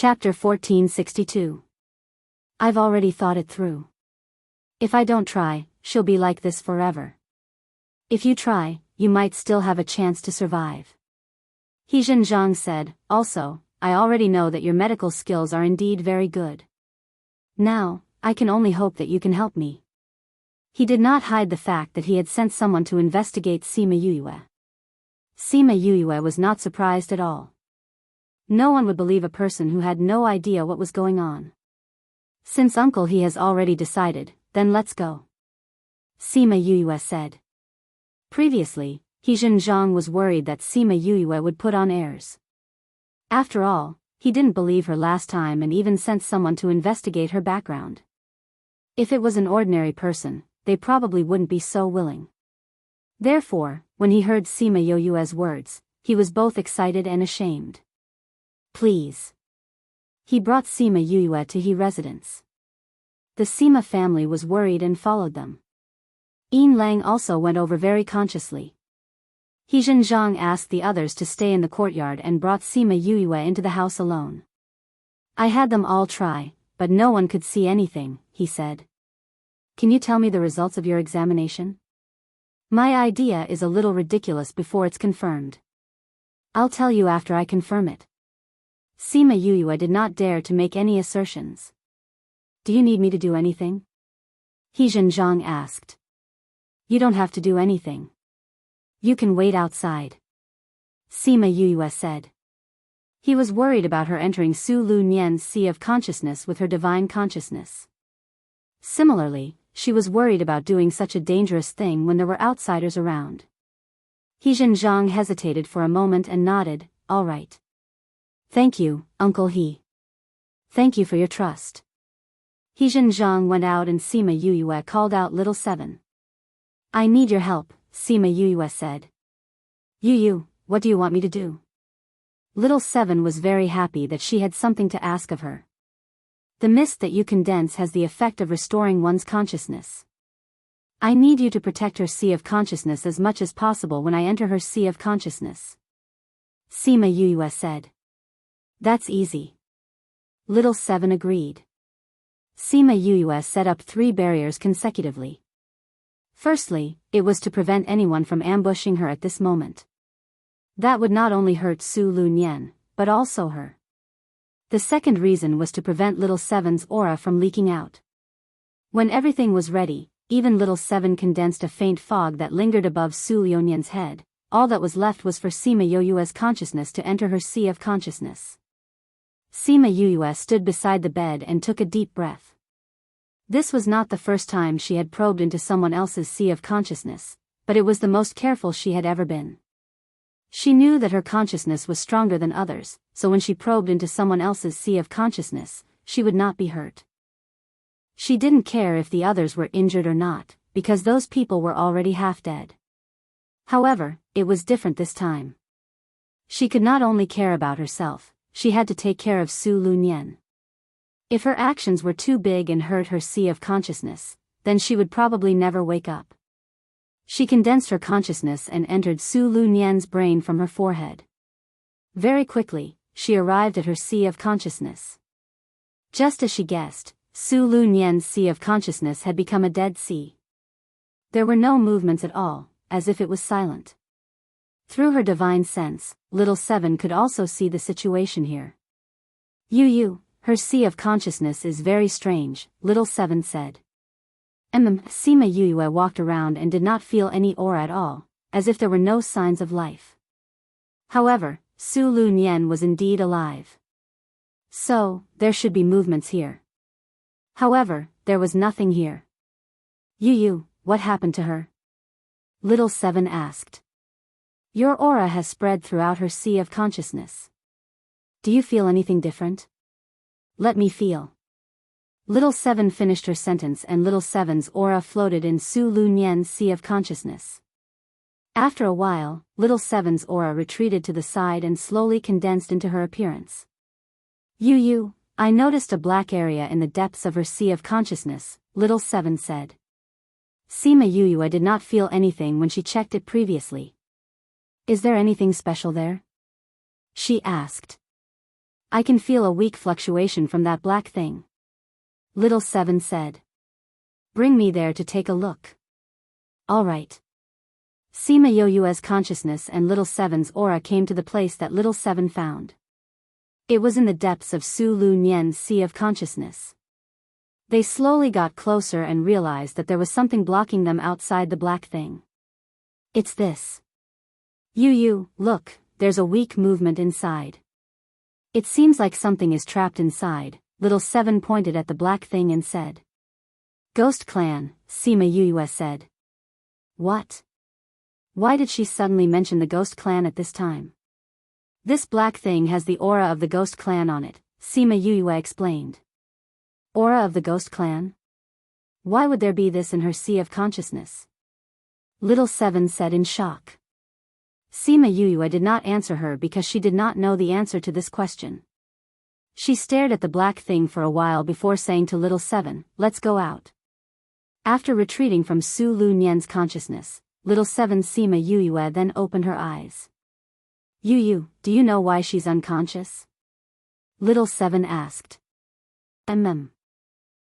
Chapter 1462. I've already thought it through. If I don't try, she'll be like this forever. If you try, you might still have a chance to survive. He Zhang said, also, I already know that your medical skills are indeed very good. Now, I can only hope that you can help me. He did not hide the fact that he had sent someone to investigate Sima Yuyue. Sima Yuyue was not surprised at all. No one would believe a person who had no idea what was going on. Since uncle he has already decided, then let's go. Sima Yuyue said. Previously, He Zhang was worried that Sima Yuyue would put on airs. After all, he didn't believe her last time and even sent someone to investigate her background. If it was an ordinary person, they probably wouldn't be so willing. Therefore, when he heard Sima Yuyue's words, he was both excited and ashamed. Please. He brought Sima Yuyue to his residence. The Sima family was worried and followed them. Yin Lang also went over very consciously. He Zhang asked the others to stay in the courtyard and brought Sima Yuyue into the house alone. I had them all try, but no one could see anything, he said. Can you tell me the results of your examination? My idea is a little ridiculous before it's confirmed. I'll tell you after I confirm it. Sima Yuyue did not dare to make any assertions. Do you need me to do anything? He Zhang asked. You don't have to do anything. You can wait outside. Sima Yuyue said. He was worried about her entering Su Lu Nian's sea of consciousness with her divine consciousness. Similarly, she was worried about doing such a dangerous thing when there were outsiders around. He Zhang hesitated for a moment and nodded, all right. Thank you, Uncle He. Thank you for your trust. He Zhang went out and Sima Yuyue called out Little Seven. I need your help, Sima Yuyue said. Yu, what do you want me to do? Little Seven was very happy that she had something to ask of her. The mist that you condense has the effect of restoring one's consciousness. I need you to protect her sea of consciousness as much as possible when I enter her sea of consciousness. Sima Yuyue said. That's easy. Little Seven agreed. Sima Yuyue set up 3 barriers consecutively. Firstly, it was to prevent anyone from ambushing her at this moment. That would not only hurt Su Lu Nian, but also her. The second reason was to prevent Little Seven's aura from leaking out. When everything was ready, even Little Seven condensed a faint fog that lingered above Su Liunian's head. All that was left was for Sima Yuyue's consciousness to enter her sea of consciousness. Sima Yuyue stood beside the bed and took a deep breath. This was not the first time she had probed into someone else's sea of consciousness, but it was the most careful she had ever been. She knew that her consciousness was stronger than others, so when she probed into someone else's sea of consciousness, she would not be hurt. She didn't care if the others were injured or not, because those people were already half dead. However, it was different this time. She could not only care about herself, she had to take care of Su Lu Nian. If her actions were too big and hurt her sea of consciousness, then she would probably never wake up. She condensed her consciousness and entered Su Lu Nian's brain from her forehead. Very quickly, she arrived at her sea of consciousness. Just as she guessed, Su Lu Nian's sea of consciousness had become a dead sea. There were no movements at all, as if it was silent. Through her divine sense, Little Seven could also see the situation here. Her sea of consciousness is very strange, Little Seven said. Sima Yuyue walked around and did not feel any aura at all, as if there were no signs of life. However, Su Lu Nian was indeed alive. So, there should be movements here. However, there was nothing here. What happened to her? Little Seven asked. Your aura has spread throughout her sea of consciousness. Do you feel anything different? Let me feel. Little Seven finished her sentence and Little Seven's aura floated in Su Lu Nian's sea of consciousness. After a while, Little Seven's aura retreated to the side and slowly condensed into her appearance. I noticed a black area in the depths of her sea of consciousness, Little Seven said. Sima Yuyue did not feel anything when she checked it previously. Is there anything special there? She asked. I can feel a weak fluctuation from that black thing. Little Seven said. Bring me there to take a look. All right. Sima Yoyue's consciousness and Little Seven's aura came to the place that Little Seven found. It was in the depths of Su Lu Nian's sea of consciousness. They slowly got closer and realized that there was something blocking them outside the black thing. It's this. Yu, look, there's a weak movement inside. It seems like something is trapped inside. Little Seven pointed at the black thing and said. Ghost Clan, Sima Yuyue said. What? Why did she suddenly mention the Ghost Clan at this time? This black thing has the aura of the Ghost Clan on it, Sima Yuyue explained. Aura of the Ghost Clan? Why would there be this in her sea of consciousness? Little Seven said in shock. Sima Yuyue did not answer her because she did not know the answer to this question. She stared at the black thing for a while before saying to Little Seven, let's go out. After retreating from Su Lu Nian's consciousness, Little Seven Sima Yuyue then opened her eyes. Yu, do you know why she's unconscious? Little Seven asked.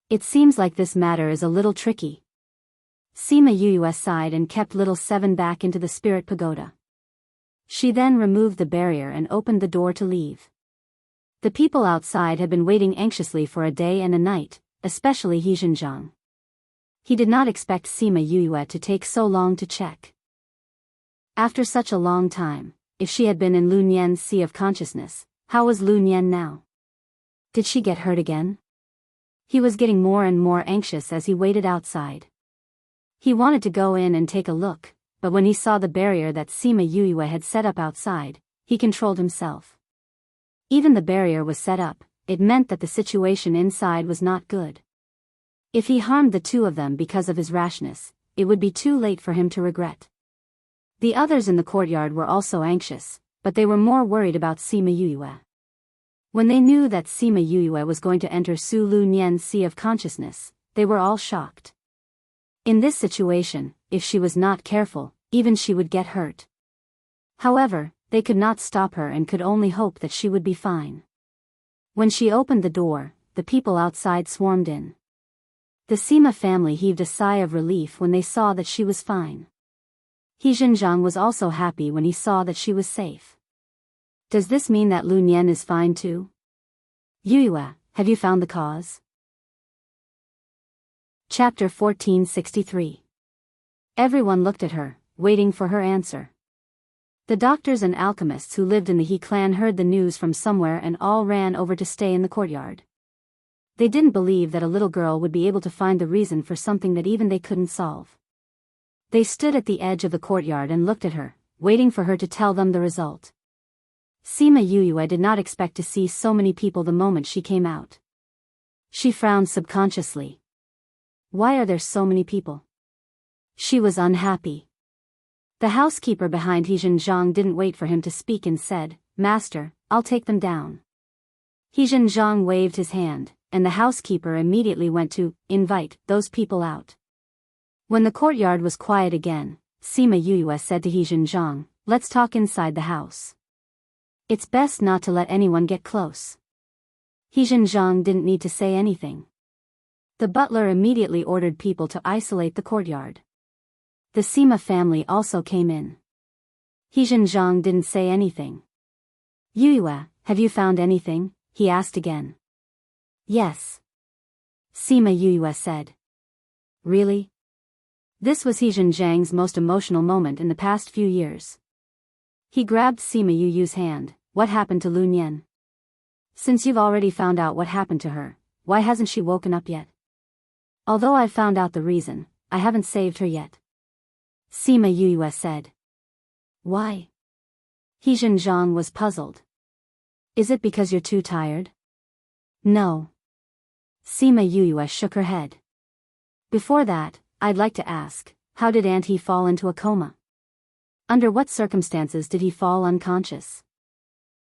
It seems like this matter is a little tricky. Sima Yuyue sighed and kept Little Seven back into the spirit pagoda. She then removed the barrier and opened the door to leave. The people outside had been waiting anxiously for a day and a night, especially He Zhenjiang. He did not expect Sima Yuyue to take so long to check. After such a long time, if she had been in Lu Nian's sea of consciousness, how was Lu Nian now? Did she get hurt again? He was getting more and more anxious as he waited outside. He wanted to go in and take a look, but when he saw the barrier that Sima Yuyue had set up outside, he controlled himself. Even the barrier was set up, it meant that the situation inside was not good. If he harmed the two of them because of his rashness, it would be too late for him to regret. The others in the courtyard were also anxious, but they were more worried about Sima Yuyue. When they knew that Sima Yuyue was going to enter Su Lu Nian's sea of consciousness, they were all shocked. In this situation, if she was not careful, even she would get hurt. However, they could not stop her and could only hope that she would be fine. When she opened the door, the people outside swarmed in. The Sima family heaved a sigh of relief when they saw that she was fine. He Zhenjiang was also happy when he saw that she was safe. Does this mean that Lu Nian is fine too? Yuyue, have you found the cause? Chapter 1463. Everyone looked at her, waiting for her answer. The doctors and alchemists who lived in the He clan heard the news from somewhere and all ran over to stay in the courtyard. They didn't believe that a little girl would be able to find the reason for something that even they couldn't solve. They stood at the edge of the courtyard and looked at her, waiting for her to tell them the result. Sima Yuyue did not expect to see so many people the moment she came out. She frowned subconsciously. Why are there so many people? She was unhappy. The housekeeper behind He Zhenjiang didn't wait for him to speak and said, Master, I'll take them down. He Zhenjiang waved his hand, and the housekeeper immediately went to invite those people out. When the courtyard was quiet again, Sima Yuyue said to He Zhenjiang, let's talk inside the house. It's best not to let anyone get close. He Zhenjiang didn't need to say anything. The butler immediately ordered people to isolate the courtyard. The Sima family also came in. He Zhenjiang didn't say anything. Yuyue, have you found anything? He asked again. Yes. Sima Yuyue said. Really? This was He Zhenjiang's most emotional moment in the past few years. He grabbed Sima Yuyue's hand. What happened to Lu Nian? Since you've already found out what happened to her, why hasn't she woken up yet? Although I've found out the reason, I haven't saved her yet. Sima Yuyue said. Why? He Zhenjiang was puzzled. Is it because you're too tired? No. Sima Yuyue shook her head. Before that, I'd like to ask, how did Aunt He fall into a coma? Under what circumstances did he fall unconscious?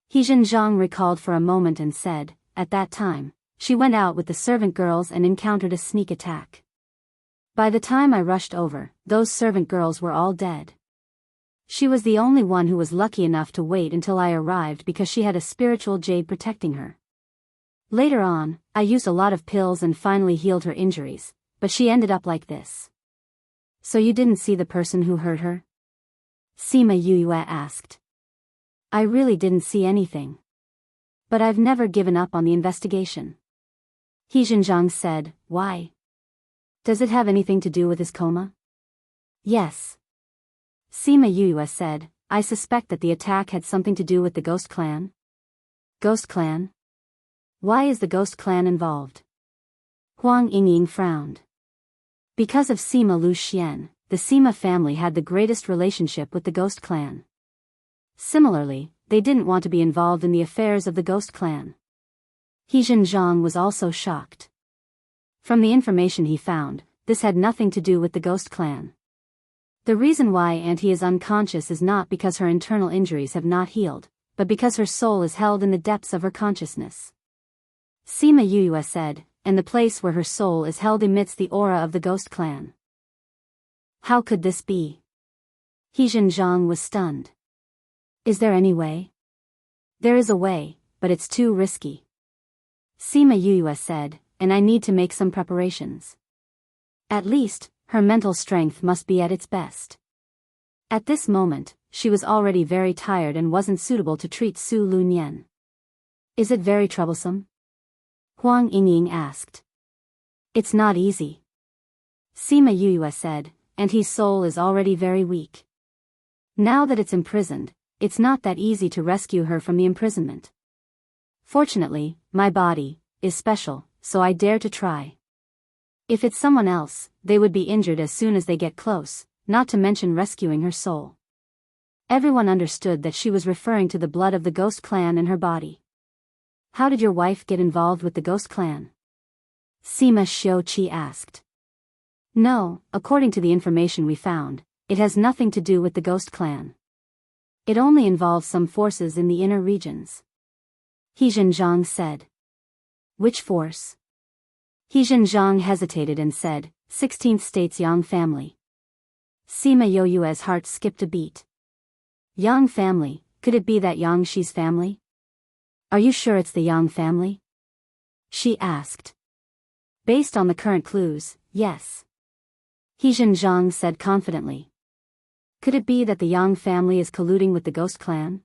He Zhenjiang recalled for a moment and said, at that time, she went out with the servant girls and encountered a sneak attack. By the time I rushed over, those servant girls were all dead. She was the only one who was lucky enough to wait until I arrived because she had a spiritual jade protecting her. Later on, I used a lot of pills and finally healed her injuries, but she ended up like this. So you didn't see the person who hurt her? Sima Yue asked. I really didn't see anything. But I've never given up on the investigation. He Xinjiang said, why? Does it have anything to do with his coma? Yes. Sima Yue said, I suspect that the attack had something to do with the Ghost Clan. Ghost Clan? Why is the Ghost Clan involved? Huang Yingying frowned. Because of Sima Lu Xian, the Sima family had the greatest relationship with the Ghost Clan. Similarly, they didn't want to be involved in the affairs of the Ghost Clan. He Xinjiang was also shocked. From the information he found, this had nothing to do with the Ghost Clan. The reason why Auntie is unconscious is not because her internal injuries have not healed, but because her soul is held in the depths of her consciousness. Sima Yue said, and the place where her soul is held emits the aura of the Ghost Clan. How could this be? He Xinjiang was stunned. Is there any way? There is a way, but it's too risky. Sima Yue said, and I need to make some preparations. At least, her mental strength must be at its best. At this moment, she was already very tired and wasn't suitable to treat Su Lunyan. Is it very troublesome? Huang Yingying asked. It's not easy. Sima Yue said, and his soul is already very weak. Now that it's imprisoned, it's not that easy to rescue her from the imprisonment. Fortunately, my body is special, so I dare to try. If it's someone else, they would be injured as soon as they get close, not to mention rescuing her soul. Everyone understood that she was referring to the blood of the Ghost Clan in her body. How did your wife get involved with the Ghost Clan? Sima Xiuqi asked. No, according to the information we found, it has nothing to do with the Ghost Clan. It only involves some forces in the inner regions. He Xinjiang said. Which force? He Xinjiang hesitated and said, 16th State's Yang family. Sima Yue's heart skipped a beat. Yang family, could it be that Yang Shi's family? Are you sure it's the Yang family? She asked. Based on the current clues, yes. He Xinjiang said confidently. Could it be that the Yang family is colluding with the Ghost Clan?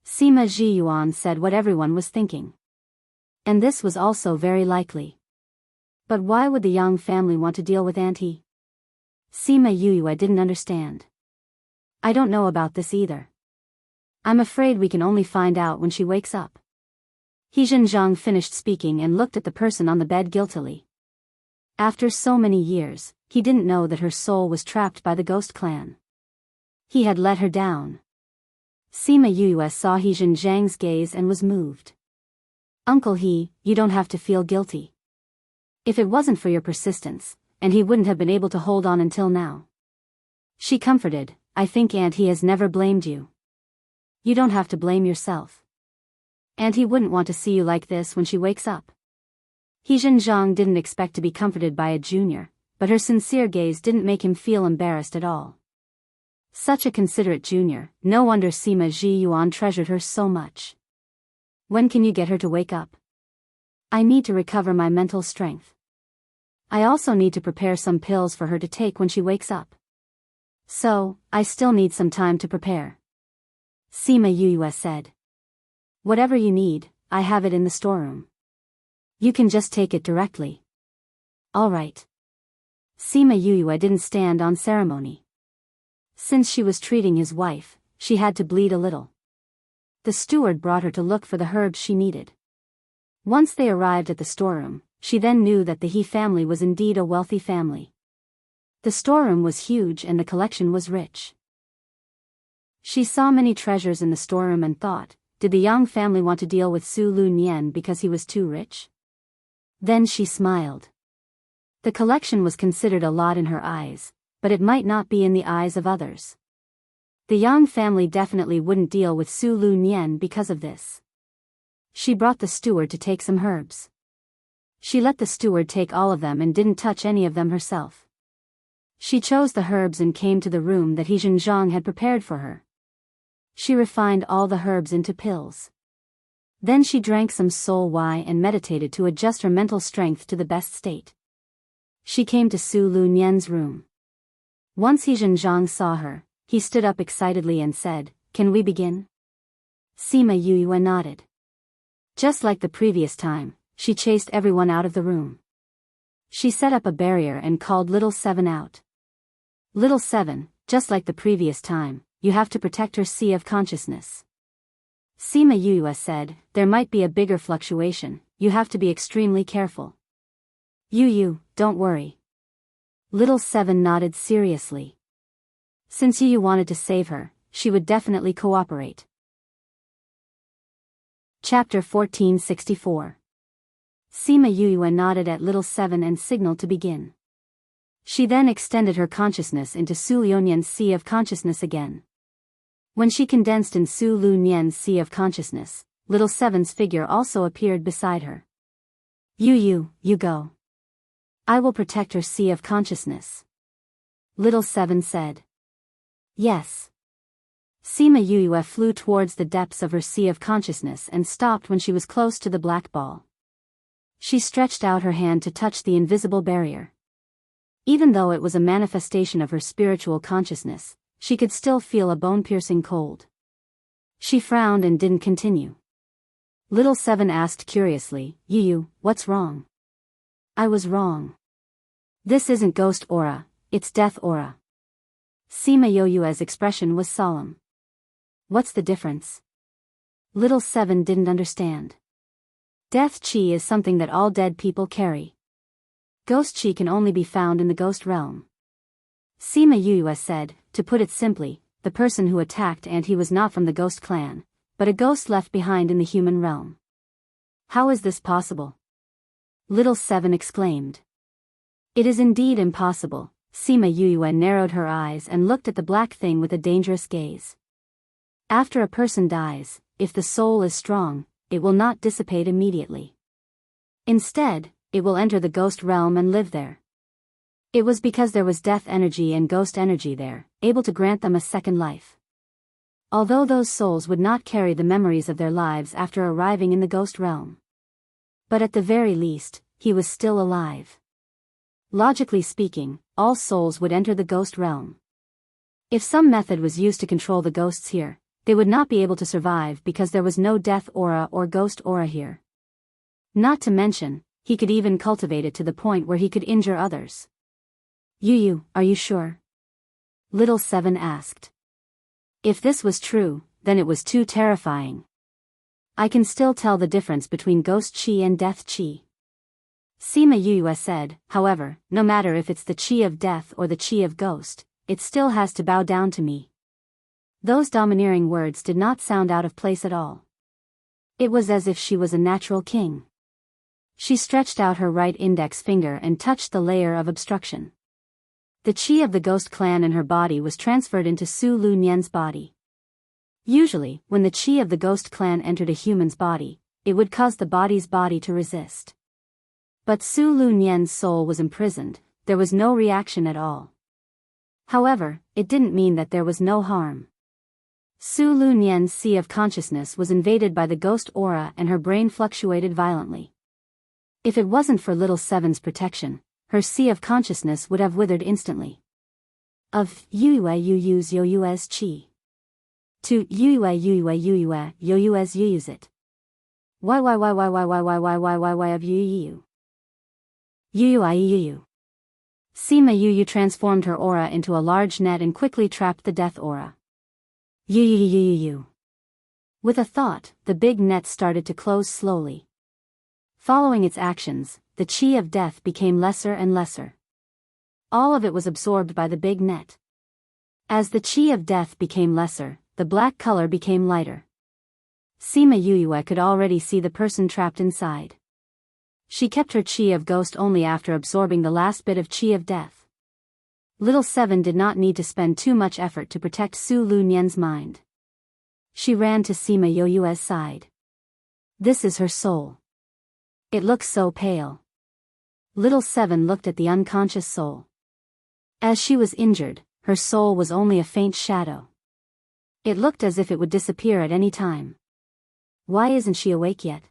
Sima Zhiyuan said what everyone was thinking. And this was also very likely. But why would the Yang family want to deal with Auntie? Sima Yue didn't understand. I don't know about this either. I'm afraid we can only find out when she wakes up. He Xinjiang finished speaking and looked at the person on the bed guiltily. After so many years, he didn't know that her soul was trapped by the Ghost Clan. He had let her down. Sima Yue saw He Xinjiang's gaze and was moved. Uncle He, you don't have to feel guilty. If it wasn't for your persistence, and he wouldn't have been able to hold on until now. She comforted, I think Aunt He has never blamed you. You don't have to blame yourself. And he wouldn't want to see you like this when she wakes up. He Xinjiang didn't expect to be comforted by a junior, but her sincere gaze didn't make him feel embarrassed at all. Such a considerate junior, no wonder Sima Zhiyuan treasured her so much. When can you get her to wake up? I need to recover my mental strength. I also need to prepare some pills for her to take when she wakes up. So, I still need some time to prepare. Sima Yue said. Whatever you need, I have it in the storeroom. You can just take it directly. All right. Sima Yue didn't stand on ceremony. Since she was treating his wife, she had to bleed a little. The steward brought her to look for the herbs she needed. Once they arrived at the storeroom, she then knew that the He family was indeed a wealthy family. The storeroom was huge and the collection was rich. She saw many treasures in the storeroom and thought, did the Yang family want to deal with Su Lunyan because he was too rich? Then she smiled. The collection was considered a lot in her eyes, but it might not be in the eyes of others. The Yang family definitely wouldn't deal with Su Lunyan because of this. She brought the steward to take some herbs. She let the steward take all of them and didn't touch any of them herself. She chose the herbs and came to the room that Zhang had prepared for her. She refined all the herbs into pills. Then she drank some soul wine and meditated to adjust her mental strength to the best state. She came to Su Lu Nian's room. Once Zhang saw her, he stood up excitedly and said, "Can we begin?" Sima Yuyue nodded. Just like the previous time, she chased everyone out of the room. She set up a barrier and called Little Seven out. "Little Seven, just like the previous time, you have to protect her sea of consciousness." Sima Yuyue said, "There might be a bigger fluctuation, you have to be extremely careful." "Yu, don't worry." Little Seven nodded seriously. Since Yu wanted to save her, she would definitely cooperate. Chapter 1464. Sima Yuyue nodded at Little Seven and signaled to begin. She then extended her consciousness into Su Luonian's sea of consciousness again. When she condensed in Su Luonian's sea of consciousness, Little Seven's figure also appeared beside her. You go. I will protect her sea of consciousness." Little Seven said. "Yes." Sima Yuyue flew towards the depths of her sea of consciousness and stopped when she was close to the black ball. She stretched out her hand to touch the invisible barrier. Even though it was a manifestation of her spiritual consciousness, she could still feel a bone-piercing cold. She frowned and didn't continue. Little Seven asked curiously, "Yu, what's wrong?" "I was wrong. This isn't ghost aura, it's death aura." Sima Yuyue's expression was solemn. "What's the difference?" Little Seven didn't understand. Death chi is something that all dead people carry. Ghost chi can only be found in the ghost realm. Sima Yuyue said, "To put it simply, the person who attacked and he was not from the ghost clan, but a ghost left behind in the human realm." "How is this possible?" Little Seven exclaimed. "It is indeed impossible." Sima Yuyue narrowed her eyes and looked at the black thing with a dangerous gaze. After a person dies, if the soul is strong, it will not dissipate immediately. Instead, it will enter the ghost realm and live there. It was because there was death energy and ghost energy there, able to grant them a second life. Although those souls would not carry the memories of their lives after arriving in the ghost realm. But at the very least, he was still alive. Logically speaking, all souls would enter the ghost realm. If some method was used to control the ghosts here, they would not be able to survive because there was no death aura or ghost aura here. Not to mention, he could even cultivate it to the point where he could injure others. "Yu, are you sure?" Little Seven asked. If this was true, then it was too terrifying. "I can still tell the difference between ghost chi and death chi." Sima Yuyue said, "However, no matter if it's the chi of death or the chi of ghost, it still has to bow down to me." Those domineering words did not sound out of place at all. It was as if she was a natural king. She stretched out her right index finger and touched the layer of obstruction. The chi of the ghost clan in her body was transferred into Su Lu Nian's body. Usually, when the chi of the ghost clan entered a human's body, it would cause the body's body to resist. But Su Lu Nian's soul was imprisoned, there was no reaction at all. However, it didn't mean that there was no harm. Su Lu Nian's sea of consciousness was invaded by the ghost aura and her brain fluctuated violently. If it wasn't for Little Seven's protection, her sea of consciousness would have withered instantly. Of Yuyue's Yoyue's chi. To Yuyue's Yoyue's it. Why of Yuyu. Yuyu. Sima Yuyu transformed her aura into a large net and quickly trapped the death aura. Yuyu. With a thought, the big net started to close slowly. Following its actions, the chi of death became lesser and lesser. All of it was absorbed by the big net. As the chi of death became lesser, the black color became lighter. Sima Yuyue could already see the person trapped inside. She kept her chi of ghost only after absorbing the last bit of chi of death. Little Seven did not need to spend too much effort to protect Su Lu Nian's mind. She ran to Sima Yuyue's side. "This is her soul. It looks so pale." Little Seven looked at the unconscious soul. As she was injured, her soul was only a faint shadow. It looked as if it would disappear at any time. Why isn't she awake yet?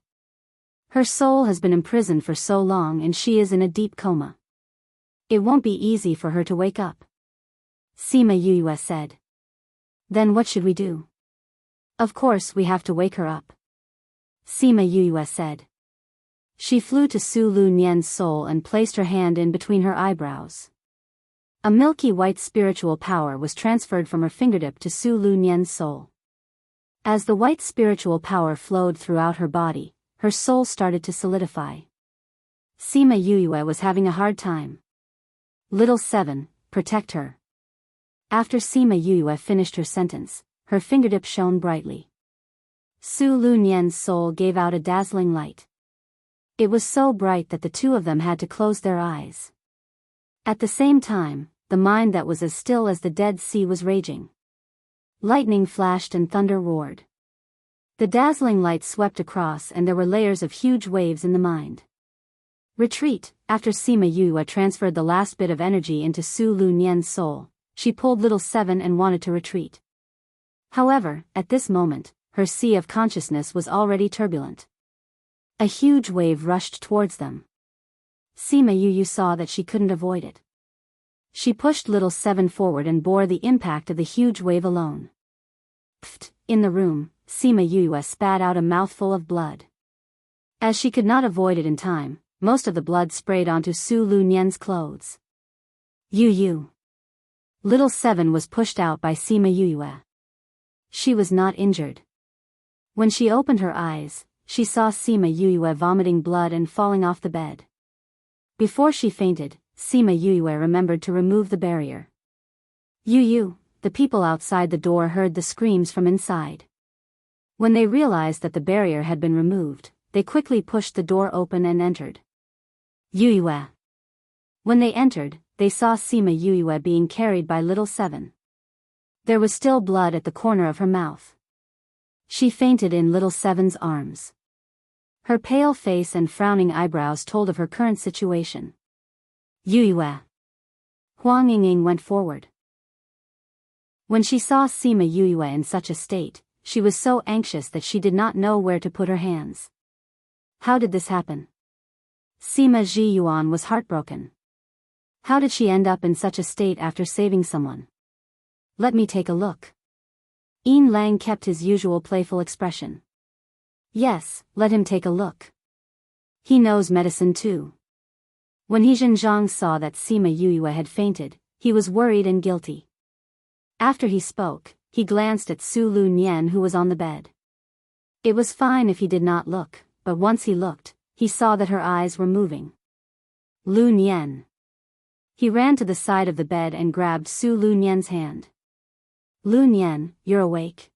Her soul has been imprisoned for so long and she is in a deep coma. It won't be easy for her to wake up. Sima Yue said. Then what should we do? Of course we have to wake her up. Sima Yue said. She flew to Su Lu Nian's soul and placed her hand in between her eyebrows. A milky white spiritual power was transferred from her fingertip to Su Lu Nian's soul. As the white spiritual power flowed throughout her body, her soul started to solidify. Sima Yue was having a hard time. Little 7, protect her. After Sima Yue finished her sentence, her fingertip shone brightly. Su Lu Nian's soul gave out a dazzling light. It was so bright that the two of them had to close their eyes. At the same time, the mind that was as still as the Dead Sea was raging. Lightning flashed and thunder roared. The dazzling light swept across and there were layers of huge waves in the mind. Retreat. After Sima Yue transferred the last bit of energy into Su Lu Nian's soul, she pulled little 7 and wanted to retreat. However, at this moment, her sea of consciousness was already turbulent. A huge wave rushed towards them. Sima Yue saw that she couldn't avoid it. She pushed little 7 forward and bore the impact of the huge wave alone. Pfft! In the room, Sima Yue spat out a mouthful of blood. As she could not avoid it in time, most of the blood sprayed onto Su Lu Nian's clothes. Yu. Little 7 was pushed out by Sima Yue. She was not injured. When she opened her eyes, she saw Sima Yue vomiting blood and falling off the bed. Before she fainted, Sima Yue remembered to remove the barrier. The people outside the door heard the screams from inside. When they realized that the barrier had been removed, they quickly pushed the door open and entered. When they entered, they saw Sima Yue being carried by little 7. There was still blood at the corner of her mouth. She fainted in little 7's arms. Her pale face and frowning eyebrows told of her current situation. Huang Yingying went forward. When she saw Sima Yue in such a state, she was so anxious that she did not know where to put her hands. How did this happen? Sima Zhiyuan was heartbroken. How did she end up in such a state after saving someone? Let me take a look. Yin Lang kept his usual playful expression. Yes, let him take a look. He knows medicine too. When He Zhenjiang saw that Sima Yue had fainted, he was worried and guilty. After he spoke, he glanced at Su Lu Nian who was on the bed. It was fine if he did not look, but once he looked, he saw that her eyes were moving. Lu Nian. He ran to the side of the bed and grabbed Su Lu Nian's hand. Lu Nian, you're awake.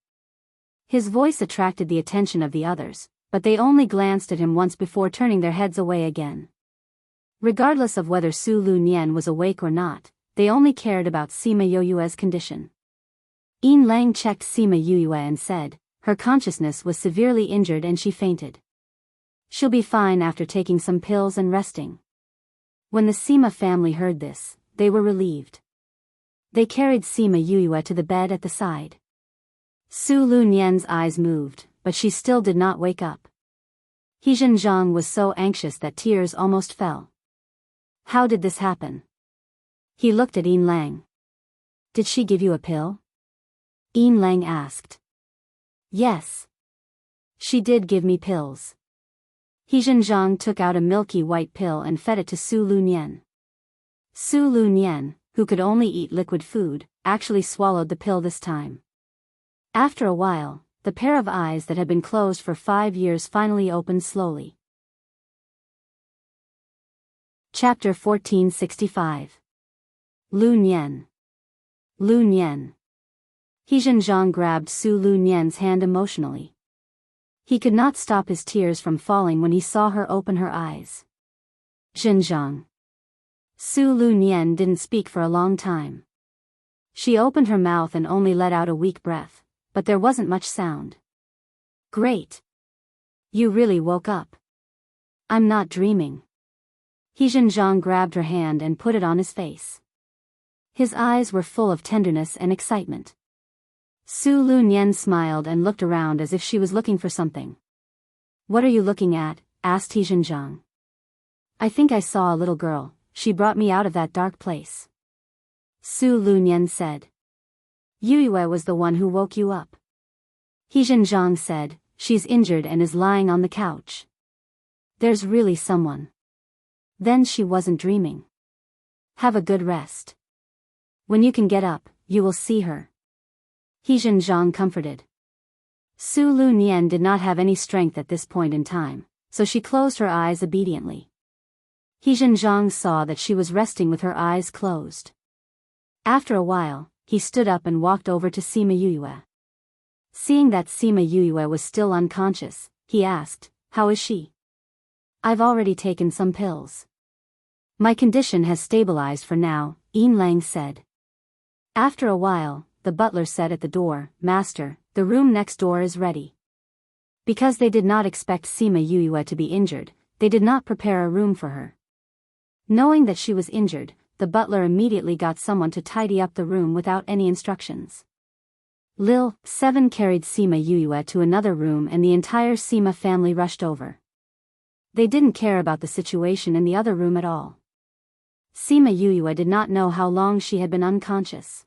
His voice attracted the attention of the others, but they only glanced at him once before turning their heads away again. Regardless of whether Su Lu Nian was awake or not, they only cared about Sima Yue's condition. Yin Lang checked Sima Yue and said, her consciousness was severely injured and she fainted. She'll be fine after taking some pills and resting. When the Sima family heard this, they were relieved. They carried Sima Yue to the bed at the side. Su Lu Nian's eyes moved, but she still did not wake up. He Zhenjiang was so anxious that tears almost fell. How did this happen? He looked at Yin Lang. Did she give you a pill? Yin Lang asked. Yes. She did give me pills. He Zhenjiang took out a milky white pill and fed it to Su Lu Nian. Su Lu Nian, who could only eat liquid food, actually swallowed the pill this time. After a while, the pair of eyes that had been closed for 5 years finally opened slowly. Chapter 1465. Lu Nian. Lu Nian. He Zhenjiang grabbed Su Lu Nian's hand emotionally. He could not stop his tears from falling when he saw her open her eyes. Zhenjiang. Su Lu Nian didn't speak for a long time. She opened her mouth and only let out a weak breath, but there wasn't much sound. Great. You really woke up. I'm not dreaming. He Zhenjiang grabbed her hand and put it on his face. His eyes were full of tenderness and excitement. Su Lu Nian smiled and looked around as if she was looking for something. "What are you looking at?" asked He Zhenjiang. "I think I saw a little girl. She brought me out of that dark place." Su Lu Nian said. "Yue was the one who woke you up." He Zhenjiang said, "She's injured and is lying on the couch. There's really someone." Then she wasn't dreaming. "Have a good rest. When you can get up, you will see her." He Zhenjiang comforted. Su Lu Nian did not have any strength at this point in time, so she closed her eyes obediently. He Zhenjiang saw that she was resting with her eyes closed. After a while, he stood up and walked over to Sima Yue. Seeing that Sima Yue was still unconscious, he asked, "How is she?" "I've already taken some pills. My condition has stabilized for now," Yin Lang said. After a while, the butler said at the door, "Master, the room next door is ready." Because they did not expect Sima Yue to be injured, they did not prepare a room for her. Knowing that she was injured, the butler immediately got someone to tidy up the room without any instructions. Lil 7 carried Sima Yue to another room and the entire Sima family rushed over. They didn't care about the situation in the other room at all. Sima Yue did not know how long she had been unconscious.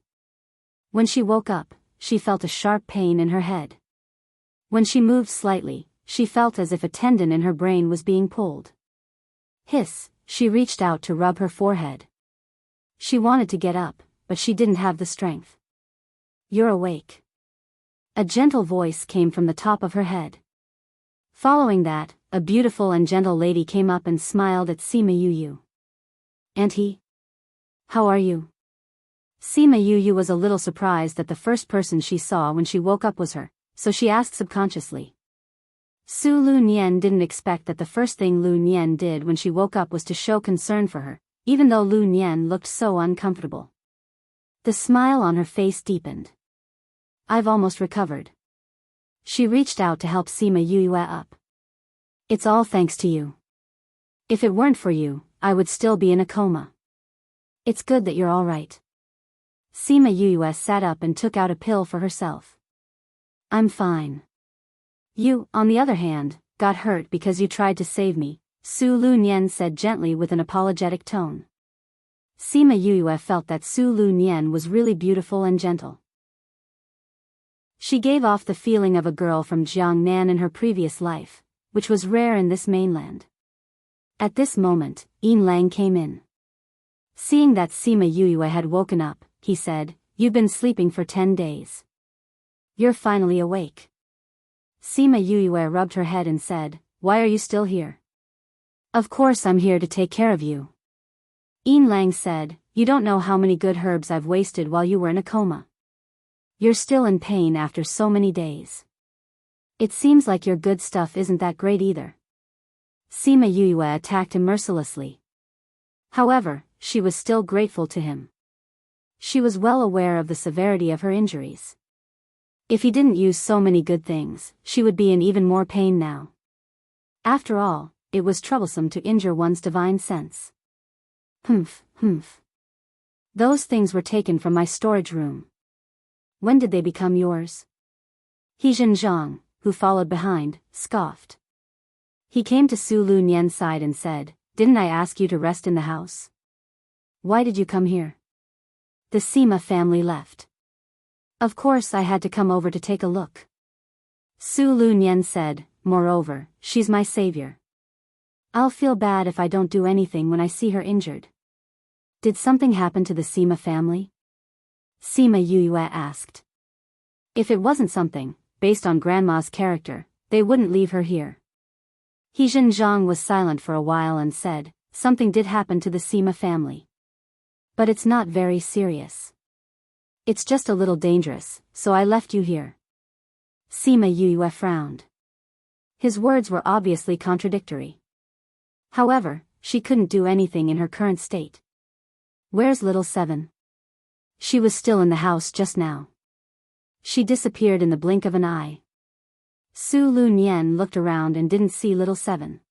When she woke up, she felt a sharp pain in her head. When she moved slightly, she felt as if a tendon in her brain was being pulled. Hiss, she reached out to rub her forehead. She wanted to get up, but she didn't have the strength. "You're awake." A gentle voice came from the top of her head. Following that, a beautiful and gentle lady came up and smiled at Sima Yue. "Auntie? How are you?" Sima Yue was a little surprised that the first person she saw when she woke up was her, so she asked subconsciously. Su Lu Nian didn't expect that the first thing Lu Nian did when she woke up was to show concern for her, even though Lu Nian looked so uncomfortable. The smile on her face deepened. "I've almost recovered." She reached out to help Sima Yue up. "It's all thanks to you. If it weren't for you, I would still be in a coma. It's good that you're all right." Sima Yue sat up and took out a pill for herself. "I'm fine. You, on the other hand, got hurt because you tried to save me," Su Lu Nian said gently with an apologetic tone. Sima Yue felt that Su Lu Nian was really beautiful and gentle. She gave off the feeling of a girl from Jiangnan in her previous life, which was rare in this mainland. At this moment, Yin Lang came in. Seeing that Sima Yue had woken up, he said, "You've been sleeping for 10 days. You're finally awake." Sima Yue rubbed her head and said, "Why are you still here?" "Of course I'm here to take care of you." Yin Lang said, "You don't know how many good herbs I've wasted while you were in a coma. You're still in pain after so many days. It seems like your good stuff isn't that great either." Sima Yue attacked him mercilessly. However, she was still grateful to him. She was well aware of the severity of her injuries. If he didn't use so many good things, she would be in even more pain now. After all, it was troublesome to injure one's divine sense. Humph. Those things were taken from my storage room. When did they become yours?" He Zhenjiang, who followed behind, scoffed. He came to Su Lu Nian's side and said, "Didn't I ask you to rest in the house? Why did you come here?" The Sima family left. "Of course I had to come over to take a look." Su Lu Nian said, "Moreover, she's my savior. I'll feel bad if I don't do anything when I see her injured." "Did something happen to the Sima family?" Sima Yue asked. "If it wasn't something, based on Grandma's character, they wouldn't leave her here." He Zhenjiang was silent for a while and said, "Something did happen to the Sima family. But it's not very serious. It's just a little dangerous, so I left you here." Sima Yue frowned. His words were obviously contradictory. However, she couldn't do anything in her current state. "Where's little 7? She was still in the house just now. She disappeared in the blink of an eye." Su Lu Nian looked around and didn't see little 7.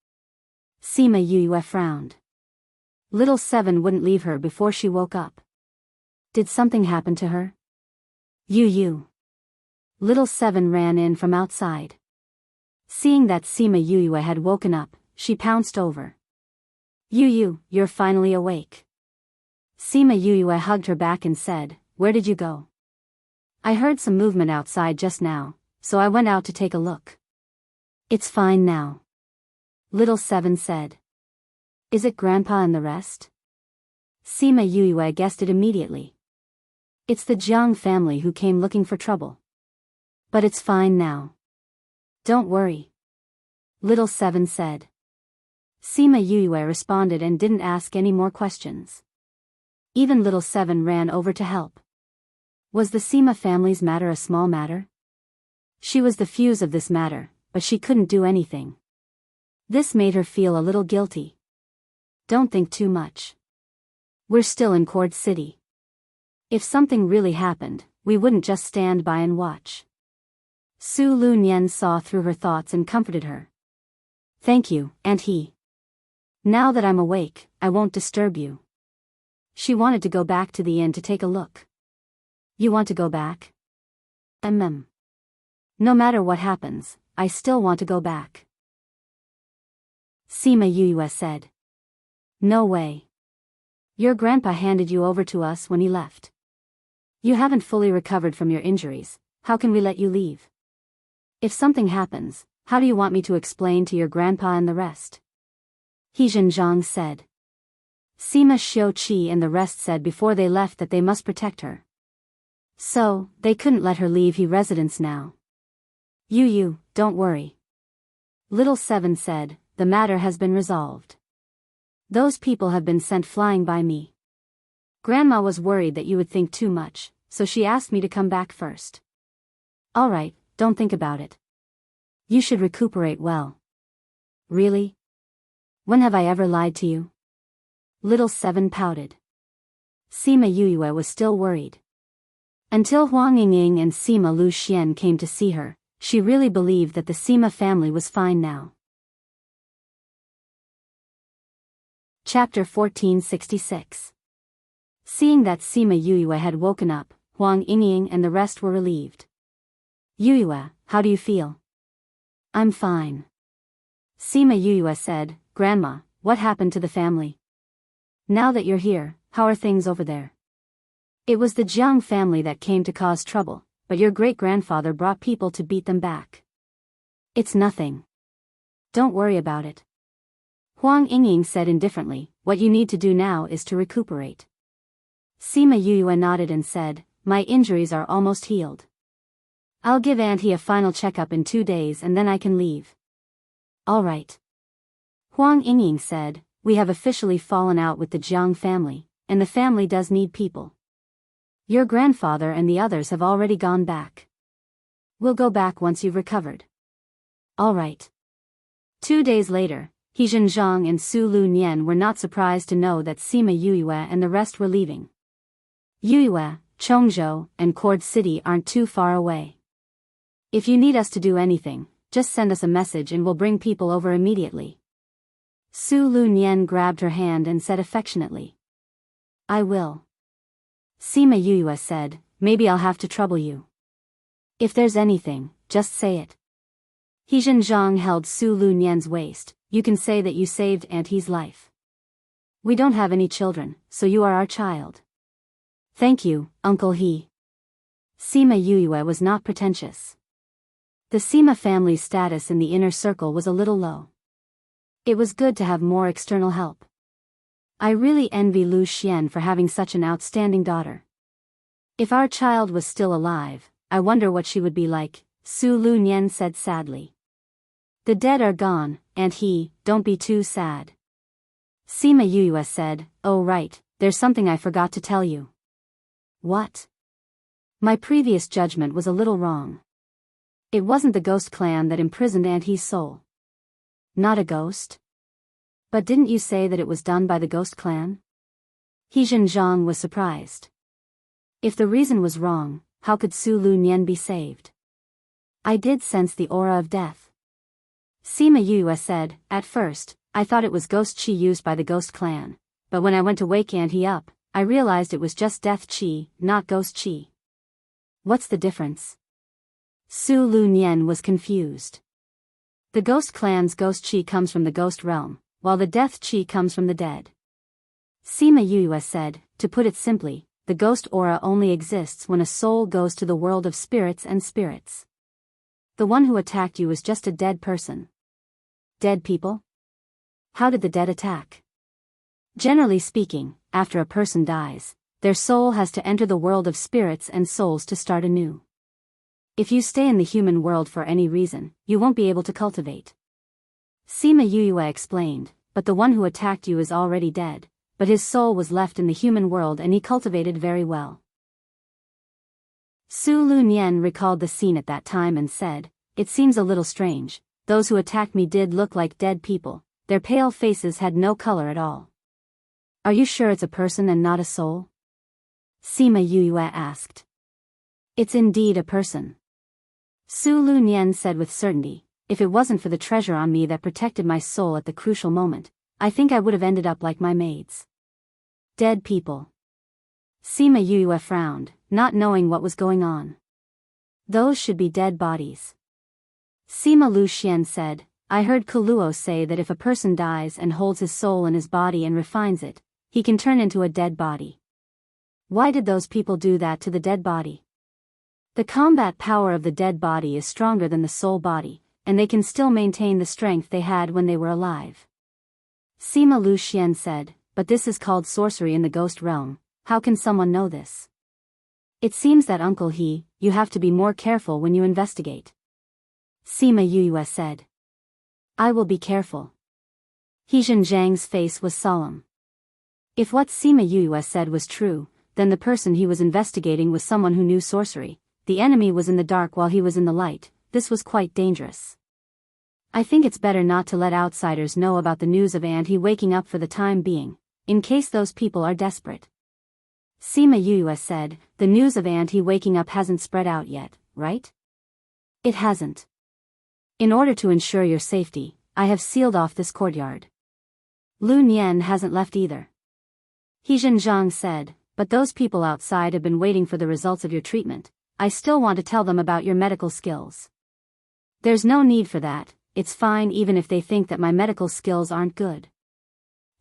Sima Yue frowned. Little 7 wouldn't leave her before she woke up. Did something happen to her? You. Little Seven ran in from outside. Seeing that Sima Yuyue had woken up, she pounced over. You're finally awake. Sima Yuyue hugged her back and said, "Where did you go?" "I heard some movement outside just now, so I went out to take a look." "It's fine now," Little Seven said. "Is it Grandpa and the rest?" Sima Yuyue guessed it immediately. "It's the Jiang family who came looking for trouble. But it's fine now. Don't worry," Little Seven said. Sima Yuyue responded and didn't ask any more questions. Even Little Seven ran over to help. Was the Sima family's matter a small matter? She was the fuse of this matter, but she couldn't do anything. This made her feel a little guilty. "Don't think too much. We're still in Cord City. If something really happened, we wouldn't just stand by and watch." Su Lu Nian saw through her thoughts and comforted her. "Thank you, Aunt He. Now that I'm awake, I won't disturb you." She wanted to go back to the inn to take a look. "You want to go back?" No matter what happens, I still want to go back," Sima Yuyue said. "No way. Your grandpa handed you over to us when he left. You haven't fully recovered from your injuries, how can we let you leave? If something happens, how do you want me to explain to your grandpa and the rest?" He Zhang said. Sima Xiuqi and the rest said before they left that they must protect her. So, they couldn't let her leave He residence now. You, don't worry," Little Seven said, "the matter has been resolved. Those people have been sent flying by me. Grandma was worried that you would think too much, so she asked me to come back first." "Alright, don't think about it. You should recuperate well." "Really? When have I ever lied to you?" Little Seven pouted. Sima Yuyue was still worried. Until Huang Yingying and Sima Lu Xian came to see her, she really believed that the Sima family was fine now. Chapter 1466. Seeing that Sima Yuyue had woken up, Huang Yingying and the rest were relieved. "Yuyue, how do you feel?" "I'm fine," Sima Yuyue said. "Grandma, what happened to the family? Now that you're here, how are things over there?" "It was the Jiang family that came to cause trouble, but your great-grandfather brought people to beat them back." "It's nothing. Don't worry about it," Huang Yingying said indifferently. "What you need to do now is to recuperate." Sima Yuyue nodded and said, "My injuries are almost healed. I'll give Auntie a final checkup in 2 days and then I can leave." "All right," Huang Yingying said. "We have officially fallen out with the Jiang family, and the family does need people. Your grandfather and the others have already gone back. We'll go back once you've recovered." "All right." 2 days later, He Zhang and Su Lu Nian were not surprised to know that Sima Yuyue and the rest were leaving. Yuyue, Chongzhou, and Cord City aren't too far away. If you need us to do anything, just send us a message and we'll bring people over immediately. Su Lu Nian grabbed her hand and said affectionately. "I will." Sima Yuyue said, "Maybe I'll have to trouble you. If there's anything, just say it." He Zhang held Su Lu Nian's waist. "You can say that you saved Auntie's life. We don't have any children, so you are our child." "Thank you, Uncle He." Sima Yuyue was not pretentious. The Sima family's status in the inner circle was a little low. It was good to have more external help. "I really envy Lu Xian for having such an outstanding daughter. If our child was still alive, I wonder what she would be like," Su Lu Nian said sadly. "The dead are gone, and don't be too sad." Sima Yuyue said, "Oh right, there's something I forgot to tell you." "What?" "My previous judgment was a little wrong. It wasn't the ghost clan that imprisoned Auntie's soul." "Not a ghost? But didn't you say that it was done by the ghost clan?" He Zhang was surprised. If the reason was wrong, how could Su Lu Nian be saved? "I did sense the aura of death," Sima Yuyue said. "At first, I thought it was ghost chi used by the ghost clan, but when I went to wake Auntie up, I realized it was just death chi, not ghost chi. What's the difference? Su Lu Nian was confused. The ghost clan's ghost chi comes from the ghost realm, while the death chi comes from the dead. Sima Yue said, to put it simply, the ghost aura only exists when a soul goes to the world of spirits and spirits. The one who attacked you is just a dead person. Dead people? How did the dead attack? Generally speaking, after a person dies, their soul has to enter the world of spirits and souls to start anew. If you stay in the human world for any reason, you won't be able to cultivate. Sima Yue explained, but the one who attacked you is already dead, but his soul was left in the human world and he cultivated very well. Su Lu Nian recalled the scene at that time and said, it seems a little strange, those who attacked me did look like dead people, their pale faces had no color at all. Are you sure it's a person and not a soul? Sima Yue asked. It's indeed a person. Su Lu Nian said with certainty, if it wasn't for the treasure on me that protected my soul at the crucial moment, I think I would have ended up like my maids. Dead people. Sima Yue frowned, not knowing what was going on. Those should be dead bodies. Sima Lu Xian said, I heard Kaluo say that if a person dies and holds his soul in his body and refines it, he can turn into a dead body. Why did those people do that to the dead body? The combat power of the dead body is stronger than the soul body, and they can still maintain the strength they had when they were alive. Sima Lu Xian said, but this is called sorcery in the ghost realm, how can someone know this? It seems that Uncle He, you have to be more careful when you investigate. Sima Yue said. I will be careful. He Zhang's face was solemn. If what Sima Yue said was true, then the person he was investigating was someone who knew sorcery. The enemy was in the dark while he was in the light. This was quite dangerous. I think it's better not to let outsiders know about the news of He waking up for the time being, in case those people are desperate. Sima Yue said, the news of He waking up hasn't spread out yet, right? It hasn't. In order to ensure your safety, I have sealed off this courtyard. Lu Nian hasn't left either. He Zhang said, but those people outside have been waiting for the results of your treatment. I still want to tell them about your medical skills. There's no need for that, it's fine even if they think that my medical skills aren't good.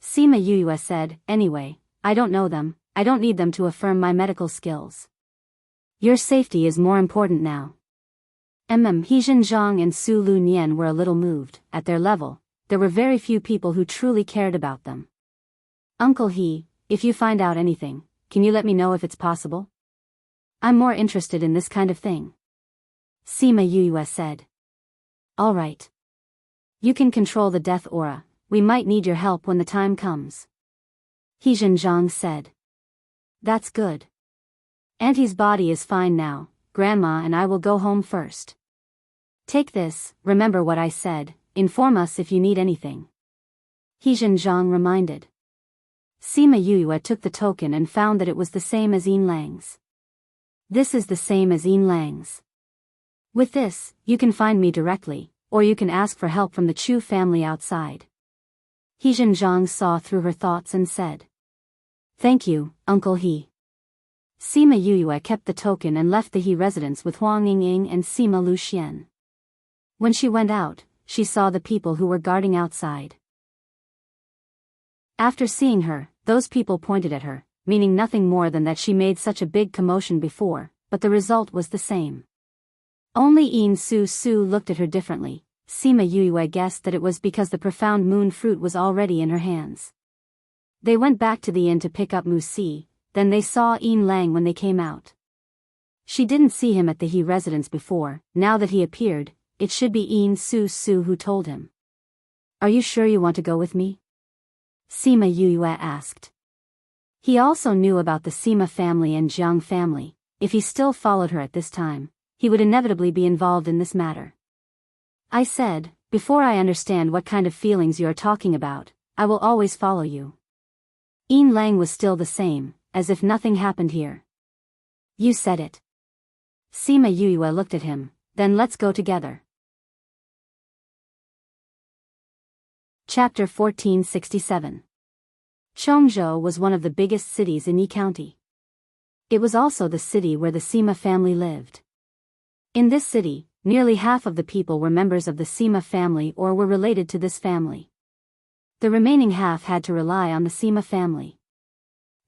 Sima Yue said, anyway, I don't know them, I don't need them to affirm my medical skills. Your safety is more important now. He Zhang and Su Lu Nian were a little moved. At their level, there were very few people who truly cared about them. Uncle He, if you find out anything, can you let me know if it's possible? I'm more interested in this kind of thing. Sima Yue said. All right. You can control the death aura, we might need your help when the time comes. He Zhang said. That's good. Auntie's body is fine now, Grandma and I will go home first. Take this, remember what I said, inform us if you need anything. He Zhang reminded. Sima Yue took the token and found that it was the same as Yin Lang's. This is the same as Yin Lang's. With this, you can find me directly, or you can ask for help from the Chu family outside. He Zhang saw through her thoughts and said. Thank you, Uncle He. Sima Yue kept the token and left the He residence with Huang Yingying and Sima Lu Xian. When she went out, she saw the people who were guarding outside. After seeing her, those people pointed at her, meaning nothing more than that she made such a big commotion before, but the result was the same. Only Yin Su Su looked at her differently. Sima Yue guessed that it was because the profound moon fruit was already in her hands. They went back to the inn to pick up Mu Si, then they saw Yin Lang when they came out. She didn't see him at the He residence before. Now that he appeared, it should be Yin Su Su who told him. Are you sure you want to go with me? Sima Yue asked. He also knew about the Sima family and Jiang family. If he still followed her at this time, he would inevitably be involved in this matter. I said, before I understand what kind of feelings you are talking about, I will always follow you. Yin Lang was still the same, as if nothing happened here. You said it. Sima Yue looked at him, then let's go together. Chapter 1467. Chongzhou was one of the biggest cities in Yi County. It was also the city where the Sima family lived. In this city, nearly half of the people were members of the Sima family or were related to this family. The remaining half had to rely on the Sima family.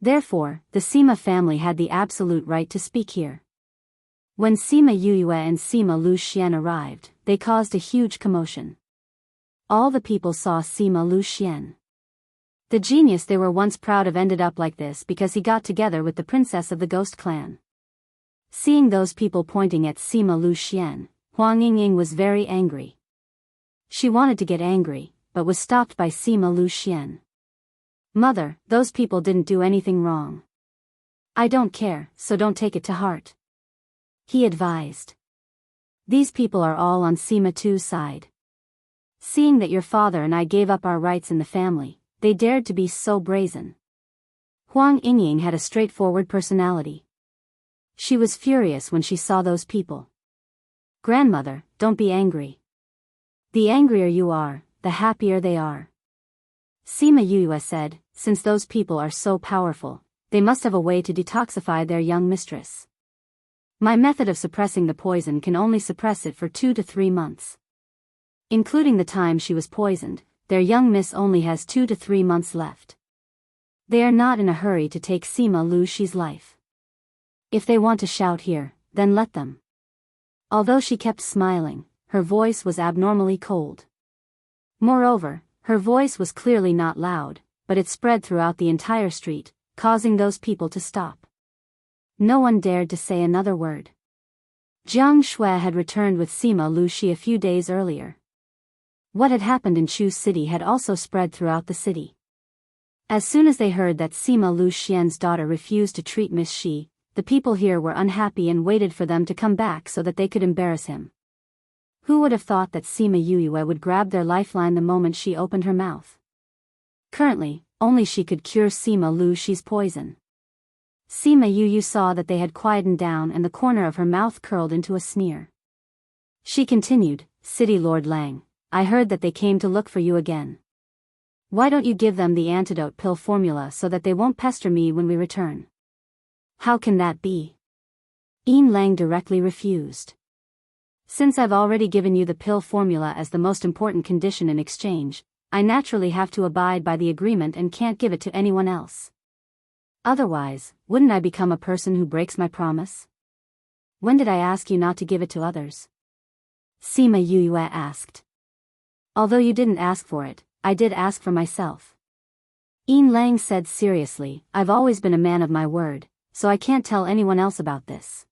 Therefore, the Sima family had the absolute right to speak here. When Sima Yuyue and Sima Lu Xian arrived, they caused a huge commotion. All the people saw Sima Lu Xian. The genius they were once proud of ended up like this because he got together with the princess of the ghost clan. Seeing those people pointing at Sima Lu Xian, Huang Yingying was very angry. She wanted to get angry, but was stopped by Sima Lu Xian. "Mother, those people didn't do anything wrong. I don't care, so don't take it to heart," he advised. "These people are all on Sima Tu's side. Seeing that your father and I gave up our rights in the family, they dared to be so brazen." Huang Yingying had a straightforward personality. She was furious when she saw those people. "Grandmother, don't be angry. The angrier you are, the happier they are." Sima Yuyue said, "Since those people are so powerful, they must have a way to detoxify their young mistress. My method of suppressing the poison can only suppress it for 2 to 3 months. Including the time she was poisoned, their young miss only has 2 to 3 months left. They are not in a hurry to take Sima Lu Xi's life. If they want to shout here, then let them." Although she kept smiling, her voice was abnormally cold. Moreover, her voice was clearly not loud, but it spread throughout the entire street, causing those people to stop. No one dared to say another word. Jiang Shui had returned with Sima Lu Xi a few days earlier. What had happened in Chu City had also spread throughout the city. As soon as they heard that Sima Lu Xian's daughter refused to treat Miss Xi, the people here were unhappy and waited for them to come back so that they could embarrass him. Who would have thought that Sima Yuyue would grab their lifeline the moment she opened her mouth? Currently, only she could cure Sima Lu Xi's poison. Sima Yuyue saw that they had quietened down and the corner of her mouth curled into a sneer. She continued, "City Lord Lang, I heard that they came to look for you again. Why don't you give them the antidote pill formula so that they won't pester me when we return?" "How can that be?" Yin Lang directly refused. "Since I've already given you the pill formula as the most important condition in exchange, I naturally have to abide by the agreement and can't give it to anyone else. Otherwise, wouldn't I become a person who breaks my promise? When did I ask you not to give it to others?" Sima Yuyue asked. "Although you didn't ask for it, I did ask for myself." Yin Lang said seriously, "I've always been a man of my word, so I can't tell anyone else about this."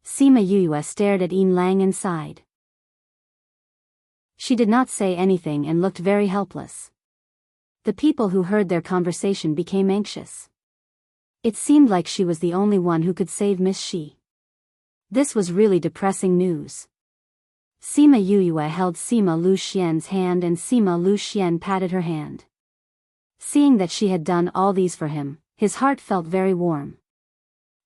Sima Yuyue stared at Yin Lang and sighed. She did not say anything and looked very helpless. The people who heard their conversation became anxious. It seemed like she was the only one who could save Miss Xi. This was really depressing news. Sima Yuyue held Sima Lu Xian's hand and Sima Lu Xian patted her hand. Seeing that she had done all these for him, his heart felt very warm.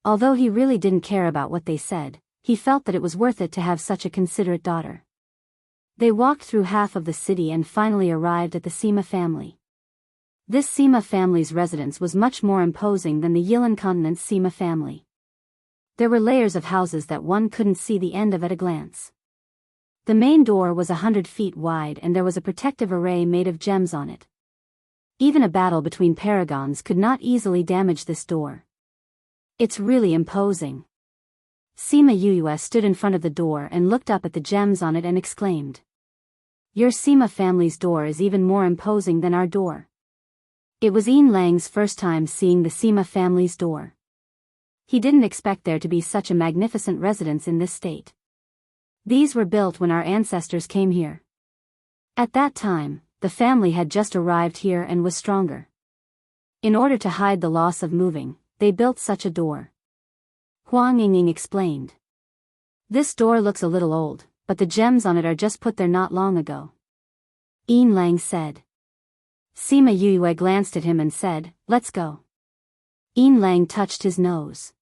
Although he really didn't care about what they said, he felt that it was worth it to have such a considerate daughter. They walked through half of the city and finally arrived at the Sima family. This Sima family's residence was much more imposing than the Yilan continent's Sima family. There were layers of houses that one couldn't see the end of at a glance. The main door was 100 feet wide and there was a protective array made of gems on it. Even a battle between paragons could not easily damage this door. "It's really imposing." Sima Yuyue stood in front of the door and looked up at the gems on it and exclaimed, "Your Sima family's door is even more imposing than our door." It was Yin Lang's first time seeing the Sima family's door. He didn't expect there to be such a magnificent residence in this state. These were built when our ancestors came here. At that time, the family had just arrived here and was stronger. In order to hide the loss of moving, they built such a door. Huang Yingying explained. "This door looks a little old, but the gems on it are just put there not long ago," Yin Lang said. Sima Yuyue glanced at him and said, "Let's go." Yin Lang touched his nose.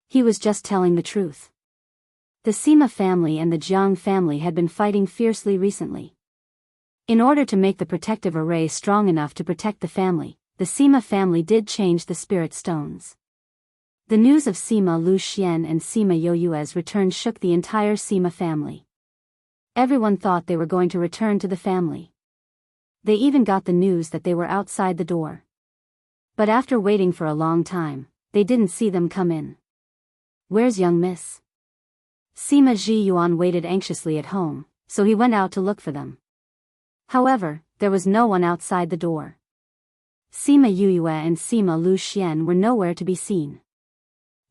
He was just telling the truth. The Sima family and the Jiang family had been fighting fiercely recently. In order to make the protective array strong enough to protect the family, the Sima family did change the spirit stones. The news of Sima Lu Xian and Sima Yoyue's return shook the entire Sima family. Everyone thought they were going to return to the family. They even got the news that they were outside the door. But after waiting for a long time, they didn't see them come in. "Where's young miss?" Sima Ji Yuan waited anxiously at home, so he went out to look for them. However, there was no one outside the door. Sima Yuyue and Sima Lu Xian were nowhere to be seen.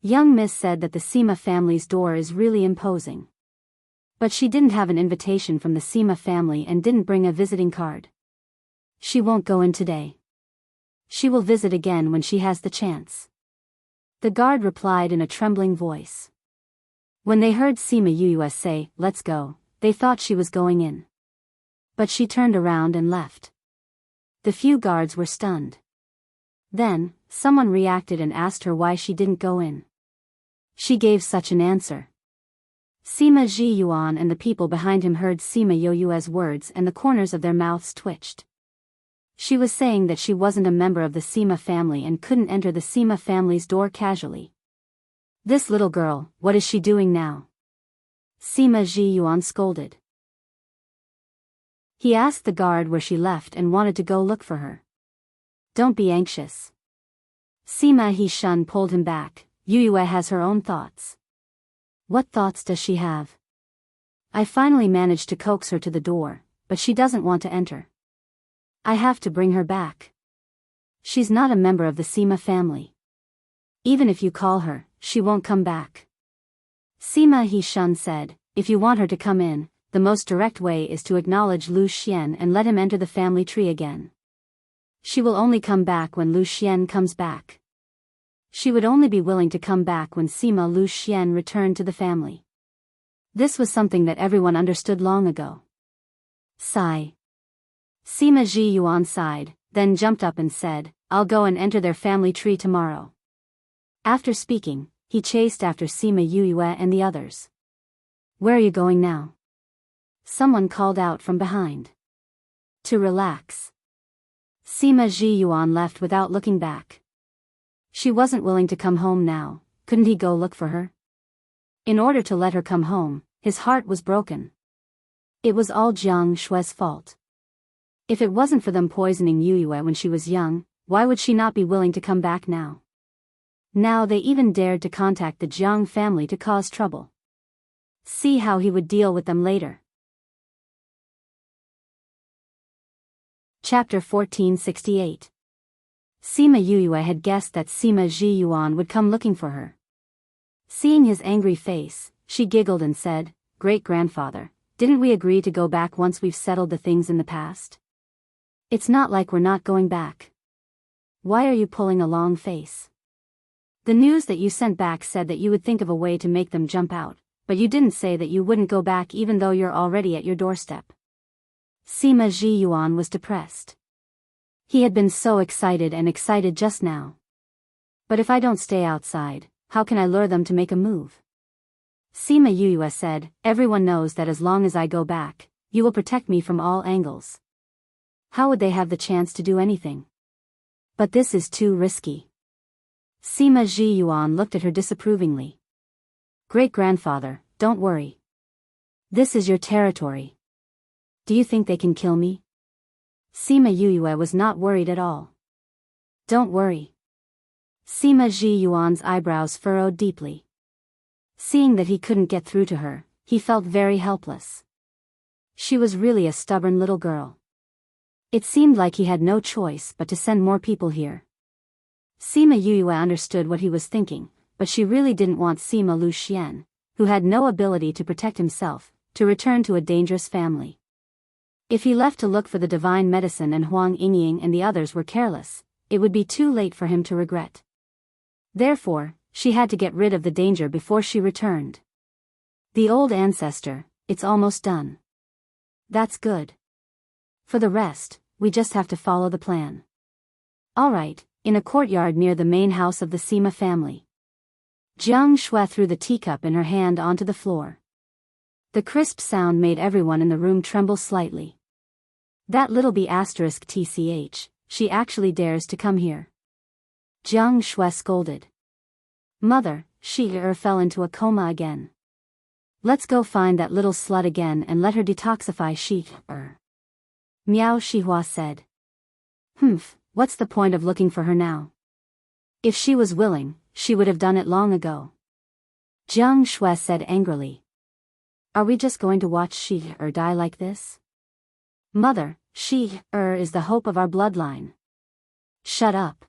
Young miss said that the Sima family's door is really imposing. But she didn't have an invitation from the Sima family and didn't bring a visiting card. She won't go in today. She will visit again when she has the chance. The guard replied in a trembling voice. When they heard Sima Yuyue say, "Let's go," they thought she was going in. But she turned around and left. The few guards were stunned. Then, someone reacted and asked her why she didn't go in. She gave such an answer. Sima Ji Yuan and the people behind him heard Sima Yoyue's words and the corners of their mouths twitched. She was saying that she wasn't a member of the Sima family and couldn't enter the Sima family's door casually. "This little girl, what is she doing now?" Sima Ji Yuan scolded. He asked the guard where she left and wanted to go look for her. "Don't be anxious." Sima He Shun pulled him back. "Yuyue has her own thoughts." "What thoughts does she have?" "I finally managed to coax her to the door, but she doesn't want to enter. I have to bring her back. She's not a member of the Sima family. Even if you call her, she won't come back." Sima He Shun said, "If you want her to come in, the most direct way is to acknowledge Lu Xian and let him enter the family tree again. She will only come back when Lu Xian comes back. She would only be willing to come back when Sima Lu Xian returned to the family." This was something that everyone understood long ago. Sigh. Sima Ji Yuan sighed, then jumped up and said, "I'll go and enter their family tree tomorrow." After speaking, he chased after Sima Yuyue and the others. "Where are you going now?" Someone called out from behind. "To relax." Sima Ji Yuan left without looking back. She wasn't willing to come home now, couldn't he go look for her? In order to let her come home, his heart was broken. It was all Jiang Shue's fault. If it wasn't for them poisoning Yuyue when she was young, why would she not be willing to come back now? Now they even dared to contact the Jiang family to cause trouble. See how he would deal with them later. Chapter 1468. Sima Yuyue had guessed that Sima Ji Yuan would come looking for her. Seeing his angry face, she giggled and said, "Great-grandfather, didn't we agree to go back once we've settled the things in the past? It's not like we're not going back. Why are you pulling a long face? The news that you sent back said that you would think of a way to make them jump out, but you didn't say that you wouldn't go back even though you're already at your doorstep." Sima Ji Yuan was depressed. He had been so excited just now. "But if I don't stay outside, how can I lure them to make a move?" Sima Yuyue said, "Everyone knows that as long as I go back, you will protect me from all angles. How would they have the chance to do anything? But this is too risky." Sima Ji Yuan looked at her disapprovingly. "Great-grandfather, don't worry. This is your territory. Do you think they can kill me?" Sima Yuyue was not worried at all. "Don't worry." Sima Ji Yuan's eyebrows furrowed deeply. Seeing that he couldn't get through to her, he felt very helpless. She was really a stubborn little girl. It seemed like he had no choice but to send more people here. Sima Yuyue understood what he was thinking, but she really didn't want Sima Lu Xian, who had no ability to protect himself, to return to a dangerous family. If he left to look for the divine medicine and Huang Yingying and the others were careless, it would be too late for him to regret. Therefore, she had to get rid of the danger before she returned. "The old ancestor, it's almost done." "That's good. For the rest, we just have to follow the plan." "All right," in a courtyard near the main house of the Sima family. Jiang Shui threw the teacup in her hand onto the floor. The crisp sound made everyone in the room tremble slightly. "That little b***tch," she actually dares to come here. Jiang Shui scolded. Mother, she fell into a coma again. Let's go find that little slut again and let her detoxify she. Miao Shihua said. What's the point of looking for her now? If she was willing, she would have done it long ago. Jiang Shui said angrily. Are we just going to watch she die like this? Mother, she is the hope of our bloodline. Shut up.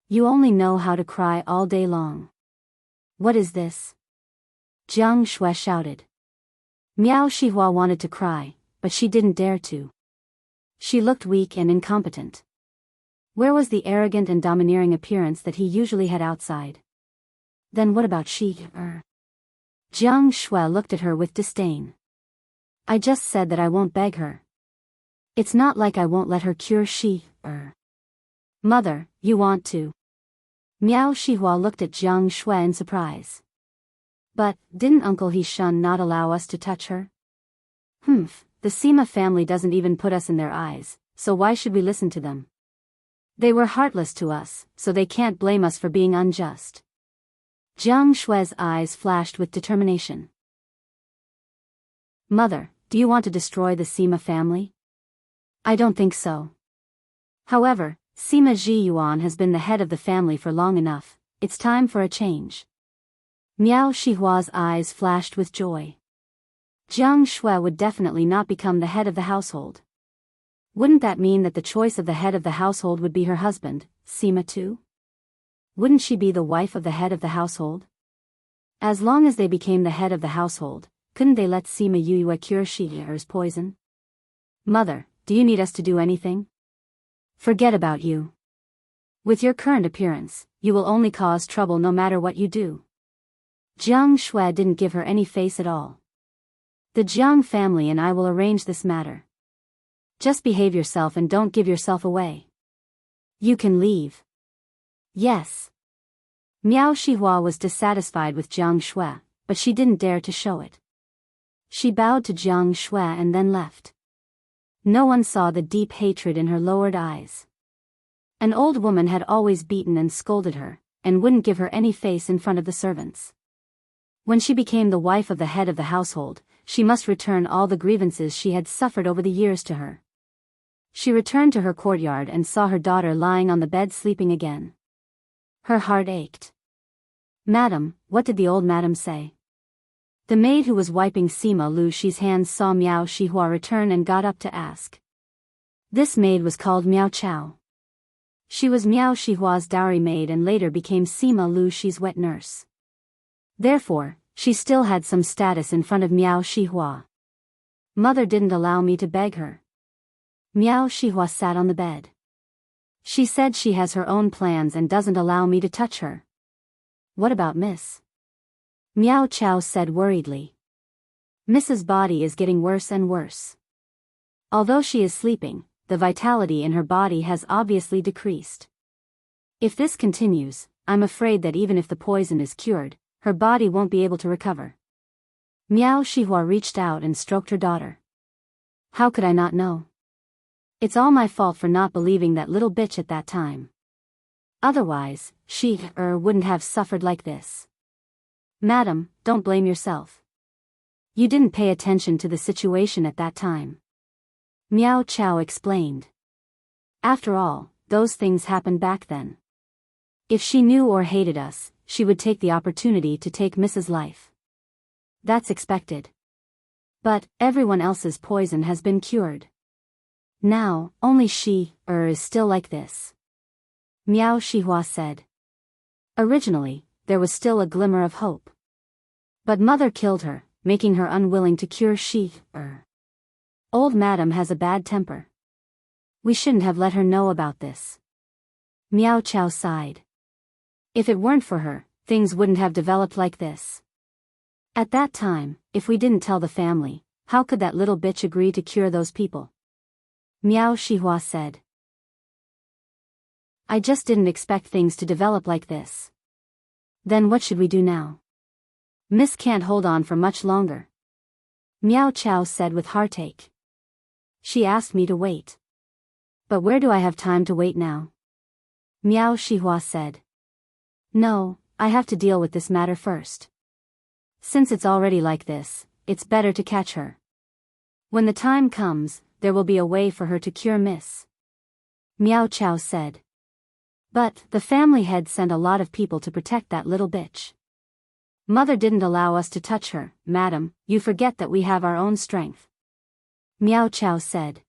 You only know how to cry all day long. What is this? Jiang Shui shouted. Miao Shihua wanted to cry, but she didn't dare to. She looked weak and incompetent. Where was the arrogant and domineering appearance that he usually had outside? Then what about she? Jiang Shui looked at her with disdain. I just said that I won't beg her. It's not like I won't let her cure she. Mother, you want to. Miao Shihua looked at Jiang Shui in surprise. But, didn't Uncle He-shun not allow us to touch her? The Sima family doesn't even put us in their eyes, so why should we listen to them? They were heartless to us, so they can't blame us for being unjust. Jiang Shui's eyes flashed with determination. Mother, do you want to destroy the Sima family? I don't think so. However, Sima Zhiyuan has been the head of the family for long enough, it's time for a change. Miao Shihua's eyes flashed with joy. Jiang Shui would definitely not become the head of the household. Wouldn't that mean that the choice of the head of the household would be her husband, Sima too? Wouldn't she be the wife of the head of the household? As long as they became the head of the household, couldn't they let Sima Yue cure Shi'er's poison? Mother, do you need us to do anything? Forget about you. With your current appearance, you will only cause trouble no matter what you do. Jiang Shui didn't give her any face at all. The Jiang family and I will arrange this matter. Just behave yourself and don't give yourself away. You can leave. Yes. Miao Shihua was dissatisfied with Jiang Shui, but she didn't dare to show it. She bowed to Jiang Shui and then left. No one saw the deep hatred in her lowered eyes. An old woman had always beaten and scolded her, and wouldn't give her any face in front of the servants. When she became the wife of the head of the household, she must return all the grievances she had suffered over the years to her. She returned to her courtyard and saw her daughter lying on the bed sleeping again. Her heart ached. Madam, what did the old madam say? The maid who was wiping Sima Lu Shi's hands saw Miao Shihua return and got up to ask. This maid was called Miao Chao. She was Miao Shihua's dowry maid and later became Sima Lu Shi's wet nurse. Therefore, she still had some status in front of Miao Shihua. Mother didn't allow me to beg her. Miao Shihua sat on the bed. She said she has her own plans and doesn't allow me to touch her. What about Miss? Miao Chao said worriedly. Mrs. Body is getting worse and worse. Although she is sleeping, the vitality in her body has obviously decreased. If this continues, I'm afraid that even if the poison is cured, her body won't be able to recover. Miao Shihua reached out and stroked her daughter. How could I not know? It's all my fault for not believing that little bitch at that time. Otherwise, she wouldn't have suffered like this. Madam, don't blame yourself. You didn't pay attention to the situation at that time. Miao Chao explained. After all, those things happened back then. If she knew or hated us, she would take the opportunity to take Mrs. Life. That's expected. But, everyone else's poison has been cured. Now, only she is still like this. Miao Shihua said. Originally, there was still a glimmer of hope. But mother killed her, making her unwilling to cure she. Old madam has a bad temper. We shouldn't have let her know about this. Miao Chao sighed. If it weren't for her, things wouldn't have developed like this. At that time, if we didn't tell the family, how could that little bitch agree to cure those people? Miao Shihua said. I just didn't expect things to develop like this. Then what should we do now? Miss can't hold on for much longer. Miao Chao said with heartache. She asked me to wait. But where do I have time to wait now? Miao Shihua said. No, I have to deal with this matter first. Since it's already like this, it's better to catch her. When the time comes, there will be a way for her to cure Miss. Miao Chao said. But the family head sent a lot of people to protect that little bitch. Mother didn't allow us to touch her. Madam, you forget that we have our own strength. Miao Chao said.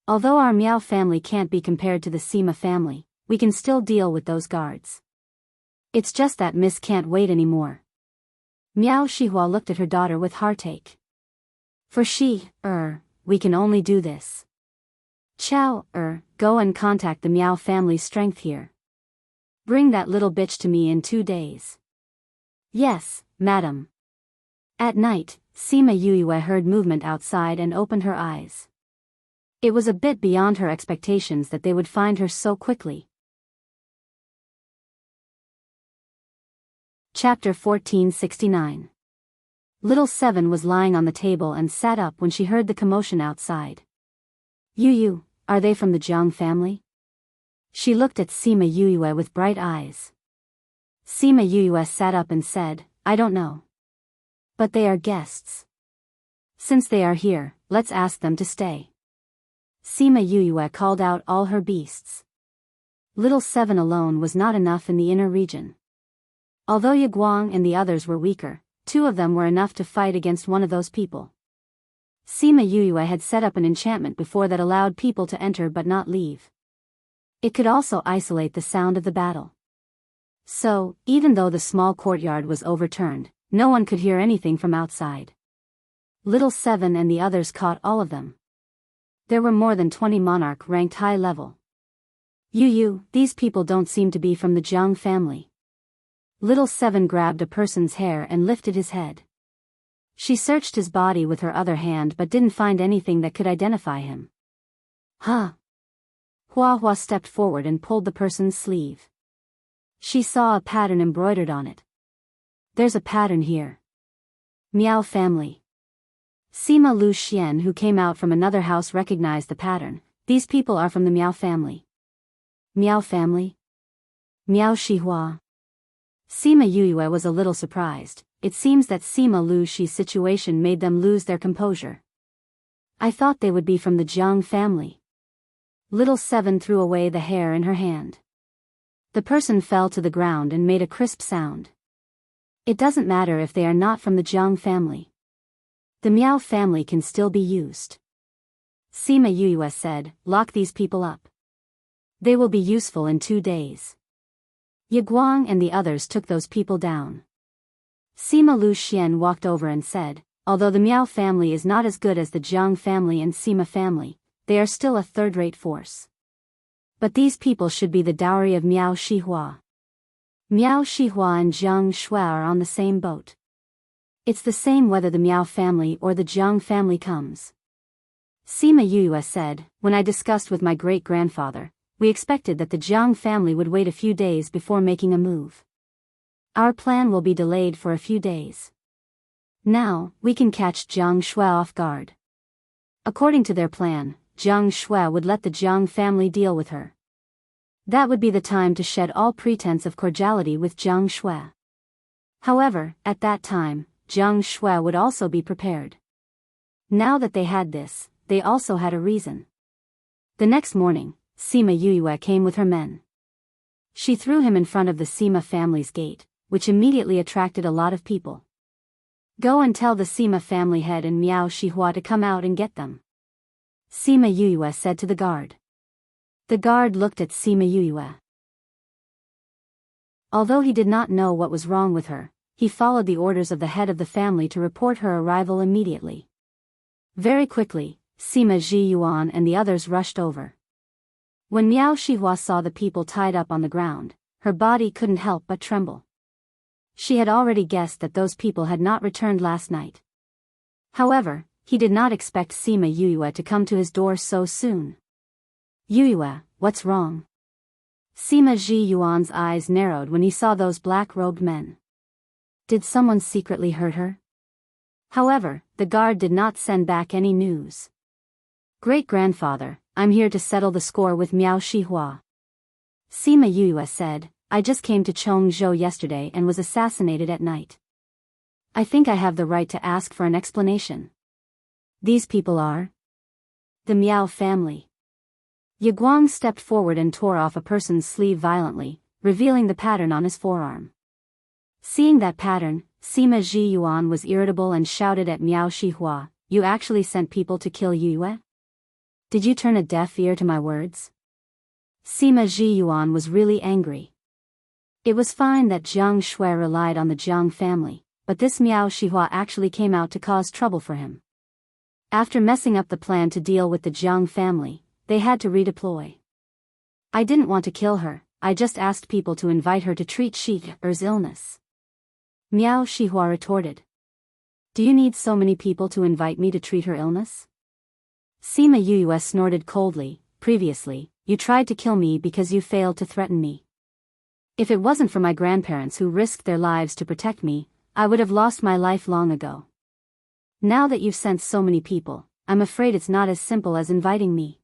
Although our Miao family can't be compared to the Sima family, we can still deal with those guards. It's just that Miss can't wait anymore. Miao Shihua looked at her daughter with heartache. For we can only do this. Chao, go and contact the Miao family strength here. Bring that little bitch to me in 2 days. Yes, madam. At night, Sima Yuyue heard movement outside and opened her eyes. It was a bit beyond her expectations that they would find her so quickly. Chapter 1469. Little Seven was lying on the table and sat up when she heard the commotion outside. Yu, are they from the Jiang family? She looked at Sima Yuyue with bright eyes. Sima Yuyue sat up and said, I don't know. But they are guests. Since they are here, let's ask them to stay. Sima Yuyue called out all her beasts. Little Seven alone was not enough in the inner region. Although Yiguang and the others were weaker, 2 of them were enough to fight against one of those people. Sima Yuyue had set up an enchantment before that allowed people to enter but not leave. It could also isolate the sound of the battle. So, even though the small courtyard was overturned, no one could hear anything from outside. Little Seven and the others caught all of them. There were more than 20 monarch ranked high level. Yu, these people don't seem to be from the Jiang family. Little Seven grabbed a person's hair and lifted his head. She searched his body with her other hand but didn't find anything that could identify him. Huh? Hua stepped forward and pulled the person's sleeve. She saw a pattern embroidered on it. There's a pattern here. Miao family. Sima Lu Xian, who came out from another house, recognized the pattern. These people are from the Miao family. Miao family? Miao Shihua. Sima Yuyue was a little surprised. It seems that Sima Lu Xi's situation made them lose their composure. I thought they would be from the Jiang family. Little Seven threw away the hair in her hand. The person fell to the ground and made a crisp sound. It doesn't matter if they are not from the Jiang family. The Miao family can still be used. Sima Yuyue said, lock these people up. They will be useful in 2 days. Yiguang and the others took those people down. Sima Lu Xian walked over and said, although the Miao family is not as good as the Jiang family and Sima family, they are still a third-rate force. But these people should be the dowry of Miao Shihua. Miao Shihua and Jiang Shui are on the same boat. It's the same whether the Miao family or the Jiang family comes. Sima Yuyue said, when I discussed with my great-grandfather, we expected that the Jiang family would wait a few days before making a move. Our plan will be delayed for a few days. Now, we can catch Jiang Shui off guard. According to their plan, Jiang Shui would let the Jiang family deal with her. That would be the time to shed all pretense of cordiality with Jiang Shui. However, at that time, Jiang Shui would also be prepared. Now that they had this, they also had a reason. The next morning, Sima Yuyue came with her men. She threw him in front of the Sima family's gate, which immediately attracted a lot of people. Go and tell the Sima family head and Miao Shihua to come out and get them. Sima Yuyue said to the guard. The guard looked at Sima Yuyue. Although he did not know what was wrong with her, he followed the orders of the head of the family to report her arrival immediately. Very quickly, Sima Zhiyuan and the others rushed over. When Miao Shihua saw the people tied up on the ground, her body couldn't help but tremble. She had already guessed that those people had not returned last night. However, he did not expect Sima Yuyue to come to his door so soon. Yuyue, what's wrong? Sima Zhiyuan's eyes narrowed when he saw those black-robed men. Did someone secretly hurt her? However, the guard did not send back any news. Great-grandfather, I'm here to settle the score with Miao Shihua. Sima Yue said, I just came to Chongzhou yesterday and was assassinated at night. I think I have the right to ask for an explanation. These people are the Miao family. Ye Guang stepped forward and tore off a person's sleeve violently, revealing the pattern on his forearm. Seeing that pattern, Sima Ji Yuan was irritable and shouted at Miao Shihua, You actually sent people to kill Yue? Did you turn a deaf ear to my words? Sima Ji Yuan was really angry. It was fine that Jiang Shui relied on the Jiang family, but this Miao Shihua actually came out to cause trouble for him. After messing up the plan to deal with the Jiang family, they had to redeploy. I didn't want to kill her, I just asked people to invite her to treat Shi-er's illness. Miao Shihua retorted. Do you need so many people to invite me to treat her illness? Sima Yue snorted coldly, Previously, you tried to kill me because you failed to threaten me. If it wasn't for my grandparents who risked their lives to protect me, I would have lost my life long ago. Now that you've sent so many people, I'm afraid it's not as simple as inviting me.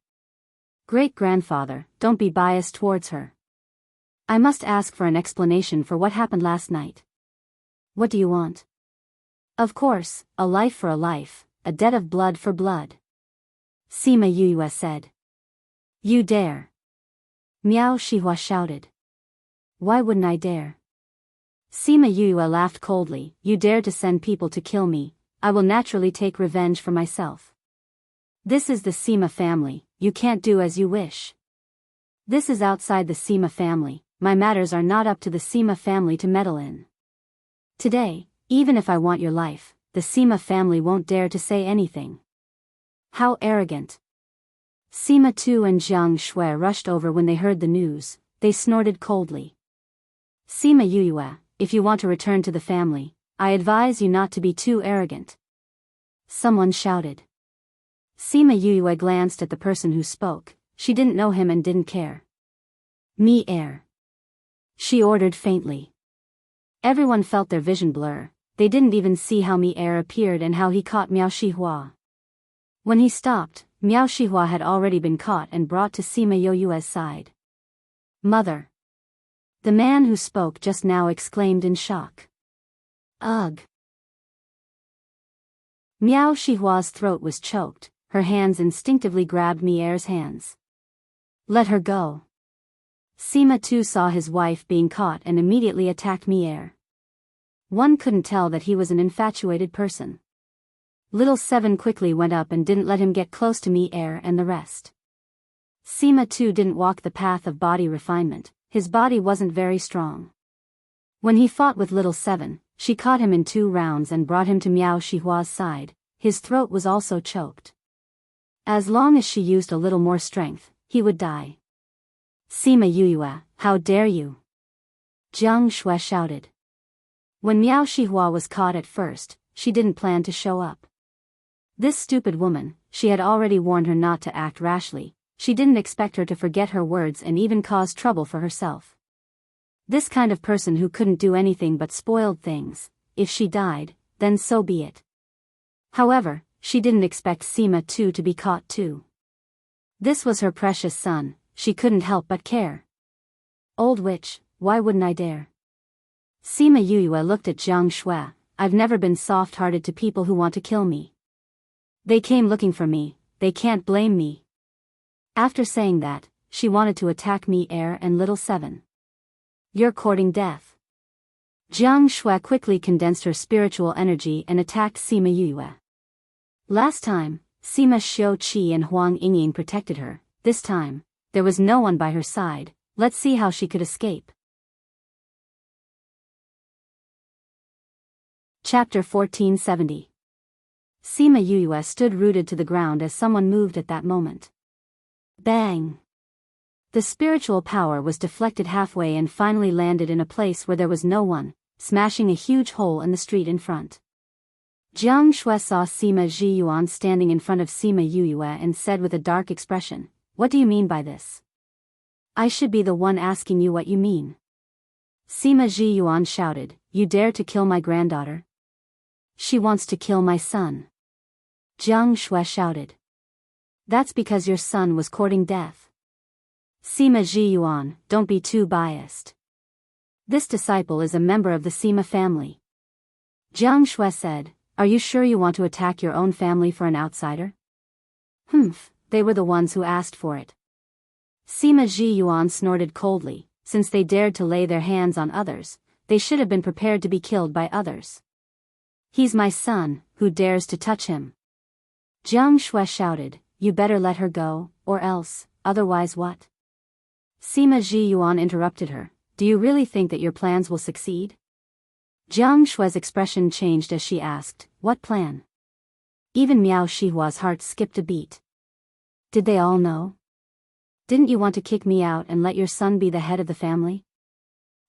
Great-grandfather, don't be biased towards her. I must ask for an explanation for what happened last night. What do you want? Of course, a life for a life, a debt of blood for blood. Sima Yue said. You dare. Miao Shihua shouted. Why wouldn't I dare? Sima Yue laughed coldly, You dare to send people to kill me, I will naturally take revenge for myself. This is the Sima family, you can't do as you wish. This is outside the Sima family, my matters are not up to the Sima family to meddle in. Today, even if I want your life, the Sima family won't dare to say anything. How arrogant. Sima Tu and Jiang Shui rushed over when they heard the news, they snorted coldly. Sima Yue, if you want to return to the family, I advise you not to be too arrogant. Someone shouted. Sima Yue glanced at the person who spoke, she didn't know him and didn't care. Me air. She ordered faintly. Everyone felt their vision blur, they didn't even see how Mi air appeared and how he caught Miao Shihua. When he stopped, Miao Shihua had already been caught and brought to Sima Yue's side. Mother. The man who spoke just now exclaimed in shock. Ugh. Miao Shihua's throat was choked, her hands instinctively grabbed Mi air's hands. Let her go. Sima Tu saw his wife being caught and immediately attacked Mi air. One couldn't tell that he was an infatuated person. Little Seven quickly went up and didn't let him get close to Mi air and the rest. Sima Tu didn't walk the path of body refinement, his body wasn't very strong. When he fought with Little Seven, she caught him in 2 rounds and brought him to Miao Shihua's side, his throat was also choked. As long as she used a little more strength, he would die. Sima Yue, how dare you? Jiang Shui shouted. When Miao Shihua was caught at first, she didn't plan to show up. This stupid woman, she had already warned her not to act rashly, she didn't expect her to forget her words and even cause trouble for herself. This kind of person who couldn't do anything but spoiled things, if she died, then so be it. However, she didn't expect Sima Tu to be caught too. This was her precious son, she couldn't help but care. Old witch, why wouldn't I dare? Sima Yue looked at Jiang Shui, I've never been soft-hearted to people who want to kill me. They came looking for me, they can't blame me. After saying that, she wanted to attack Mi air and Little Seven. You're courting death. Jiang Shui quickly condensed her spiritual energy and attacked Sima Yue. Last time, Sima Xiu Qi and Huang Yingying protected her, this time, there was no one by her side, let's see how she could escape. Chapter 1470. Sima Yue stood rooted to the ground as someone moved at that moment. Bang! The spiritual power was deflected halfway and finally landed in a place where there was no one, smashing a huge hole in the street in front. Jiang Shui saw Sima Ji Yuan standing in front of Sima Yue and said with a dark expression, What do you mean by this? I should be the one asking you what you mean. Sima Ji Yuan shouted, You dare to kill my granddaughter? She wants to kill my son. Jiang Shui shouted. That's because your son was courting death. Sima Zhiyuan, don't be too biased. This disciple is a member of the Sima family. Jiang Shui said, are you sure you want to attack your own family for an outsider? They were the ones who asked for it. Sima Zhiyuan snorted coldly, since they dared to lay their hands on others, they should have been prepared to be killed by others. He's my son, who dares to touch him? Jiang Shui shouted, you better let her go, or else, otherwise what? Sima Zhiyuan interrupted her, do you really think that your plans will succeed? Jiang Shui's expression changed as she asked, what plan? Even Miao Shihua's heart skipped a beat. Did they all know? Didn't you want to kick me out and let your son be the head of the family?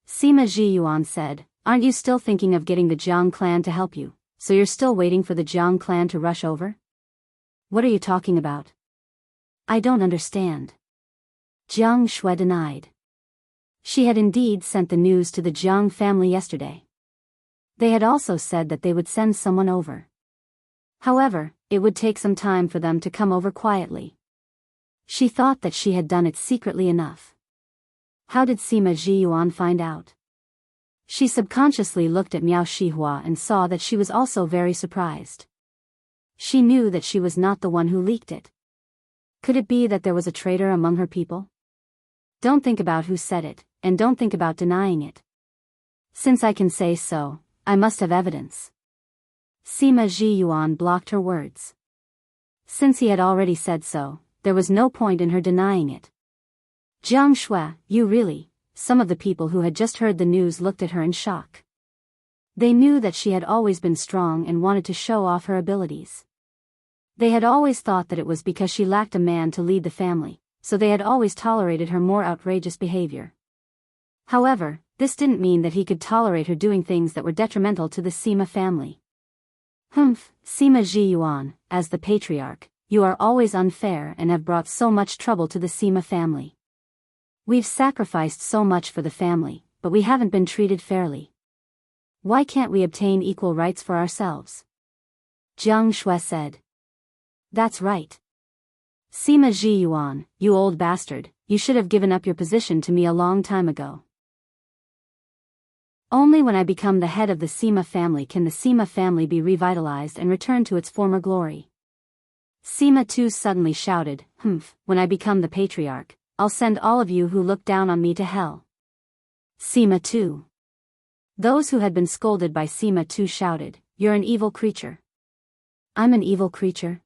Sima Zhiyuan said, aren't you still thinking of getting the Jiang clan to help you, so you're still waiting for the Jiang clan to rush over? What are you talking about? I don't understand. Jiang Shui denied. She had indeed sent the news to the Jiang family yesterday. They had also said that they would send someone over. However, it would take some time for them to come over quietly. She thought that she had done it secretly enough. How did Sima Zhiyuan find out? She subconsciously looked at Miao Shihua and saw that she was also very surprised. She knew that she was not the one who leaked it. Could it be that there was a traitor among her people? Don't think about who said it, and don't think about denying it. Since I can say so, I must have evidence. Sima Zhiyuan blocked her words. Since he had already said so, there was no point in her denying it. Jiang Shui, you really... Some of the people who had just heard the news looked at her in shock. They knew that she had always been strong and wanted to show off her abilities. They had always thought that it was because she lacked a man to lead the family, so they had always tolerated her more outrageous behavior. However, this didn't mean that he could tolerate her doing things that were detrimental to the Sima family. Sima Zhiyuan, as the patriarch, you are always unfair and have brought so much trouble to the Sima family. We've sacrificed so much for the family, but we haven't been treated fairly. Why can't we obtain equal rights for ourselves? Jiang Shui said. That's right. Sima Zhiyuan, you old bastard, you should have given up your position to me a long time ago. Only when I become the head of the Sima family can the Sima family be revitalized and return to its former glory. Sima too suddenly shouted, when I become the patriarch, I'll send all of you who look down on me to hell. Sima too. Those who had been scolded by Sima too shouted, you're an evil creature. I'm an evil creature?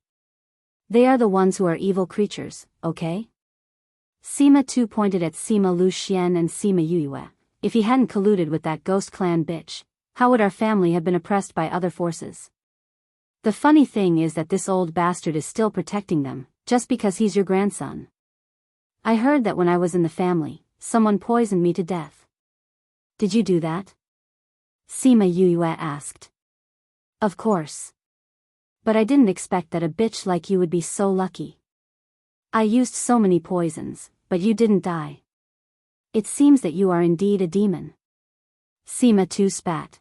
They are the ones who are evil creatures, okay? Sima too pointed at Sima Lu Xian and Sima Yuyue. If he hadn't colluded with that ghost clan bitch, how would our family have been oppressed by other forces? The funny thing is that this old bastard is still protecting them, just because he's your grandson. I heard that when I was in the family, someone poisoned me to death. Did you do that? Sima Yuyue asked. Of course. But I didn't expect that a bitch like you would be so lucky. I used so many poisons, but you didn't die. It seems that you are indeed a demon. Sima too spat.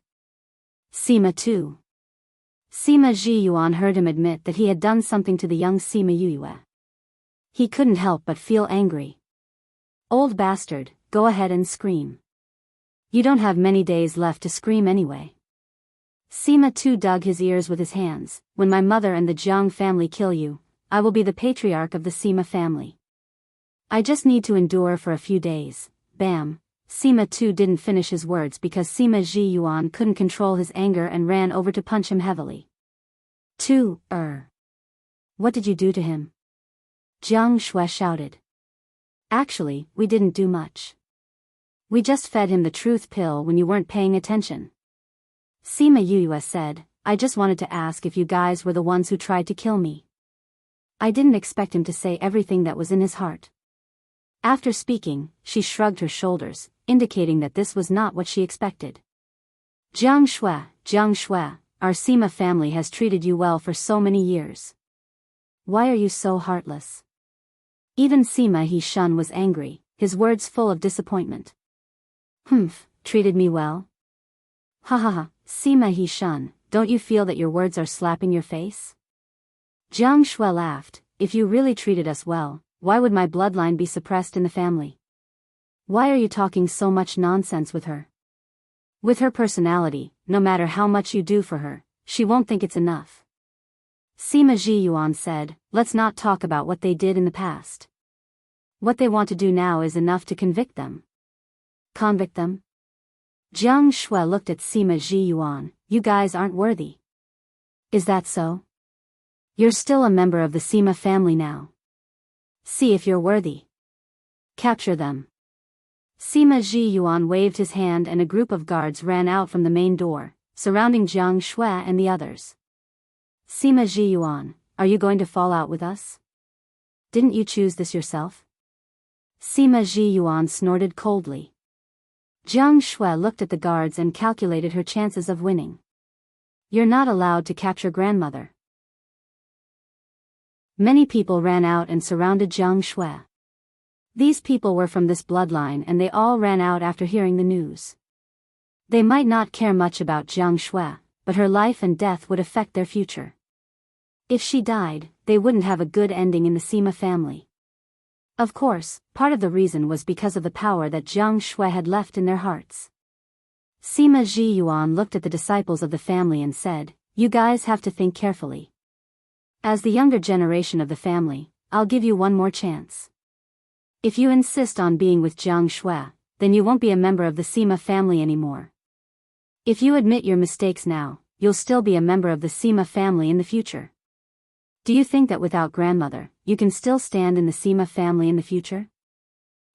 Sima too. Sima Zhiyuan heard him admit that he had done something to the young Sima Yuyue. He couldn't help but feel angry. Old bastard, go ahead and scream. You don't have many days left to scream anyway. Sima too dug his ears with his hands. When my mother and the Jiang family kill you, I will be the patriarch of the Sima family. I just need to endure for a few days. Bam. Sima too didn't finish his words because Sima Zhiyuan couldn't control his anger and ran over to punch him heavily. What did you do to him? Jiang Shui shouted. Actually, we didn't do much. We just fed him the truth pill when you weren't paying attention. Sima Yuyue said, I just wanted to ask if you guys were the ones who tried to kill me. I didn't expect him to say everything that was in his heart. After speaking, she shrugged her shoulders, indicating that this was not what she expected. Jiang Shui, our Sima family has treated you well for so many years. Why are you so heartless? Even Sima He-shun was angry, his words full of disappointment. Treated me well? Ha ha ha, Sima He-shun, don't you feel that your words are slapping your face? Jiang Shui laughed, if you really treated us well, why would my bloodline be suppressed in the family? Why are you talking so much nonsense with her? With her personality, no matter how much you do for her, she won't think it's enough. Sima Jiyuan said, let's not talk about what they did in the past. What they want to do now is enough to convict them. Convict them? Jiang Shui looked at Sima Jiyuan, you guys aren't worthy. Is that so? You're still a member of the Sima family now. See if you're worthy. Capture them. Sima Jiyuan waved his hand and a group of guards ran out from the main door, surrounding Jiang Shui and the others. Sima Jiyuan, are you going to fall out with us? Didn't you choose this yourself? Sima Jiyuan snorted coldly. Jiang Shui looked at the guards and calculated her chances of winning. You're not allowed to capture grandmother. Many people ran out and surrounded Jiang Shui. These people were from this bloodline and they all ran out after hearing the news. They might not care much about Jiang Shui, but her life and death would affect their future. If she died, they wouldn't have a good ending in the Sima family. Of course, part of the reason was because of the power that Jiang Shui had left in their hearts. Sima Jiyuan looked at the disciples of the family and said, you guys have to think carefully. As the younger generation of the family, I'll give you one more chance. If you insist on being with Jiang Shui, then you won't be a member of the Sima family anymore. If you admit your mistakes now, you'll still be a member of the Sima family in the future. Do you think that without grandmother, you can still stand in the Sima family in the future?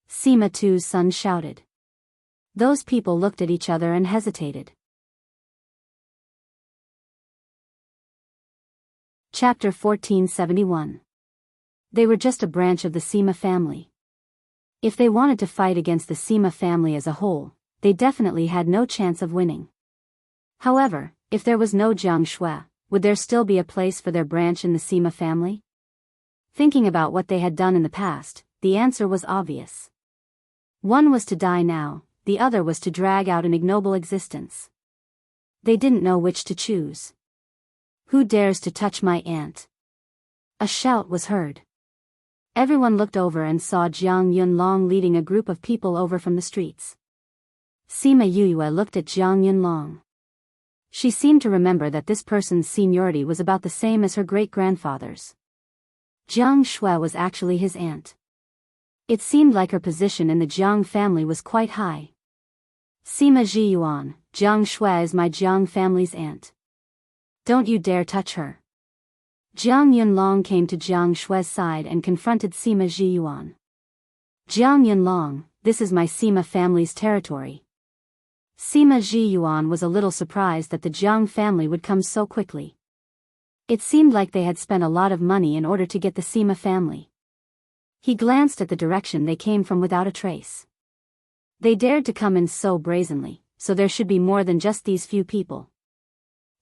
Sima Tu's son shouted. Those people looked at each other and hesitated. Chapter 1471. They were just a branch of the Sima family. If they wanted to fight against the Sima family as a whole, they definitely had no chance of winning. However, if there was no Jiang Shui, would there still be a place for their branch in the Sima family? Thinking about what they had done in the past, the answer was obvious. One was to die now, the other was to drag out an ignoble existence. They didn't know which to choose. Who dares to touch my aunt? A shout was heard. Everyone looked over and saw Jiang Yunlong leading a group of people over from the streets. Sima Yuyue looked at Jiang Yunlong. She seemed to remember that this person's seniority was about the same as her great-grandfather's. Jiang Shui was actually his aunt. It seemed like her position in the Jiang family was quite high. Sima Jiyuan, Jiang Shui is my Jiang family's aunt. Don't you dare touch her. Jiang Yunlong came to Jiang Shui's side and confronted Sima Jiyuan. Jiang Yunlong, this is my Sima family's territory. Sima Jiyuan was a little surprised that the Jiang family would come so quickly. It seemed like they had spent a lot of money in order to get the Sima family. He glanced at the direction they came from without a trace. They dared to come in so brazenly, so there should be more than just these few people.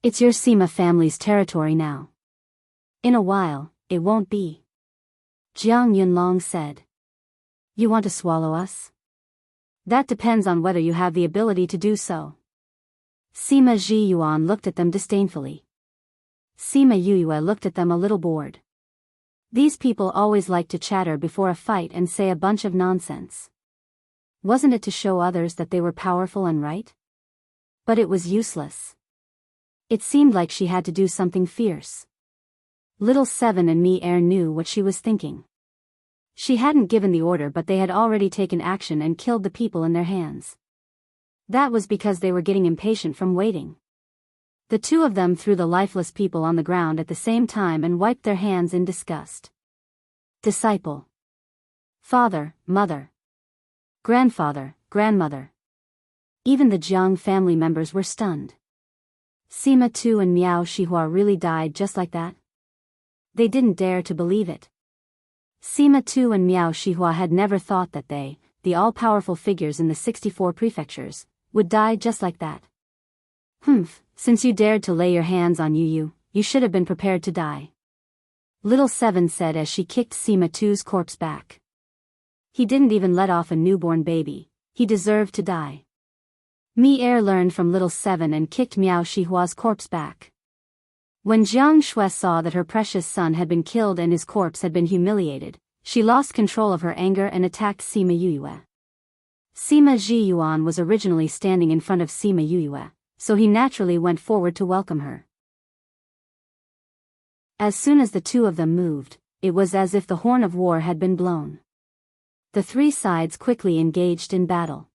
It's your Sima family's territory now. In a while, it won't be. Jiang Yunlong said. You want to swallow us? That depends on whether you have the ability to do so. Sima Jiyuan looked at them disdainfully. Sima Yuyue looked at them a little bored. These people always like to chatter before a fight and say a bunch of nonsense. Wasn't it to show others that they were powerful and right? But it was useless. It seemed like she had to do something fierce. Little Seven and Mi-er knew what she was thinking. She hadn't given the order, but they had already taken action and killed the people in their hands. That was because they were getting impatient from waiting. The two of them threw the lifeless people on the ground at the same time and wiped their hands in disgust. Disciple. Father, mother. Grandfather, grandmother. Even the Jiang family members were stunned. Sima Tu and Miao Shihua really died just like that? They didn't dare to believe it. Sima Tu and Miao Shihua had never thought that they, the all-powerful figures in the 64 prefectures, would die just like that. Since you dared to lay your hands on Yu, you should have been prepared to die. Little Seven said as she kicked Sima Tu's corpse back. He didn't even let off a newborn baby, he deserved to die. Mi-er learned from Little Seven and kicked Miao Shihua's corpse back. When Jiang Shui saw that her precious son had been killed and his corpse had been humiliated, she lost control of her anger and attacked Sima Yuyue. Sima Zhiyuan was originally standing in front of Sima Yuyue, so he naturally went forward to welcome her. As soon as the two of them moved, it was as if the horn of war had been blown. The three sides quickly engaged in battle.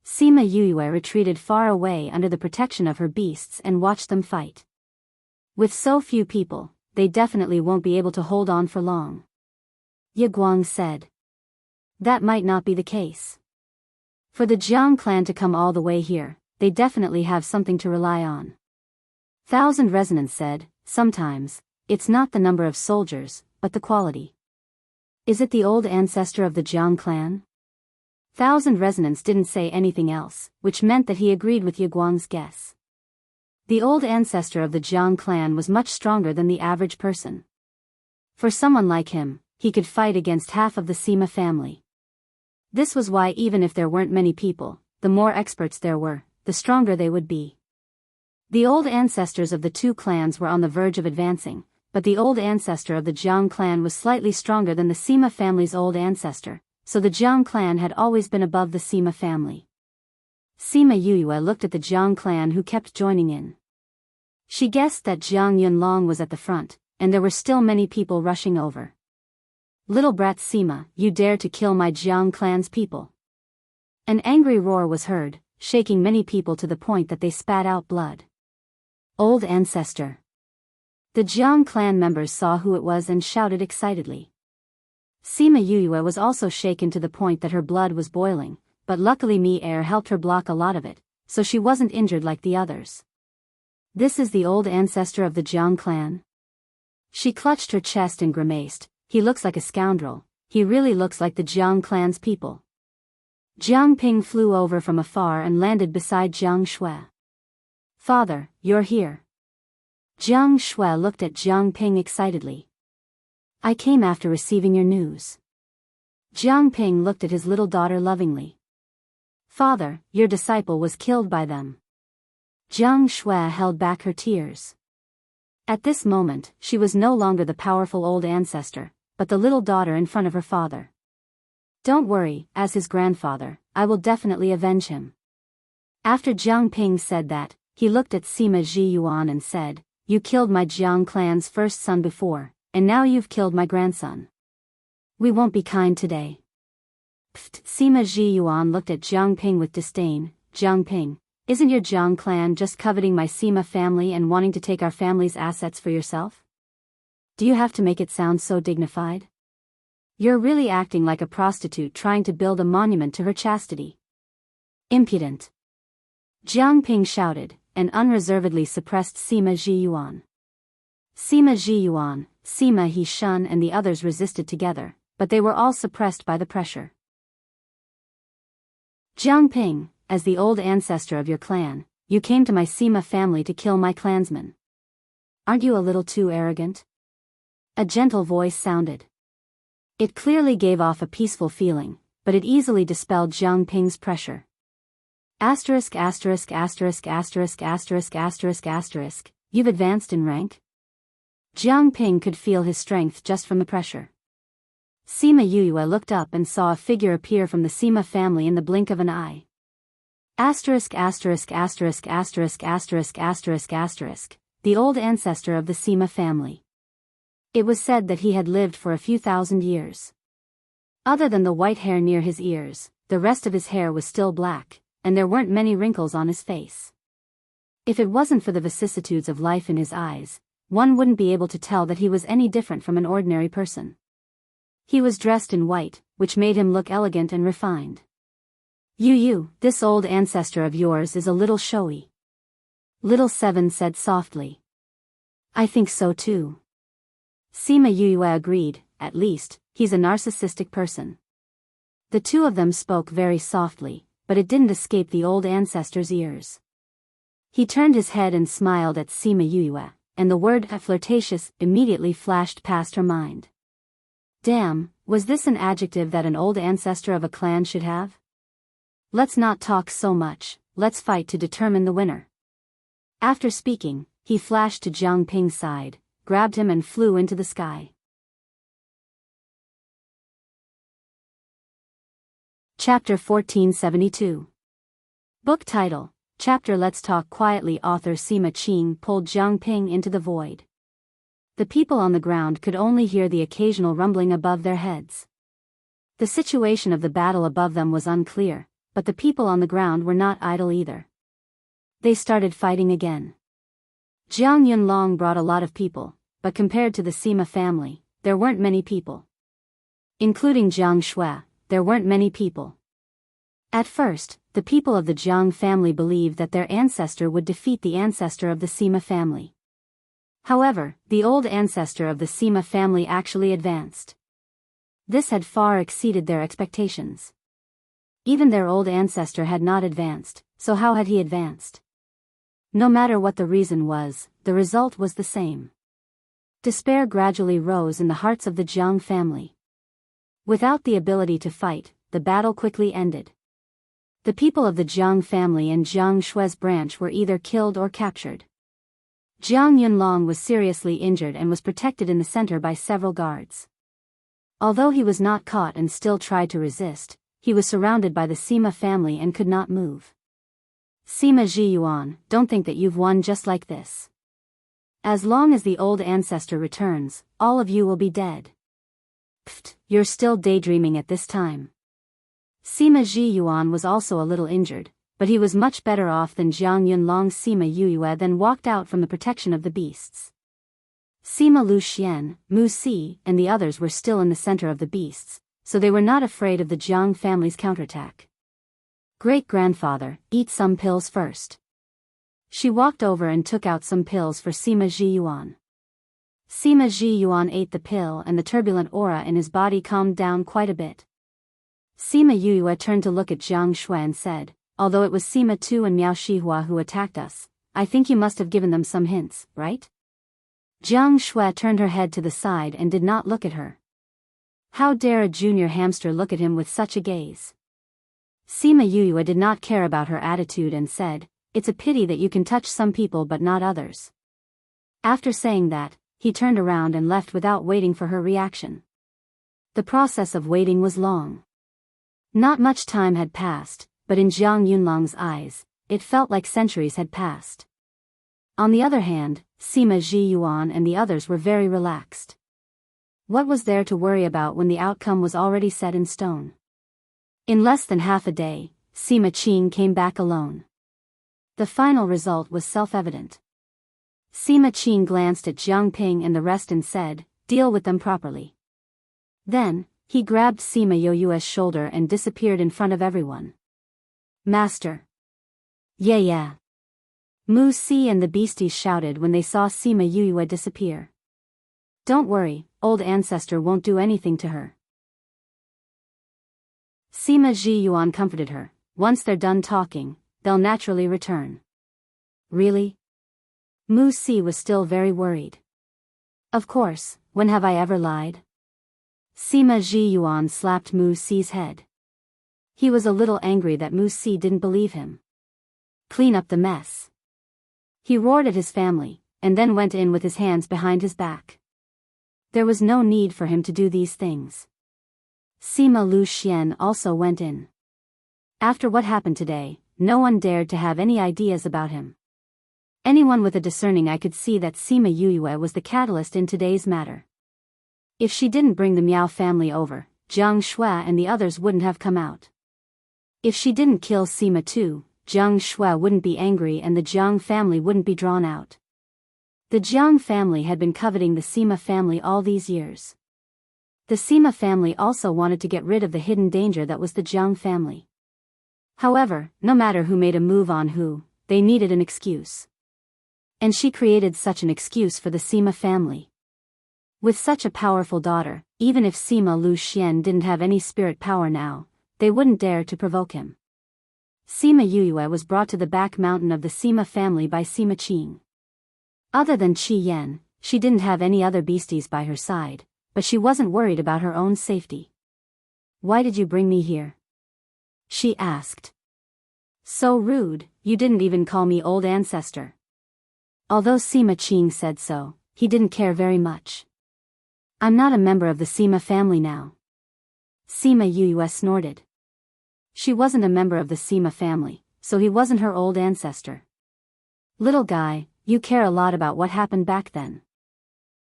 Sima Yuyue retreated far away under the protection of her beasts and watched them fight. With so few people, they definitely won't be able to hold on for long. Ye Guang said. That might not be the case. For the Jiang clan to come all the way here, they definitely have something to rely on. Thousand Resonance said, sometimes, it's not the number of soldiers, but the quality. Is it the old ancestor of the Jiang clan? Thousand Resonance didn't say anything else, which meant that he agreed with Ye Guang's guess. The old ancestor of the Jiang clan was much stronger than the average person. For someone like him, he could fight against half of the Sima family. This was why even if there weren't many people, the more experts there were, the stronger they would be. The old ancestors of the two clans were on the verge of advancing, but the old ancestor of the Jiang clan was slightly stronger than the Sima family's old ancestor, so the Jiang clan had always been above the Sima family. Sima Yuyue looked at the Jiang clan who kept joining in. She guessed that Jiang Yunlong was at the front, and there were still many people rushing over. Little brat Sima, you dare to kill my Jiang clan's people. An angry roar was heard, shaking many people to the point that they spat out blood. Old ancestor. The Jiang clan members saw who it was and shouted excitedly. Sima Yuyue was also shaken to the point that her blood was boiling, but luckily Mi Air helped her block a lot of it, so she wasn't injured like the others. This is the old ancestor of the Jiang clan? She clutched her chest and grimaced. He looks like a scoundrel, he really looks like the Jiang clan's people. Jiang Ping flew over from afar and landed beside Jiang Shui. Father, you're here. Jiang Shui looked at Jiang Ping excitedly. I came after receiving your news. Jiang Ping looked at his little daughter lovingly. Father, your disciple was killed by them. Jiang Shui held back her tears. At this moment, she was no longer the powerful old ancestor, but the little daughter in front of her father. Don't worry, as his grandfather, I will definitely avenge him. After Jiang Ping said that, he looked at Sima Zhiyuan and said, you killed my Jiang clan's first son before, and now you've killed my grandson. We won't be kind today. Pfft, Sima Zhiyuan looked at Jiang Ping with disdain. Jiang Ping, isn't your Jiang clan just coveting my Sima family and wanting to take our family's assets for yourself? Do you have to make it sound so dignified? You're really acting like a prostitute trying to build a monument to her chastity. Impudent. Jiang Ping shouted, and unreservedly suppressed Sima Zhiyuan. Sima Zhiyuan, Sima He Shun and the others resisted together, but they were all suppressed by the pressure. Jiang Ping, as the old ancestor of your clan, you came to my Sima family to kill my clansmen. Aren't you a little too arrogant? A gentle voice sounded. It clearly gave off a peaceful feeling, but it easily dispelled Jiang Ping's pressure. Asterisk asterisk asterisk asterisk asterisk asterisk asterisk, you've advanced in rank? Jiang Ping could feel his strength just from the pressure. Sima Yuyue looked up and saw a figure appear from the Sima family in the blink of an eye. Asterisk asterisk asterisk asterisk asterisk asterisk asterisk, the old ancestor of the Sima family. It was said that he had lived for a few thousand years. Other than the white hair near his ears, the rest of his hair was still black, and there weren't many wrinkles on his face. If it wasn't for the vicissitudes of life in his eyes, one wouldn't be able to tell that he was any different from an ordinary person. He was dressed in white, which made him look elegant and refined. This old ancestor of yours is a little showy. Little Seven said softly. I think so too. Sima Yuyue agreed, at least, he's a narcissistic person. The two of them spoke very softly, but it didn't escape the old ancestor's ears. He turned his head and smiled at Sima Yuyue, and the word flirtatious immediately flashed past her mind. Damn, was this an adjective that an old ancestor of a clan should have? Let's not talk so much, let's fight to determine the winner. After speaking, he flashed to Jiang Ping's side, grabbed him and flew into the sky. Chapter 1472. Book title, Chapter Let's Talk Quietly. Author Sima Qing pulled Jiang Ping into the void. The people on the ground could only hear the occasional rumbling above their heads. The situation of the battle above them was unclear, but the people on the ground were not idle either. They started fighting again. Jiang Yunlong brought a lot of people, but compared to the Sima family, there weren't many people. Including Jiang Shui, there weren't many people. At first, the people of the Jiang family believed that their ancestor would defeat the ancestor of the Sima family. However, the old ancestor of the Sima family actually advanced. This had far exceeded their expectations. Even their old ancestor had not advanced, so how had he advanced? No matter what the reason was, the result was the same. Despair gradually rose in the hearts of the Jiang family. Without the ability to fight, the battle quickly ended. The people of the Jiang family and Jiang Shui's branch were either killed or captured. Jiang Yunlong was seriously injured and was protected in the center by several guards. Although he was not caught and still tried to resist, he was surrounded by the Sima family and could not move. Sima Zhiyuan, don't think that you've won just like this. As long as the old ancestor returns, all of you will be dead. Pfft, you're still daydreaming at this time. Sima Zhiyuan was also a little injured, but he was much better off than Jiang Yunlong's Sima Yuyue. Then walked out from the protection of the beasts. Sima Lu Xian, Mu Si, and the others were still in the center of the beasts, so they were not afraid of the Jiang family's counterattack. Great-grandfather, eat some pills first. She walked over and took out some pills for Sima Zhiyuan. Sima Zhiyuan ate the pill and the turbulent aura in his body calmed down quite a bit. Sima Yuyue turned to look at Jiang Shui and said, although it was Sima Tu and Miao Shihua who attacked us, I think you must have given them some hints, right? Jiang Shui turned her head to the side and did not look at her. How dare a junior hamster look at him with such a gaze? Sima Yuyue did not care about her attitude and said, it's a pity that you can touch some people but not others. After saying that, he turned around and left without waiting for her reaction. The process of waiting was long. Not much time had passed, but in Jiang Yunlong's eyes, it felt like centuries had passed. On the other hand, Sima Zhiyuan and the others were very relaxed. What was there to worry about when the outcome was already set in stone? In less than half a day, Sima Qing came back alone. The final result was self-evident. Sima Qing glanced at Jiang Ping and the rest and said, deal with them properly. Then, he grabbed Sima Yoyue's shoulder and disappeared in front of everyone. Master. Yeah. Mu Si and the beasties shouted when they saw Sima Yuyue disappear. Don't worry, old ancestor won't do anything to her. Sima Zhiyuan comforted her, once they're done talking, they'll naturally return. Really? Mu Si was still very worried. Of course, when have I ever lied? Sima Zhiyuan slapped Mu Si's head. He was a little angry that Mu Si didn't believe him. Clean up the mess. He roared at his family, and then went in with his hands behind his back. There was no need for him to do these things. Sima Lu Xian also went in. After what happened today, no one dared to have any ideas about him. Anyone with a discerning eye could see that Sima Yuyue was the catalyst in today's matter. If she didn't bring the Miao family over, Jiang Shui and the others wouldn't have come out. If she didn't kill Sima Tu, Jiang Shui wouldn't be angry and the Jiang family wouldn't be drawn out. The Jiang family had been coveting the Sima family all these years. The Sima family also wanted to get rid of the hidden danger that was the Jiang family. However, no matter who made a move on who, they needed an excuse. And she created such an excuse for the Sima family. With such a powerful daughter, even if Sima Lu Xian didn't have any spirit power now, they wouldn't dare to provoke him. Sima Yuyue was brought to the back mountain of the Sima family by Sima Qing. Other than Qi Yan, she didn't have any other beasties by her side, but she wasn't worried about her own safety. Why did you bring me here? She asked. So rude, you didn't even call me old ancestor. Although Sima Qing said so, he didn't care very much. I'm not a member of the Sima family now. Sima Yue snorted. She wasn't a member of the Sima family, so he wasn't her old ancestor. Little guy, you care a lot about what happened back then.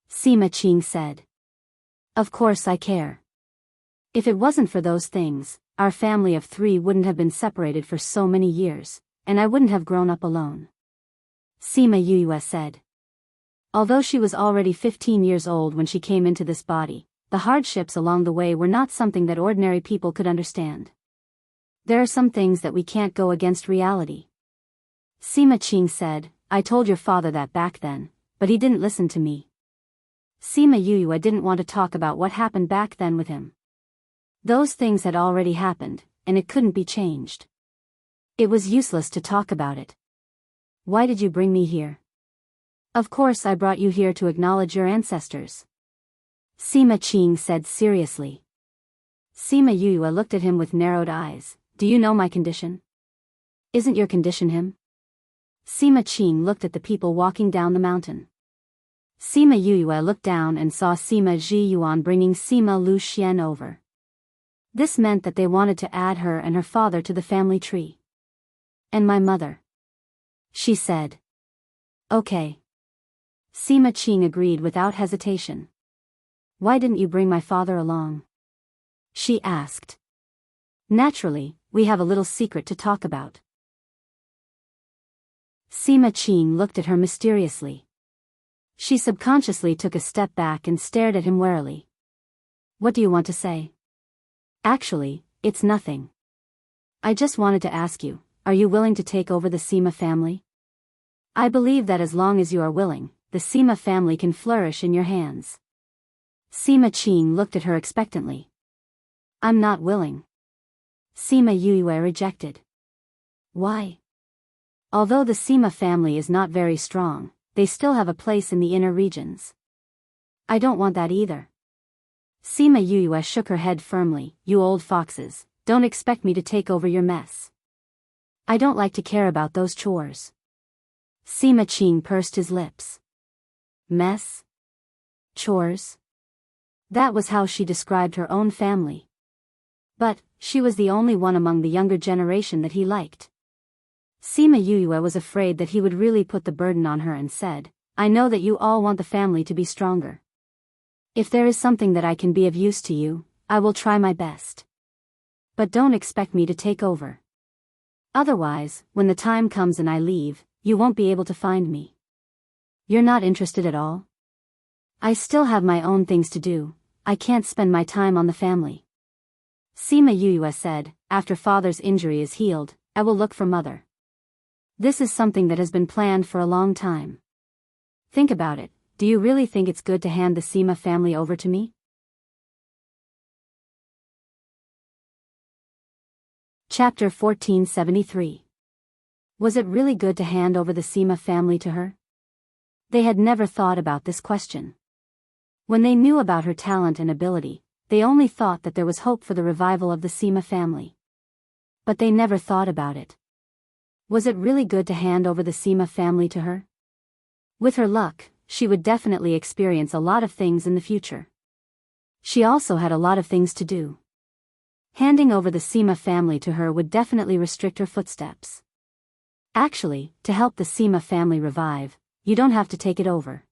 Sima Qing said. Of course I care. If it wasn't for those things, our family of 3 wouldn't have been separated for so many years, and I wouldn't have grown up alone. Sima Yue said. Although she was already 15 years old when she came into this body, the hardships along the way were not something that ordinary people could understand. There are some things that we can't go against reality. Sima Qing said, I told your father that back then, but he didn't listen to me. Sima Yue didn't want to talk about what happened back then with him. Those things had already happened, and it couldn't be changed. It was useless to talk about it. Why did you bring me here? Of course I brought you here to acknowledge your ancestors. Sima Qing said seriously. Sima Yue looked at him with narrowed eyes. Do you know my condition? Isn't your condition him? Sima Qing looked at the people walking down the mountain. Sima Yue looked down and saw Sima Ji Yuan bringing Sima Lu Xian over. This meant that they wanted to add her and her father to the family tree. And my mother. She said. Okay. Sima Qing agreed without hesitation. Why didn't you bring my father along? She asked. Naturally, we have a little secret to talk about. Sima Qing looked at her mysteriously. She subconsciously took a step back and stared at him warily. What do you want to say? Actually, it's nothing. I just wanted to ask you, are you willing to take over the Sima family? I believe that as long as you are willing, the Sima family can flourish in your hands. Sima Qing looked at her expectantly. I'm not willing. Sima Yue rejected. Why? Although the Sima family is not very strong, they still have a place in the inner regions. I don't want that either. Sima Yue shook her head firmly. You old foxes, don't expect me to take over your mess. I don't like to care about those chores. Sima Qing pursed his lips. Mess? Chores? That was how she described her own family. But, she was the only one among the younger generation that he liked. Sima Yue was afraid that he would really put the burden on her and said, I know that you all want the family to be stronger. If there is something that I can be of use to you, I will try my best. But don't expect me to take over. Otherwise, when the time comes and I leave, you won't be able to find me. You're not interested at all? I still have my own things to do, I can't spend my time on the family. Sima Yue said, after father's injury is healed, I will look for mother. This is something that has been planned for a long time. Think about it, do you really think it's good to hand the Sima family over to me? Chapter 1473. Was it really good to hand over the Sima family to her? They had never thought about this question. When they knew about her talent and ability, they only thought that there was hope for the revival of the Sima family. But they never thought about it. Was it really good to hand over the Sima family to her? With her luck, she would definitely experience a lot of things in the future. She also had a lot of things to do. Handing over the Sima family to her would definitely restrict her footsteps. Actually, to help the Sima family revive, you don't have to take it over.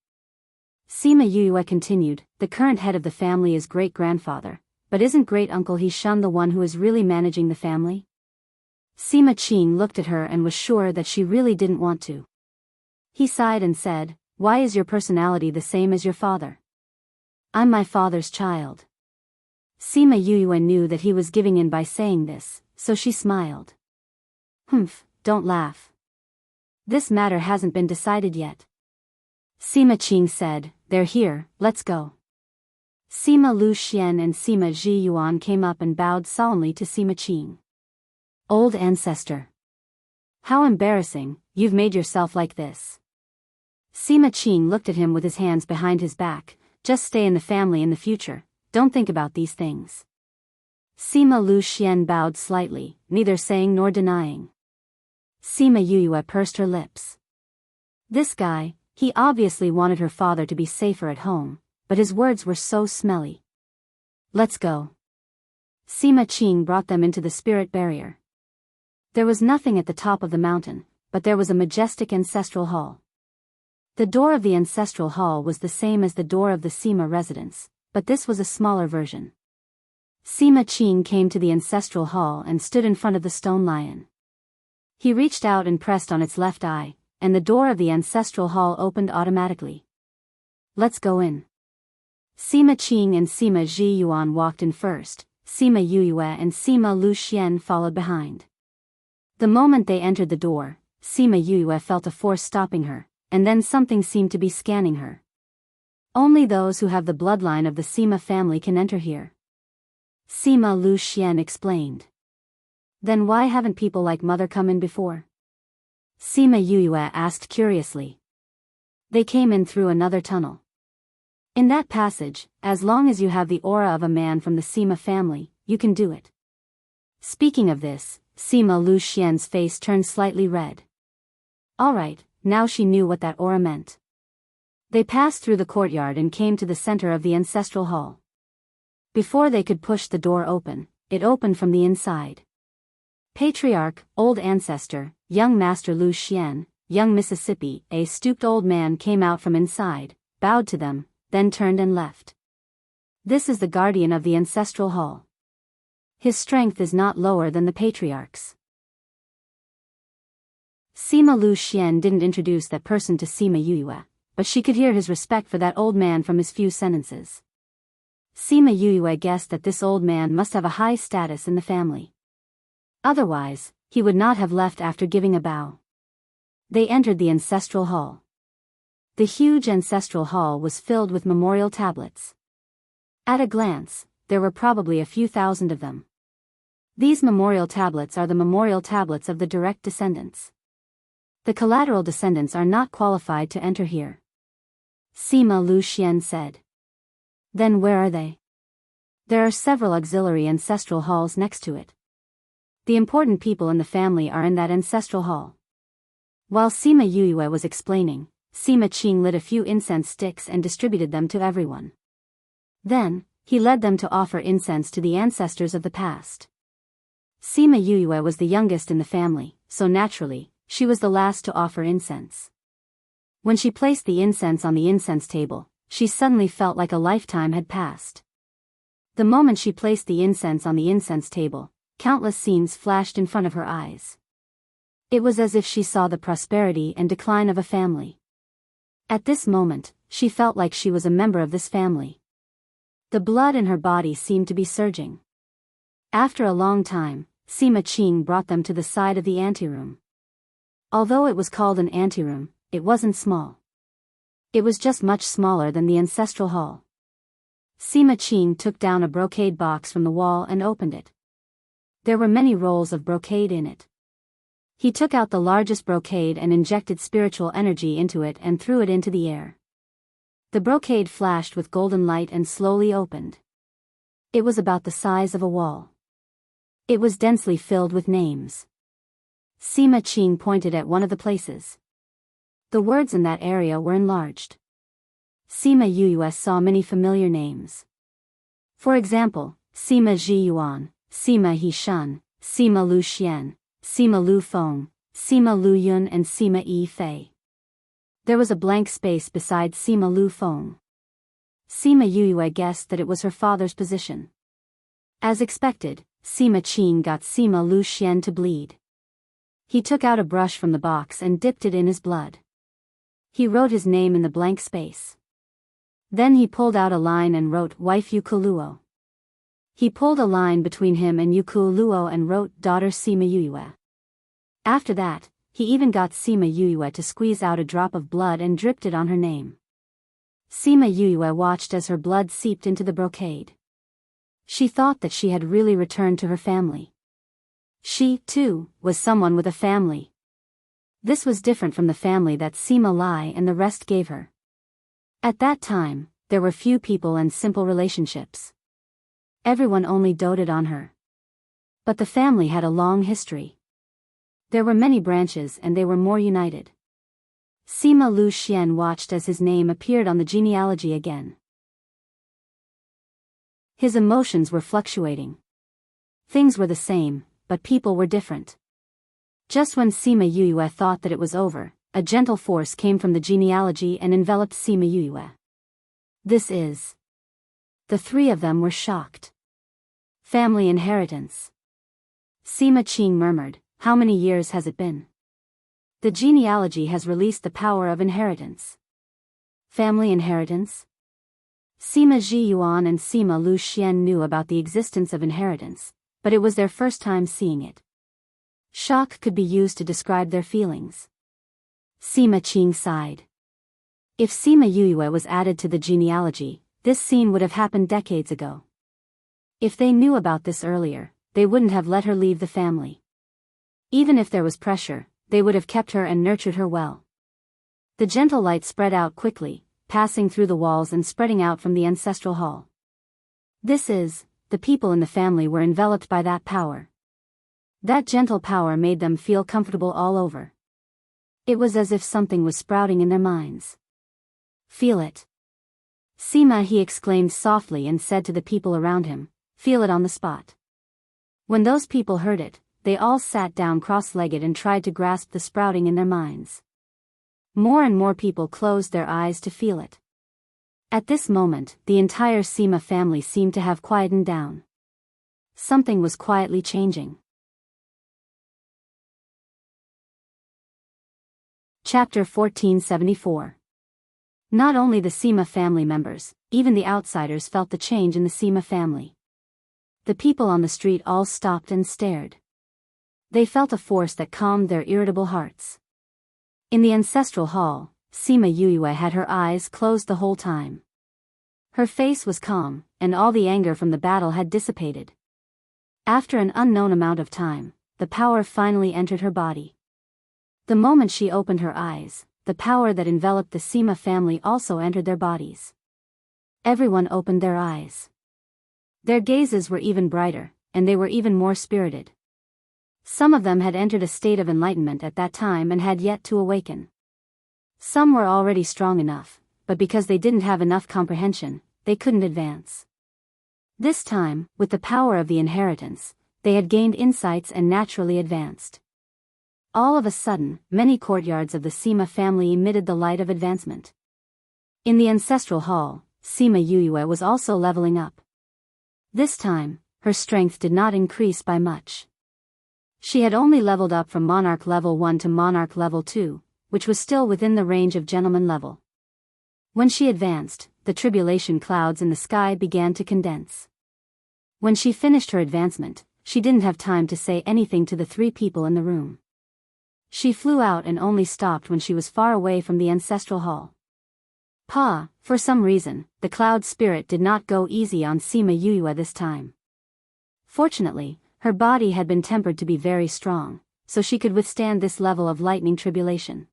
Sima Yue continued, the current head of the family is great-grandfather, but isn't great-uncle He Shun the one who is really managing the family? Sima Qing looked at her and was sure that she really didn't want to. He sighed and said, why is your personality the same as your father? I'm my father's child. Sima Yue knew that he was giving in by saying this, so she smiled. Humph, don't laugh. This matter hasn't been decided yet. Sima Qing said, they're here, let's go. Sima Lu Xian and Sima Ji Yuan came up and bowed solemnly to Sima Qing. Old ancestor. How embarrassing, you've made yourself like this. Sima Qing looked at him with his hands behind his back, just stay in the family in the future, don't think about these things. Sima Lu Xian bowed slightly, neither saying nor denying. Sima Yue pursed her lips. This guy, He obviously wanted her father to be safer at home, but his words were so smelly. Let's go. Sima Qing brought them into the spirit barrier. There was nothing at the top of the mountain, but there was a majestic ancestral hall. The door of the ancestral hall was the same as the door of the Sima residence, but this was a smaller version. Sima Qing came to the ancestral hall and stood in front of the stone lion. He reached out and pressed on its left eye, and the door of the ancestral hall opened automatically. Let's go in. Sima Qing and Sima Ji Yuan walked in first, Sima Yuyue and Sima Lu Xian followed behind. The moment they entered the door, Sima Yuyue felt a force stopping her, and then something seemed to be scanning her. Only those who have the bloodline of the Sima family can enter here. Sima Lu Xian explained. Then why haven't people like Mother come in before? Sima Yuyue asked curiously. They came in through another tunnel. In that passage, as long as you have the aura of a man from the Sima family, you can do it. Speaking of this, Sima Lu Xian's face turned slightly red. Alright, now she knew what that aura meant. They passed through the courtyard and came to the center of the ancestral hall. Before they could push the door open, it opened from the inside. Patriarch, Old Ancestor, Young Master Lu Xian, Young Mississippi, a stooped old man came out from inside, bowed to them, then turned and left. This is the guardian of the ancestral hall. His strength is not lower than the patriarch's. Sima Lu Xian didn't introduce that person to Sima Yuyue, but she could hear his respect for that old man from his few sentences. Sima Yuyue guessed that this old man must have a high status in the family. Otherwise, he would not have left after giving a bow. They entered the ancestral hall. The huge ancestral hall was filled with memorial tablets. At a glance, there were probably a few thousand of them. These memorial tablets are the memorial tablets of the direct descendants. The collateral descendants are not qualified to enter here. Sima Lu Xian said. Then where are they? There are several auxiliary ancestral halls next to it. The important people in the family are in that ancestral hall. While Sima Yuyue was explaining, Sima Qing lit a few incense sticks and distributed them to everyone. Then, he led them to offer incense to the ancestors of the past. Sima Yuyue was the youngest in the family, so naturally, she was the last to offer incense. When she placed the incense on the incense table, she suddenly felt like a lifetime had passed. The moment she placed the incense on the incense table, countless scenes flashed in front of her eyes. It was as if she saw the prosperity and decline of a family. At this moment, she felt like she was a member of this family. The blood in her body seemed to be surging. After a long time, Sima Qing brought them to the side of the anteroom. Although it was called an anteroom, it wasn't small. It was just much smaller than the ancestral hall. Sima Qing took down a brocade box from the wall and opened it. There were many rolls of brocade in it. He took out the largest brocade and injected spiritual energy into it and threw it into the air. The brocade flashed with golden light and slowly opened. It was about the size of a wall. It was densely filled with names. Sima Qing pointed at one of the places. The words in that area were enlarged. Sima Yuyue saw many familiar names. For example, Sima Ji Yuan, Sima He Shun, Sima Lu Xian, Sima Lu Feng, Sima Lu Yun and Sima Yi Fei. There was a blank space beside Sima Lu Feng. Sima Yuyue guessed that it was her father's position. As expected, Sima Qing got Sima Lu Xian to bleed. He took out a brush from the box and dipped it in his blood. He wrote his name in the blank space. Then he pulled out a line and wrote Wife Yukuluo. He pulled a line between him and Yukuluo and wrote Daughter Sima Yuyue. After that, he even got Sima Yuyue to squeeze out a drop of blood and dripped it on her name. Sima Yuyue watched as her blood seeped into the brocade. She thought that she had really returned to her family. She, too, was someone with a family. This was different from the family that Sima Lai and the rest gave her. At that time, there were few people and simple relationships. Everyone only doted on her. But the family had a long history. There were many branches and they were more united. Sima Lu Xian watched as his name appeared on the genealogy again. His emotions were fluctuating. Things were the same, but people were different. Just when Sima Yue thought that it was over, a gentle force came from the genealogy and enveloped Sima Yue. This is... The three of them were shocked. Family inheritance. Sima Qing murmured, "How many years has it been?" The genealogy has released the power of inheritance. Family inheritance? Sima Zhiyuan and Sima Lu Xian knew about the existence of inheritance, but it was their first time seeing it. Shock could be used to describe their feelings. Sima Qing sighed. If Sima Yue was added to the genealogy, this scene would have happened decades ago. If they knew about this earlier, they wouldn't have let her leave the family. Even if there was pressure, they would have kept her and nurtured her well. The gentle light spread out quickly, passing through the walls and spreading out from the ancestral hall. The people in the family were enveloped by that power. That gentle power made them feel comfortable all over. It was as if something was sprouting in their minds. Feel it. Sima he exclaimed softly and said to the people around him, "Feel it on the spot." When those people heard it, they all sat down cross-legged and tried to grasp the sprouting in their minds. More and more people closed their eyes to feel it. At this moment, the entire Sima family seemed to have quietened down. Something was quietly changing. Chapter 1474. Not only the Sima family members, even the outsiders felt the change in the Sima family. The people on the street all stopped and stared. They felt a force that calmed their irritable hearts. In the ancestral hall, Sima Yue had her eyes closed the whole time. Her face was calm, and all the anger from the battle had dissipated. After an unknown amount of time, the power finally entered her body. The moment she opened her eyes, the power that enveloped the Sima family also entered their bodies. Everyone opened their eyes. Their gazes were even brighter, and they were even more spirited. Some of them had entered a state of enlightenment at that time and had yet to awaken. Some were already strong enough, but because they didn't have enough comprehension, they couldn't advance. This time, with the power of the inheritance, they had gained insights and naturally advanced. All of a sudden, many courtyards of the Sima family emitted the light of advancement. In the ancestral hall, Sima Yue was also leveling up. This time, her strength did not increase by much. She had only leveled up from Monarch Level 1 to Monarch Level 2, which was still within the range of Gentleman level. When she advanced, the tribulation clouds in the sky began to condense. When she finished her advancement, she didn't have time to say anything to the three people in the room. She flew out and only stopped when she was far away from the ancestral hall. For some reason, the cloud spirit did not go easy on Sima Yue this time. Fortunately, her body had been tempered to be very strong, so she could withstand this level of lightning tribulation.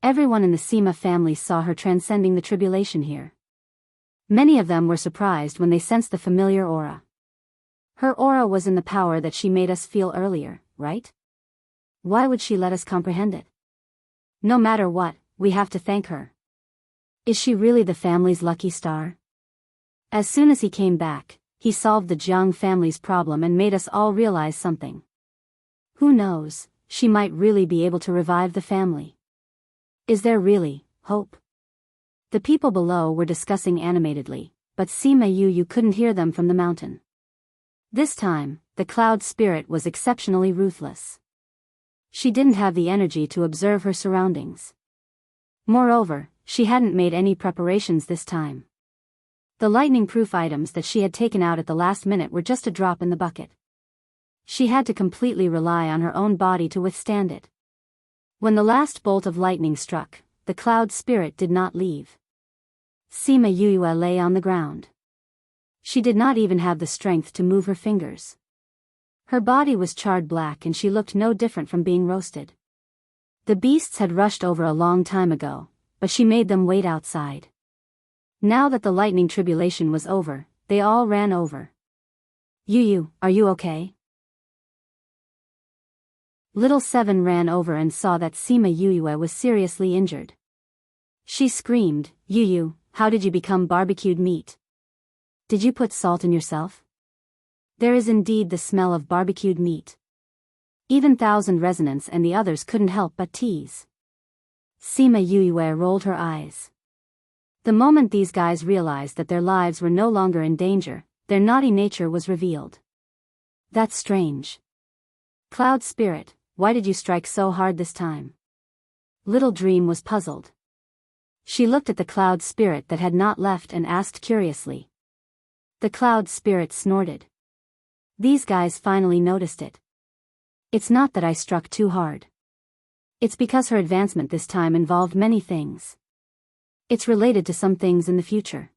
Everyone in the Sima family saw her transcending the tribulation here. Many of them were surprised when they sensed the familiar aura. Her aura was in the power that she made us feel earlier, right? Why would she let us comprehend it? No matter what, we have to thank her. Is she really the family's lucky star? As soon as he came back, he solved the Jiang family's problem and made us all realize something. Who knows, she might really be able to revive the family. Is there really hope? The people below were discussing animatedly, but Sima Yue couldn't hear them from the mountain. This time, the cloud spirit was exceptionally ruthless. She didn't have the energy to observe her surroundings. Moreover, she hadn't made any preparations this time. The lightning-proof items that she had taken out at the last minute were just a drop in the bucket. She had to completely rely on her own body to withstand it. When the last bolt of lightning struck, the cloud spirit did not leave. Sima Yue lay on the ground. She did not even have the strength to move her fingers. Her body was charred black and she looked no different from being roasted. The beasts had rushed over a long time ago, but she made them wait outside. Now that the lightning tribulation was over, they all ran over. Yu, are you okay? Little Seven ran over and saw that Sima Yuyue was seriously injured. She screamed, Yuyu, how did you become barbecued meat? Did you put salt in yourself? There is indeed the smell of barbecued meat. Even Thousand Resonance and the others couldn't help but tease. Sima Yuyue rolled her eyes. The moment these guys realized that their lives were no longer in danger, their naughty nature was revealed. That's strange. Cloud Spirit, why did you strike so hard this time? Little Dream was puzzled. She looked at the Cloud Spirit that had not left and asked curiously. The Cloud Spirit snorted. These guys finally noticed it. It's not that I struck too hard. It's because her advancement this time involved many things. It's related to some things in the future.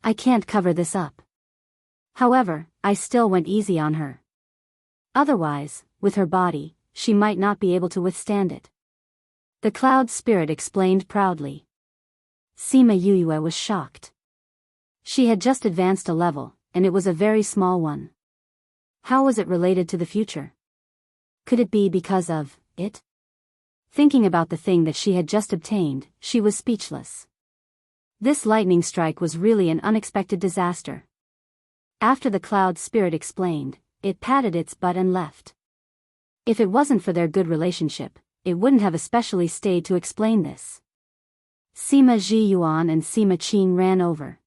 I can't cover this up. However, I still went easy on her. Otherwise, with her body, she might not be able to withstand it. The Cloud Spirit explained proudly. Sima Yuyue was shocked. She had just advanced a level, and it was a very small one. How was it related to the future? Could it be because of it? Thinking about the thing that she had just obtained, she was speechless. This lightning strike was really an unexpected disaster. After the Cloud Spirit explained, it patted its butt and left. If it wasn't for their good relationship, it wouldn't have especially stayed to explain this. Sima Zhiyuan and Sima Qing ran over.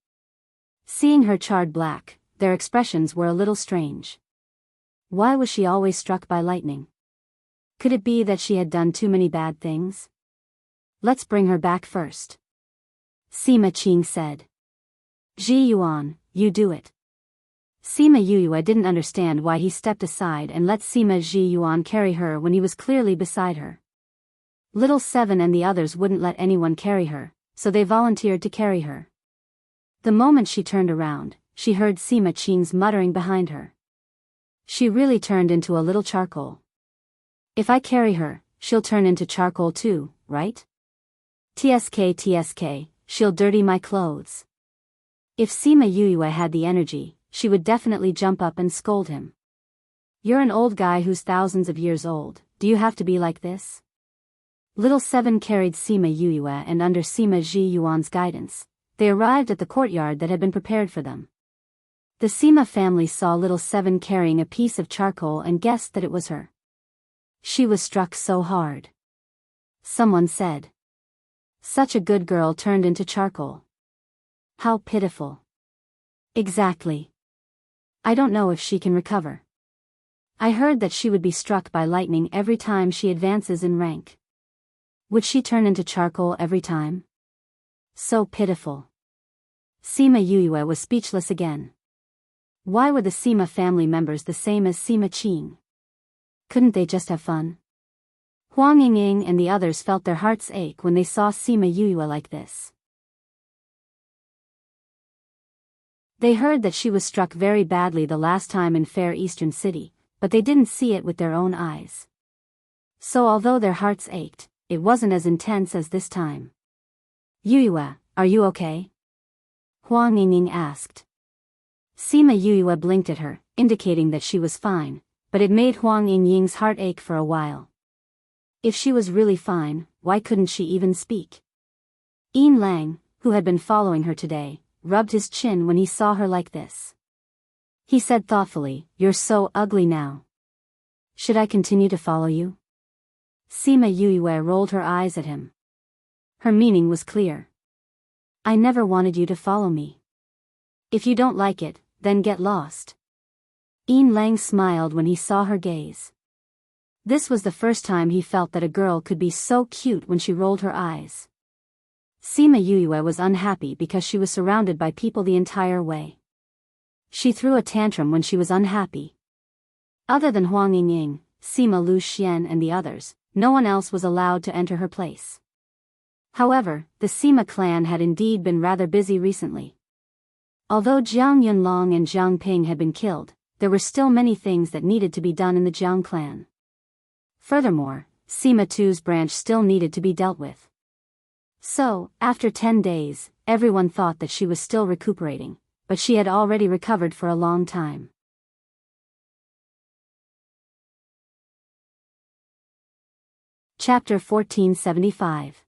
Seeing her charred black, their expressions were a little strange. Why was she always struck by lightning? Could it be that she had done too many bad things? Let's bring her back first. Sima Qing said. Zhiyuan, you do it. Sima Yuyue didn't understand why he stepped aside and let Sima Zhiyuan carry her when he was clearly beside her. Little Seven and the others wouldn't let anyone carry her, so they volunteered to carry her. The moment she turned around, she heard Sima Qing's muttering behind her. She really turned into a little charcoal. If I carry her, she'll turn into charcoal too, right? TSK, she'll dirty my clothes. If Sima Yuyue had the energy, she would definitely jump up and scold him. You're an old guy who's thousands of years old, do you have to be like this? Little Seven carried Sima Yuyue and under Sima Zhiyuan's guidance, they arrived at the courtyard that had been prepared for them. The Sima family saw Little Seven carrying a piece of charcoal and guessed that it was her. She was struck so hard. Someone said. Such a good girl turned into charcoal. How pitiful. Exactly. I don't know if she can recover. I heard that she would be struck by lightning every time she advances in rank. Would she turn into charcoal every time? So pitiful. Sima Yuyue was speechless again. Why were the Sima family members the same as Sima Qing? Couldn't they just have fun? Huang Yingying and the others felt their hearts ache when they saw Sima Yuyue like this. They heard that she was struck very badly the last time in Fair Eastern City, but they didn't see it with their own eyes. So although their hearts ached, it wasn't as intense as this time. Yuyue, are you okay? Huang Yingying asked. Sima Yuyue blinked at her, indicating that she was fine, but it made Huang Yingying's heart ache for a while. If she was really fine, why couldn't she even speak? Yin Lang, who had been following her today, rubbed his chin when he saw her like this. He said thoughtfully, "You're so ugly now. Should I continue to follow you?" Sima Yuyue rolled her eyes at him. Her meaning was clear. I never wanted you to follow me. If you don't like it, then get lost. Yin Lang smiled when he saw her gaze. This was the first time he felt that a girl could be so cute when she rolled her eyes. Sima Yuyue was unhappy because she was surrounded by people the entire way. She threw a tantrum when she was unhappy. Other than Huang Yingying, Sima Lu Xian and the others, no one else was allowed to enter her place. However, the Sima clan had indeed been rather busy recently. Although Jiang Yunlong and Jiang Ping had been killed, there were still many things that needed to be done in the Jiang clan. Furthermore, Sima Tu's branch still needed to be dealt with. So, after 10 days, everyone thought that she was still recuperating, but she had already recovered for a long time. Chapter 1475.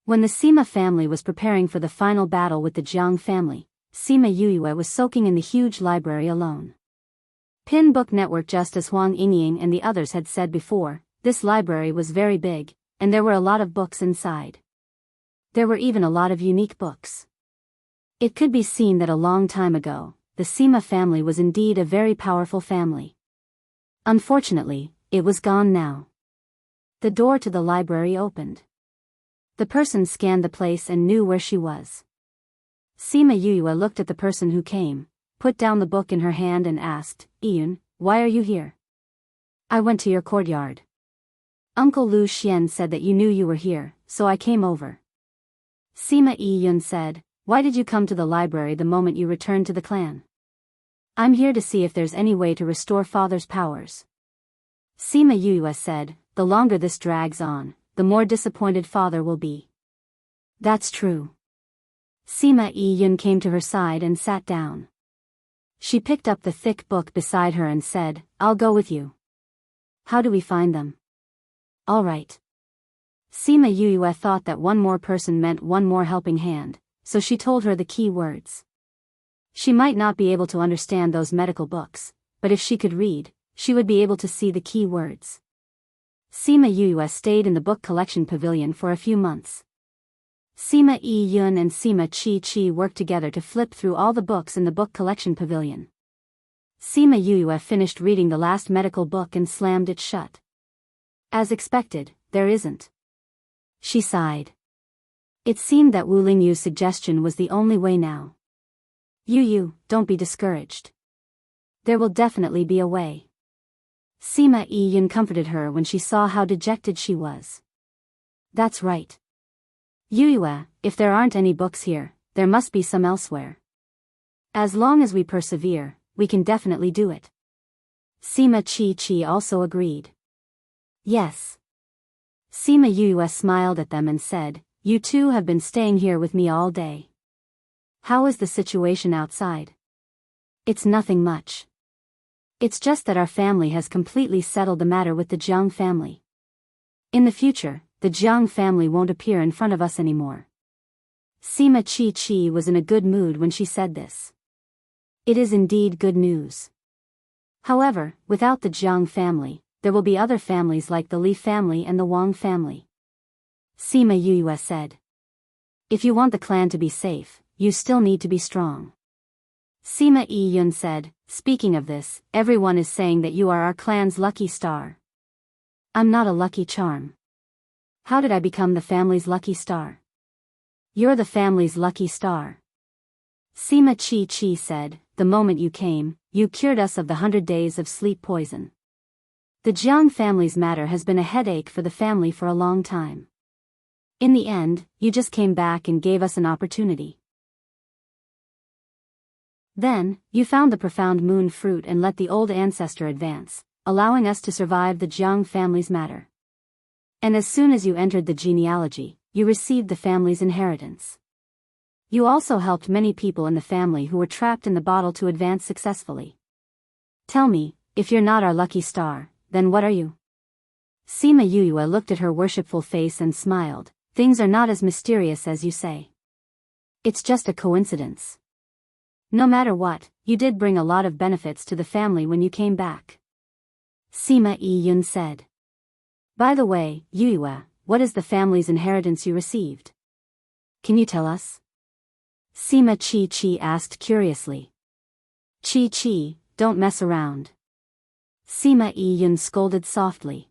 When the Sima family was preparing for the final battle with the Jiang family, Sima Yuyue was soaking in the huge library alone. Pin Book Network. Just as Huang Yingying and the others had said before, this library was very big, and there were a lot of books inside. There were even a lot of unique books. It could be seen that a long time ago, the Sima family was indeed a very powerful family. Unfortunately, it was gone now. The door to the library opened. The person scanned the place and knew where she was. Sima Yuyue looked at the person who came, put down the book in her hand and asked, "Iyun, why are you here?" "I went to your courtyard. Uncle Lu Xian said that you knew you were here, so I came over." Sima Iyun said, "Why did you come to the library the moment you returned to the clan?" "I'm here to see if there's any way to restore father's powers." Sima Yuyue said, "The longer this drags on, the more disappointed father will be." "That's true." Sima Iyun came to her side and sat down. She picked up the thick book beside her and said, "I'll go with you." "How do we find them?" "All right." Sima Yuyue thought that one more person meant one more helping hand, so she told her the key words. She might not be able to understand those medical books, but if she could read, she would be able to see the key words. Sima Yuyue stayed in the book collection pavilion for a few months. Sima Yun and Sima Chi worked together to flip through all the books in the book collection pavilion. Sima Yuyue finished reading the last medical book and slammed it shut. As expected, there isn't. She sighed. It seemed that Wu Lingyu's suggestion was the only way now. "Yu, don't be discouraged. There will definitely be a way." Sima Yun comforted her when she saw how dejected she was. "That's right. Yuyue, if there aren't any books here, there must be some elsewhere. As long as we persevere, we can definitely do it." Sima Chi also agreed. "Yes." Sima Yuyue smiled at them and said, "You two have been staying here with me all day. How is the situation outside?" "It's nothing much. It's just that our family has completely settled the matter with the Jiang family. In the future, the Jiang family won't appear in front of us anymore." Sima Chi was in a good mood when she said this. It is indeed good news. However, without the Jiang family, there will be other families like the Li family and the Wang family. Sima Yuyue said. "If you want the clan to be safe, you still need to be strong." Sima Yun said, "Speaking of this, everyone is saying that you are our clan's lucky star." "I'm not a lucky charm. How did I become the family's lucky star?" "You're the family's lucky star." Sima Chi said, "The moment you came, you cured us of the 100 days of sleep poison. The Jiang family's matter has been a headache for the family for a long time. In the end, you just came back and gave us an opportunity. Then, you found the profound moon fruit and let the old ancestor advance, allowing us to survive the Jiang family's matter. And as soon as you entered the genealogy, you received the family's inheritance. You also helped many people in the family who were trapped in the bottle to advance successfully. Tell me, if you're not our lucky star, then what are you?" Sima Yuyue looked at her worshipful face and smiled. "Things are not as mysterious as you say. It's just a coincidence. No matter what, you did bring a lot of benefits to the family when you came back." Sima Yun said. "By the way, Yuyue, what is the family's inheritance you received? Can you tell us?" Sima Chi asked curiously. Chi, don't mess around." Sima Yun scolded softly.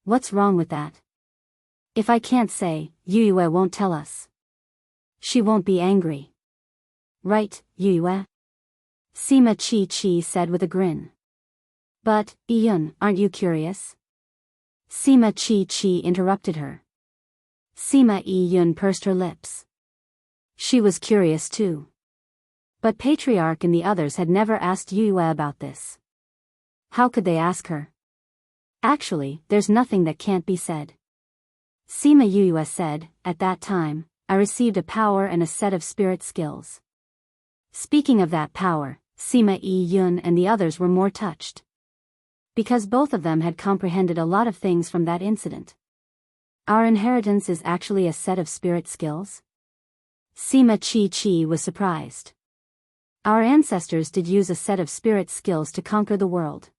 "What's wrong with that? If I can't say, Yuyue won't tell us. She won't be angry. Right, Yuyue?" Sima Chi said with a grin. "But, Yun, aren't you curious?" Sima Chi interrupted her. Sima Yun pursed her lips. She was curious too. But Patriarch and the others had never asked Yuyue about this. How could they ask her? Actually, there's nothing that can't be said. Sima Yuyue said, "At that time, I received a power and a set of spirit skills." Speaking of that power, Sima Yun and the others were more touched. Because both of them had comprehended a lot of things from that incident. Our inheritance is actually a set of spirit skills? Sima Chi was surprised. Our ancestors did use a set of spirit skills to conquer the world.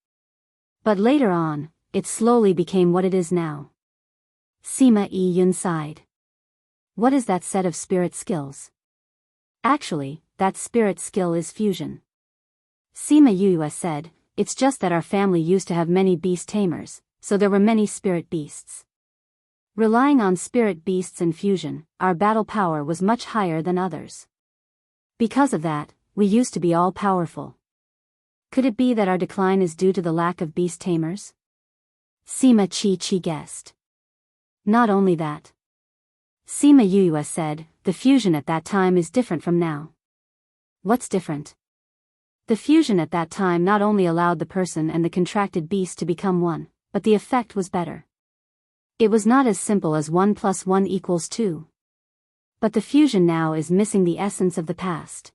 But later on, it slowly became what it is now. Sima Yun sighed. What is that set of spirit skills? Actually, that spirit skill is fusion. Sima Yue said, it's just that our family used to have many beast tamers, so there were many spirit beasts. Relying on spirit beasts and fusion, our battle power was much higher than others. Because of that, we used to be all-powerful. Could it be that our decline is due to the lack of beast tamers? Sima Chi guessed. Not only that. Sima Yue said, the fusion at that time is different from now. What's different? The fusion at that time not only allowed the person and the contracted beast to become one, but the effect was better. It was not as simple as 1 + 1 = 2. But the fusion now is missing the essence of the past.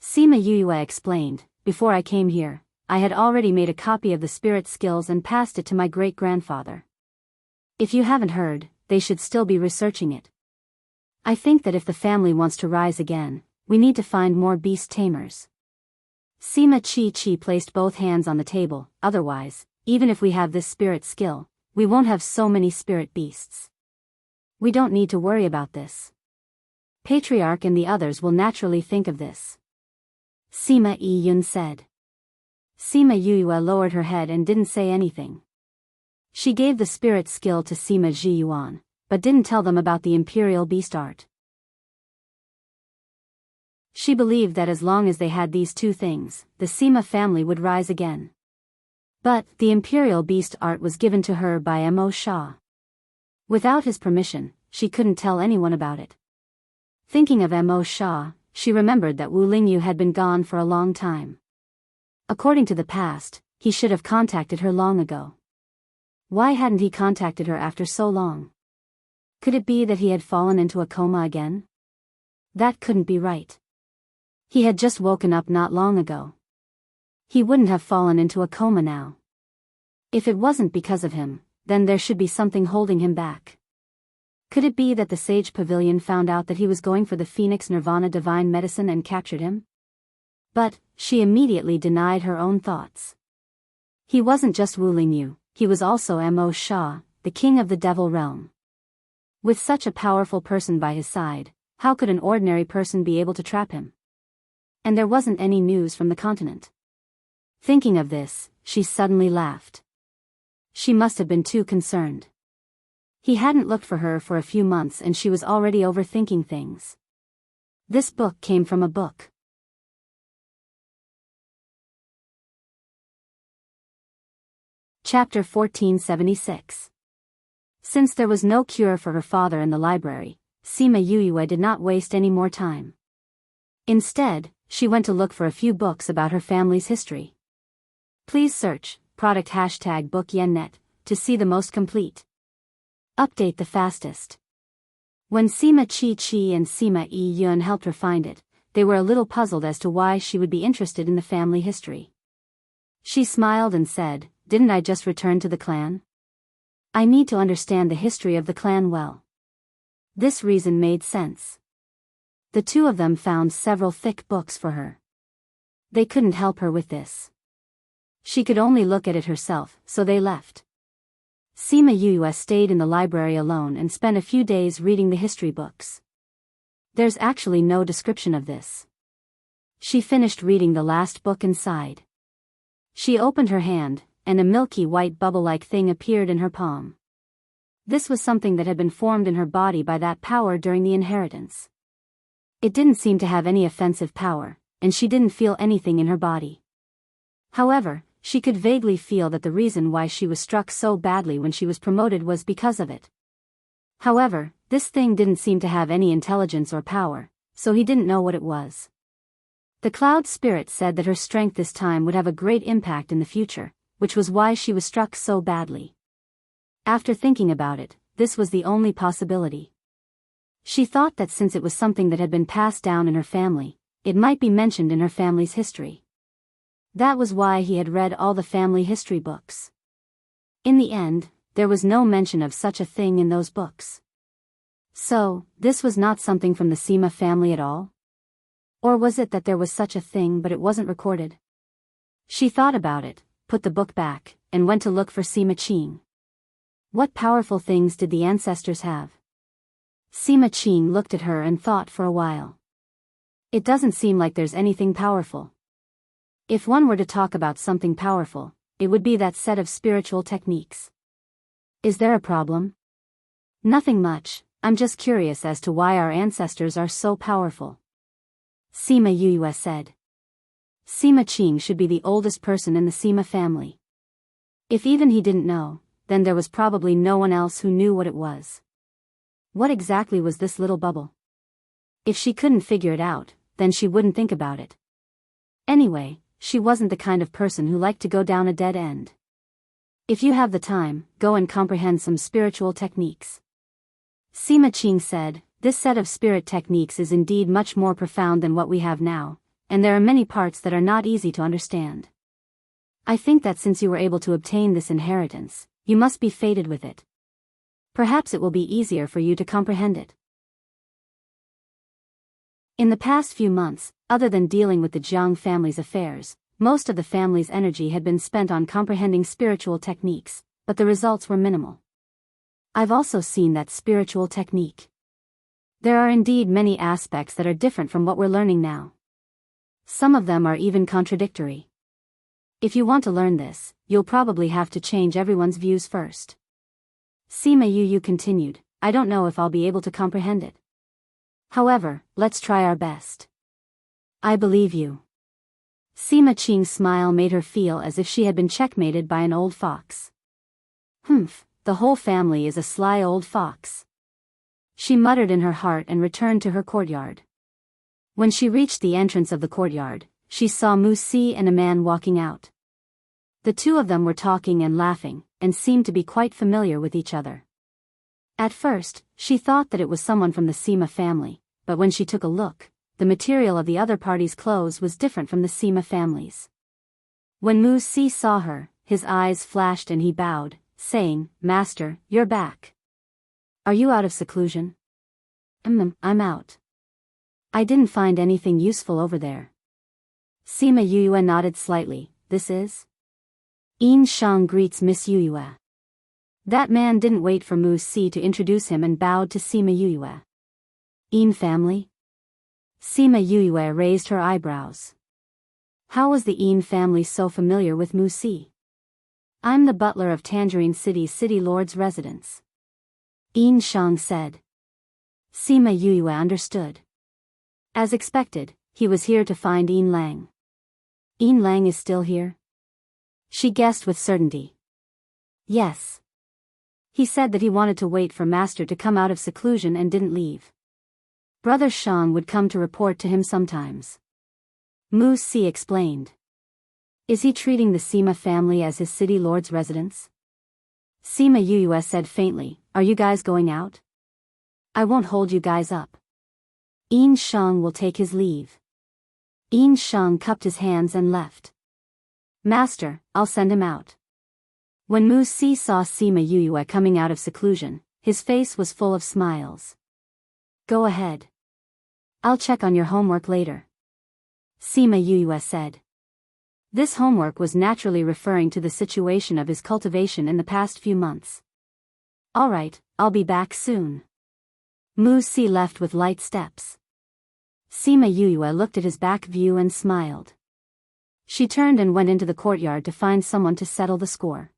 Sima Yue explained, before I came here, I had already made a copy of the spirit skills and passed it to my great-grandfather. If you haven't heard, they should still be researching it. I think that if the family wants to rise again, we need to find more beast tamers. Sima Chi placed both hands on the table, otherwise, even if we have this spirit skill, we won't have so many spirit beasts. We don't need to worry about this. Patriarch and the others will naturally think of this. Sima Yun said. Sima Yue lowered her head and didn't say anything. She gave the spirit skill to Sima Zhiyuan, but didn't tell them about the imperial beast art. She believed that as long as they had these two things, the Sima family would rise again. But the imperial beast art was given to her by Mo Shah. Without his permission, she couldn't tell anyone about it. Thinking of Mo Shah, she remembered that Wu Lingyu had been gone for a long time. According to the past, he should have contacted her long ago. Why hadn't he contacted her after so long? Could it be that he had fallen into a coma again? That couldn't be right. He had just woken up not long ago. He wouldn't have fallen into a coma now. If it wasn't because of him, then there should be something holding him back. Could it be that the Sage Pavilion found out that he was going for the Phoenix Nirvana divine medicine and captured him? But she immediately denied her own thoughts. He wasn't just Wu Lingyu, he was also Mo Shah, the king of the Devil Realm. With such a powerful person by his side, how could an ordinary person be able to trap him? And there wasn't any news from the continent. Thinking of this, she suddenly laughed. She must have been too concerned. He hadn't looked for her for a few months and she was already overthinking things. This book came from a book. Chapter 1476. Since there was no cure for her father in the library, Sima Yue did not waste any more time. Instead, she went to look for a few books about her family's history. Please search product #bookyennet to see the most complete. Update the fastest. When Sima Chi and Sima Yun helped her find it, they were a little puzzled as to why she would be interested in the family history. She smiled and said, "Didn't I just return to the clan? I need to understand the history of the clan well." This reason made sense. The two of them found several thick books for her. They couldn't help her with this. She could only look at it herself, so they left. Sima Yue stayed in the library alone and spent a few days reading the history books. There's actually no description of this. She finished reading the last book and sighed. She opened her hand, and a milky white bubble-like thing appeared in her palm. This was something that had been formed in her body by that power during the inheritance. It didn't seem to have any offensive power, and she didn't feel anything in her body. However, she could vaguely feel that the reason why she was struck so badly when she was promoted was because of it. However, this thing didn't seem to have any intelligence or power, so he didn't know what it was. The cloud spirit said that her strength this time would have a great impact in the future, which was why she was struck so badly. After thinking about it, this was the only possibility. She thought that since it was something that had been passed down in her family, it might be mentioned in her family's history. That was why he had read all the family history books. In the end, there was no mention of such a thing in those books. So, this was not something from the Sima family at all? Or was it that there was such a thing but it wasn't recorded? She thought about it, put the book back, and went to look for Sima Qing. What powerful things did the ancestors have? Sima Qing looked at her and thought for a while. It doesn't seem like there's anything powerful. If one were to talk about something powerful, it would be that set of spiritual techniques. Is there a problem? Nothing much, I'm just curious as to why our ancestors are so powerful. Sima Yuyue said. Sima Qing should be the oldest person in the Sima family. If even he didn't know, then there was probably no one else who knew what it was. What exactly was this little bubble? If she couldn't figure it out, then she wouldn't think about it. Anyway, she wasn't the kind of person who liked to go down a dead end. If you have the time, go and comprehend some spiritual techniques. Sima Qing said, this set of spirit techniques is indeed much more profound than what we have now, and there are many parts that are not easy to understand. I think that since you were able to obtain this inheritance, you must be fated with it. Perhaps it will be easier for you to comprehend it. In the past few months, other than dealing with the Jiang family's affairs, most of the family's energy had been spent on comprehending spiritual techniques, but the results were minimal. I've also seen that spiritual technique. There are indeed many aspects that are different from what we're learning now. Some of them are even contradictory. If you want to learn this, you'll probably have to change everyone's views first. Sima Yu continued, I don't know if I'll be able to comprehend it. However, let's try our best. I believe you. Sima Qing's smile made her feel as if she had been checkmated by an old fox. Humph, the whole family is a sly old fox. She muttered in her heart and returned to her courtyard. When she reached the entrance of the courtyard, she saw Mu Si and a man walking out. The two of them were talking and laughing, and seemed to be quite familiar with each other. At first, she thought that it was someone from the Sima family, but when she took a look, the material of the other party's clothes was different from the Sima family's. When Mu Si saw her, his eyes flashed and he bowed, saying, Master, you're back. Are you out of seclusion? I'm out. I didn't find anything useful over there. Sima Yuyue nodded slightly, this is? Yin Shang greets Miss Yuyue. That man didn't wait for Mu Si to introduce him and bowed to Sima Yuyue. Yin family? Sima Yuyue raised her eyebrows. How was the Yin family so familiar with Mu Si? I'm the butler of Tangerine City's city lord's residence. Yin Shang said. Sima Yuyue understood. As expected, he was here to find Yin Lang. Yin Lang is still here? She guessed with certainty. Yes. He said that he wanted to wait for Master to come out of seclusion and didn't leave. Brother Shang would come to report to him sometimes. Mu Si explained. Is he treating the Sima family as his city lord's residence? Sima Yuyue said faintly, are you guys going out? I won't hold you guys up. Yin Shang will take his leave. Yin Shang cupped his hands and left. Master, I'll send him out. When Mu Si saw Sima Yuyue coming out of seclusion, his face was full of smiles. Go ahead. I'll check on your homework later. Sima Yuyue said. This homework was naturally referring to the situation of his cultivation in the past few months. All right, I'll be back soon. Mu Si left with light steps. Sima Yuyue looked at his back view and smiled. She turned and went into the courtyard to find someone to settle the score.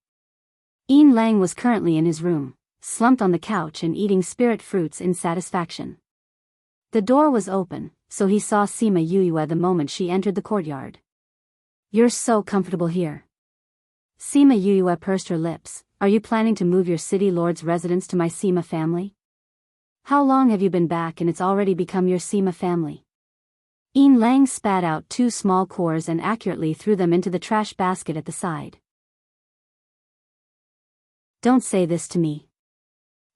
Yin Lang was currently in his room, slumped on the couch and eating spirit fruits in satisfaction. The door was open, so he saw Sima Yuyue the moment she entered the courtyard. You're so comfortable here. Sima Yuyue pursed her lips, are you planning to move your city lord's residence to my Sima family? How long have you been back and it's already become your Sima family? Yin Lang spat out 2 small cores and accurately threw them into the trash basket at the side. Don't say this to me.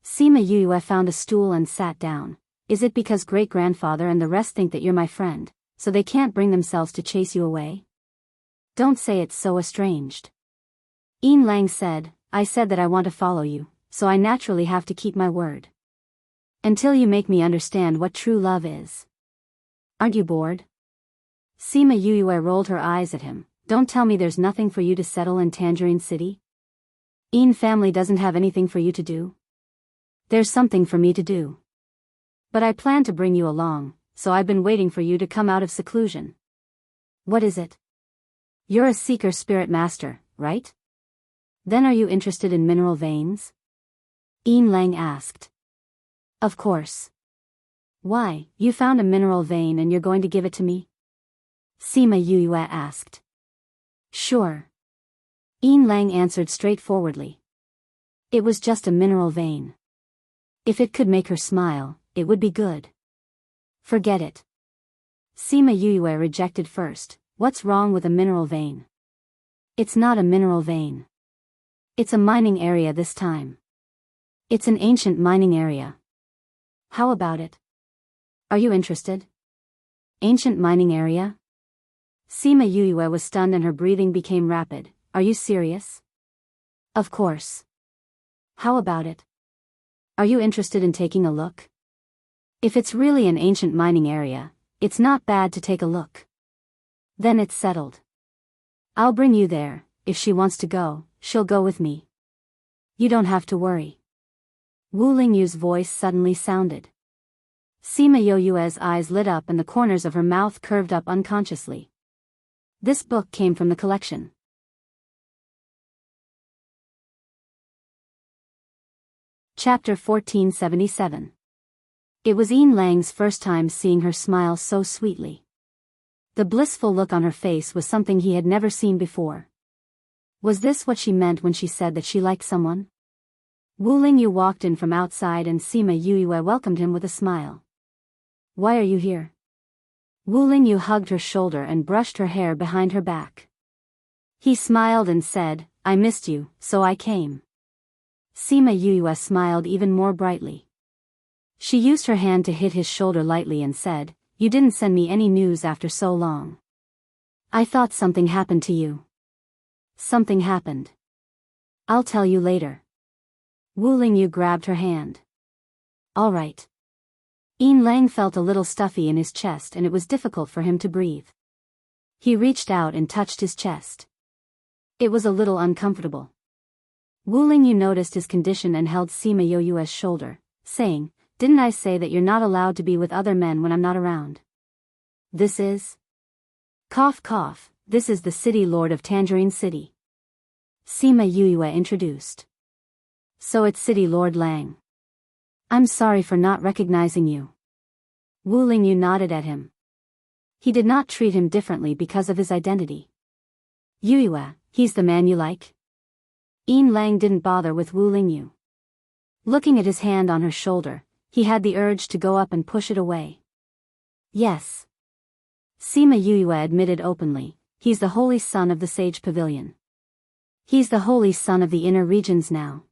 Sima Yuyue found a stool and sat down. Is it because great-grandfather and the rest think that you're my friend, so they can't bring themselves to chase you away? Don't say it's so estranged. Yin Lang said, I said that I want to follow you, so I naturally have to keep my word. Until you make me understand what true love is. Aren't you bored? Sima Yue rolled her eyes at him. Don't tell me there's nothing for you to settle in Tangerine City? Yin family doesn't have anything for you to do? There's something for me to do. But I plan to bring you along, so I've been waiting for you to come out of seclusion. What is it? You're a seeker spirit master, right? Then are you interested in mineral veins? Yin Lang asked. Of course. Why, you found a mineral vein and you're going to give it to me? Sima Yue asked. Sure. Yin Lang answered straightforwardly. It was just a mineral vein. If it could make her smile, it would be good. Forget it. Sima Yue rejected first. What's wrong with a mineral vein? It's not a mineral vein. It's a mining area this time. It's an ancient mining area. How about it? Are you interested? Ancient mining area? Sima Yue was stunned and her breathing became rapid. Are you serious? Of course. How about it? Are you interested in taking a look? If it's really an ancient mining area, it's not bad to take a look. Then it's settled. I'll bring you there. If she wants to go, she'll go with me. You don't have to worry. Wu Lingyu's voice suddenly sounded. Sima Yue's eyes lit up and the corners of her mouth curved up unconsciously. This book came from the collection. Chapter 1477. It was Yin Lang's first time seeing her smile so sweetly. The blissful look on her face was something he had never seen before. Was this what she meant when she said that she liked someone? Wu Lingyu walked in from outside and Sima Yue welcomed him with a smile. Why are you here? Wu Lingyu hugged her shoulder and brushed her hair behind her back. He smiled and said, I missed you, so I came. Sima Yue smiled even more brightly. She used her hand to hit his shoulder lightly and said, You didn't send me any news after so long. I thought something happened to you. Something happened. I'll tell you later. Wu Lingyu grabbed her hand. All right. Yin Lang felt a little stuffy in his chest and it was difficult for him to breathe. He reached out and touched his chest. It was a little uncomfortable. Wu Lingyu noticed his condition and held Sima Yue's shoulder, saying, Didn't I say that you're not allowed to be with other men when I'm not around? This is? Cough cough, this is the city lord of Tangerine City. Sima Yue introduced. So it's City Lord Lang. I'm sorry for not recognizing you. Wu Lingyu nodded at him. He did not treat him differently because of his identity. Yue, he's the man you like? Yin Lang didn't bother with Wu Lingyu. Looking at his hand on her shoulder, he had the urge to go up and push it away. Yes. Sima Yue admitted openly, he's the holy son of the Sage Pavilion. He's the holy son of the inner regions now.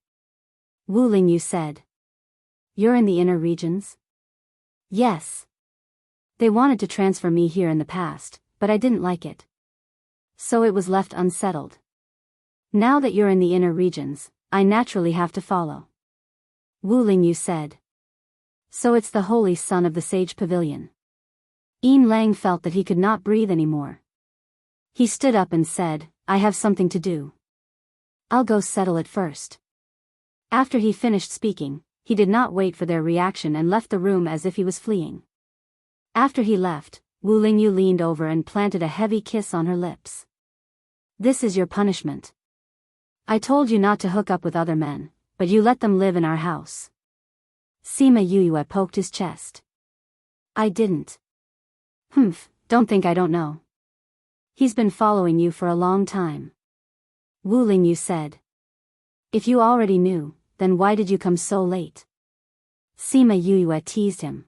Wu Lingyu said. You're in the inner regions? Yes. They wanted to transfer me here in the past, but I didn't like it. So it was left unsettled. Now that you're in the inner regions, I naturally have to follow. Wu Lingyu said. So it's the holy son of the Sage Pavilion. Yin Lang felt that he could not breathe anymore. He stood up and said, I have something to do. I'll go settle it first. After he finished speaking, he did not wait for their reaction and left the room as if he was fleeing. After he left, Wu Lingyu leaned over and planted a heavy kiss on her lips. This is your punishment. I told you not to hook up with other men, but you let them live in our house. Sima Yue poked his chest. I didn't. Don't think I don't know. He's been following you for a long time. Wu Lingyu said. If you already knew, then why did you come so late? Sima Yue teased him.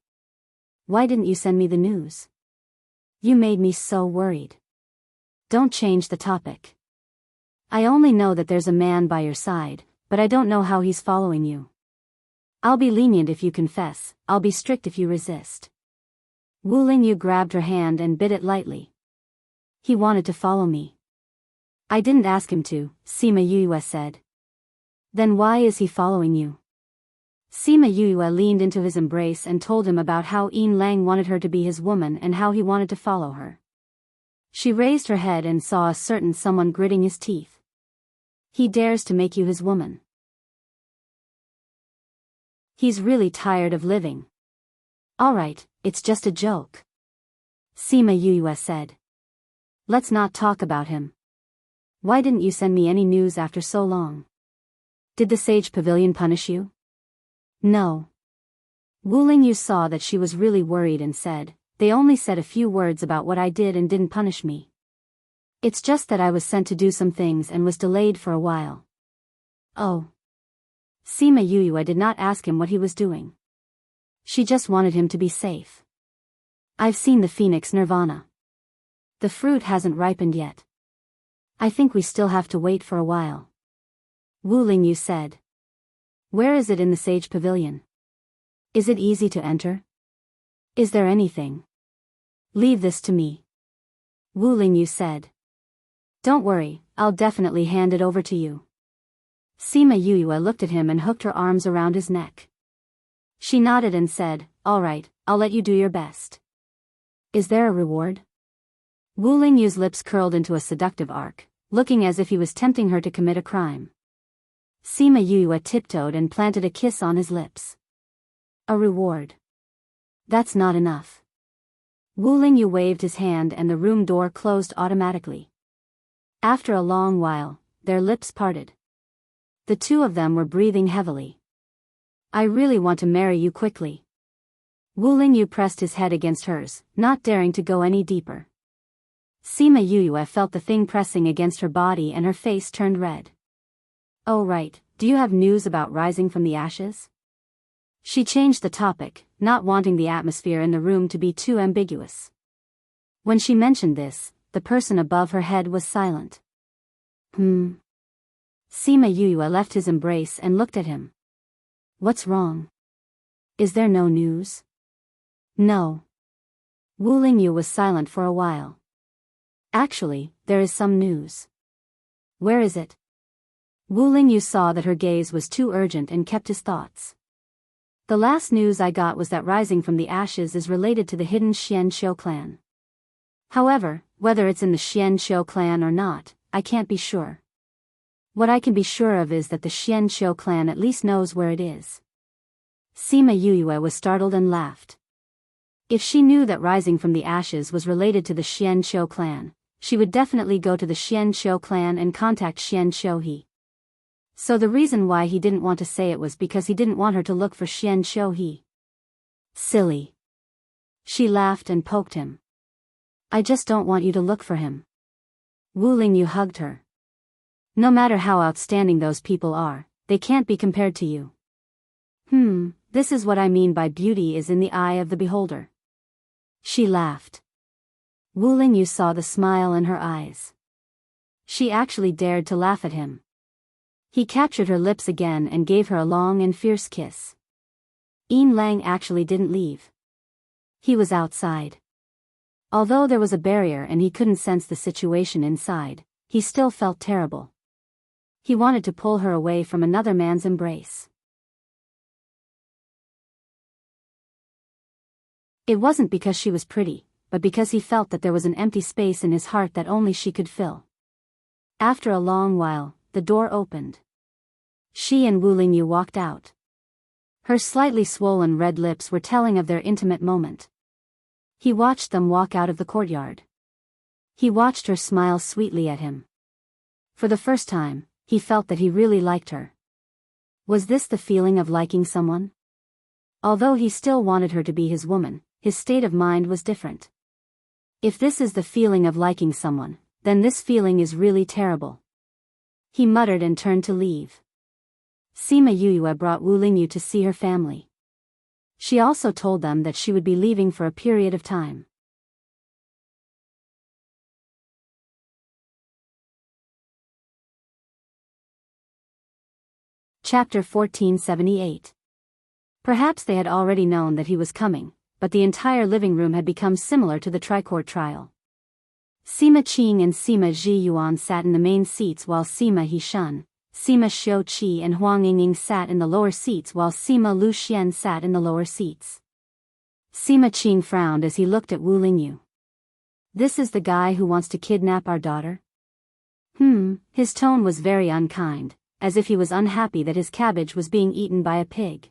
Why didn't you send me the news? You made me so worried. Don't change the topic. I only know that there's a man by your side, but I don't know how he's following you. I'll be lenient if you confess, I'll be strict if you resist. Wu Lingyu grabbed her hand and bit it lightly. He wanted to follow me. I didn't ask him to, Sima Yue said. Then why is he following you? Sima Yue leaned into his embrace and told him about how Yin Lang wanted her to be his woman and how he wanted to follow her. She raised her head and saw a certain someone gritting his teeth. He dares to make you his woman. He's really tired of living. Alright, it's just a joke. Sima Yue said. Let's not talk about him. Why didn't you send me any news after so long? Did the Sage Pavilion punish you? No. Wu Lingyu saw that she was really worried and said, they only said a few words about what I did and didn't punish me. It's just that I was sent to do some things and was delayed for a while. Oh. Sima Yue did not ask him what he was doing. She just wanted him to be safe. I've seen the Phoenix Nirvana. The fruit hasn't ripened yet. I think we still have to wait for a while. Wu Lingyu said. Where is it in the Sage Pavilion? Is it easy to enter? Is there anything? Leave this to me. Wu Lingyu said. Don't worry, I'll definitely hand it over to you. Sima Yue looked at him and hooked her arms around his neck. She nodded and said, all right, I'll let you do your best. Is there a reward? Wu Lingyu's lips curled into a seductive arc, looking as if he was tempting her to commit a crime. Sima Yue tiptoed and planted a kiss on his lips. A reward. That's not enough. Wu Lingyu waved his hand and the room door closed automatically. After a long while, their lips parted. The two of them were breathing heavily. I really want to marry you quickly. Wu Lingyu pressed his head against hers, not daring to go any deeper. Sima Yue felt the thing pressing against her body and her face turned red. Oh right, do you have news about rising from the ashes? She changed the topic, not wanting the atmosphere in the room to be too ambiguous. When she mentioned this, the person above her head was silent. Sima Yue left his embrace and looked at him. What's wrong? Is there no news? No. Wu Lingyu was silent for a while. Actually, there is some news. Where is it? Wu Lingyu saw that her gaze was too urgent and kept his thoughts. The last news I got was that rising from the ashes is related to the hidden Xian Shou clan. However, whether it's in the Xian Shou clan or not, I can't be sure. What I can be sure of is that the Xian Shou clan at least knows where it is. Sima Yue was startled and laughed. If she knew that rising from the ashes was related to the Xian Shou clan, she would definitely go to the Xian Shou clan and contact Xian Shouhe. So the reason why he didn't want to say it was because he didn't want her to look for Xian Shouhe. Silly. She laughed and poked him. I just don't want you to look for him. Wu Lingyu hugged her. No matter how outstanding those people are, they can't be compared to you. This is what I mean by beauty is in the eye of the beholder. She laughed. Wu Lingyu saw the smile in her eyes. She actually dared to laugh at him. He captured her lips again and gave her a long and fierce kiss. Yin Lang actually didn't leave. He was outside. Although there was a barrier and he couldn't sense the situation inside, he still felt terrible. He wanted to pull her away from another man's embrace. It wasn't because she was pretty, but because he felt that there was an empty space in his heart that only she could fill. After a long while, the door opened. She and Wu Lingyu walked out. Her slightly swollen red lips were telling of their intimate moment. He watched them walk out of the courtyard. He watched her smile sweetly at him. For the first time, he felt that he really liked her. Was this the feeling of liking someone? Although he still wanted her to be his woman, his state of mind was different. If this is the feeling of liking someone, then this feeling is really terrible. He muttered and turned to leave. Sima Yue brought Wu Lingyu to see her family. She also told them that she would be leaving for a period of time. Chapter 1478. Perhaps they had already known that he was coming, but the entire living room had become similar to the tri-court trial. Sima Qing and Sima Zhiyuan sat in the main seats while Sima Hishun, Sima Xiuqi and Huang Yingying sat in the lower seats while Sima Luxian sat in the lower seats. Sima Qing frowned as he looked at Wu Lingyu. This is the guy who wants to kidnap our daughter? His tone was very unkind, as if he was unhappy that his cabbage was being eaten by a pig.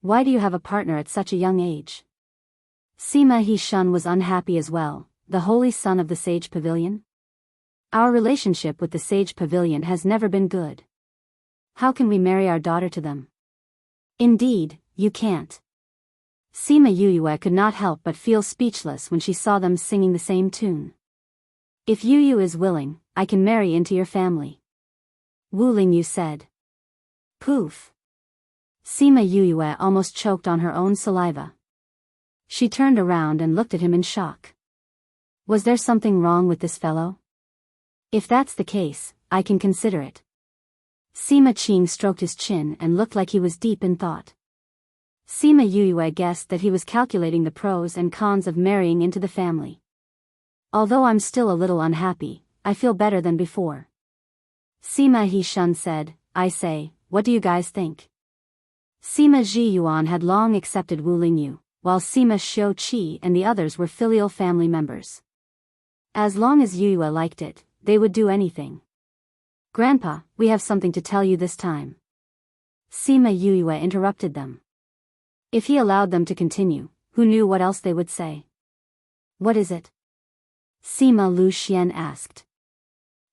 Why do you have a partner at such a young age? Sima He-shun was unhappy as well, the holy son of the Sage Pavilion? Our relationship with the Sage Pavilion has never been good. How can we marry our daughter to them? Indeed, you can't. Sima Yuyue could not help but feel speechless when she saw them singing the same tune. If Yuyu is willing, I can marry into your family. Wu Lingyu said. Poof. Sima Yuyue almost choked on her own saliva. She turned around and looked at him in shock. Was there something wrong with this fellow? If that's the case, I can consider it. Sima Qing stroked his chin and looked like he was deep in thought. Sima Yuyue guessed that he was calculating the pros and cons of marrying into the family. Although I'm still a little unhappy, I feel better than before. Sima He-shun said, I say, what do you guys think? Sima Zhiyuan had long accepted Wu Lingyu, while Sima Xiuqi and the others were filial family members. As long as Yuyue liked it, they would do anything. Grandpa, we have something to tell you this time. Sima Yuyue interrupted them. If he allowed them to continue, who knew what else they would say? What is it? Sima Luxian asked.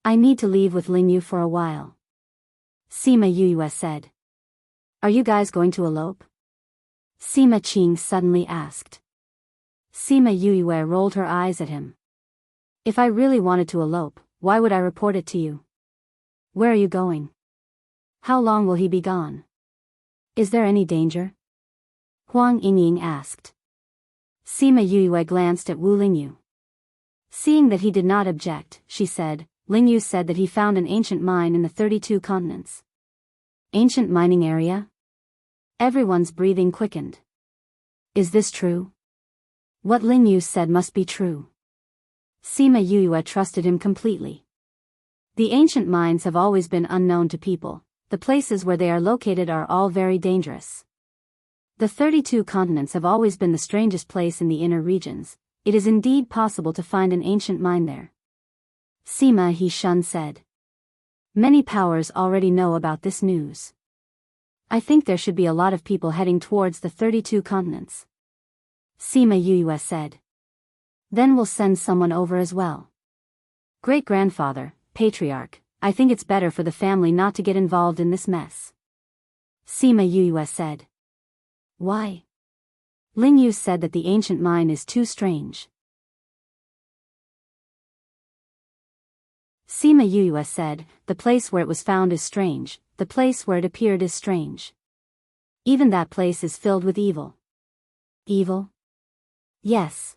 I need to leave with Lingyu for a while. Sima Yuyue said. Are you guys going to elope? Sima Qing suddenly asked. Sima Yuyue rolled her eyes at him. If I really wanted to elope, why would I report it to you? Where are you going? How long will he be gone? Is there any danger? Huang Yingying asked. Sima Yuyue glanced at Wu Lingyu. Seeing that he did not object, she said, Lingyu said that he found an ancient mine in the 32 continents. Ancient mining area? Everyone's breathing quickened. Is this true? What Lingyu said must be true. Sima Yuyue trusted him completely. The ancient mines have always been unknown to people, the places where they are located are all very dangerous. The 32 continents have always been the strangest place in the inner regions. It is indeed possible to find an ancient mine there. Sima He-shun said. Many powers already know about this news. I think there should be a lot of people heading towards the 32 continents. Sima Yuyue said. Then we'll send someone over as well. Great-grandfather, patriarch, I think it's better for the family not to get involved in this mess. Sima Yuyue said. Why? Lingyu said that the ancient mine is too strange. Sima Yuyue said, the place where it was found is strange, the place where it appeared is strange. Even that place is filled with evil. Evil? Yes.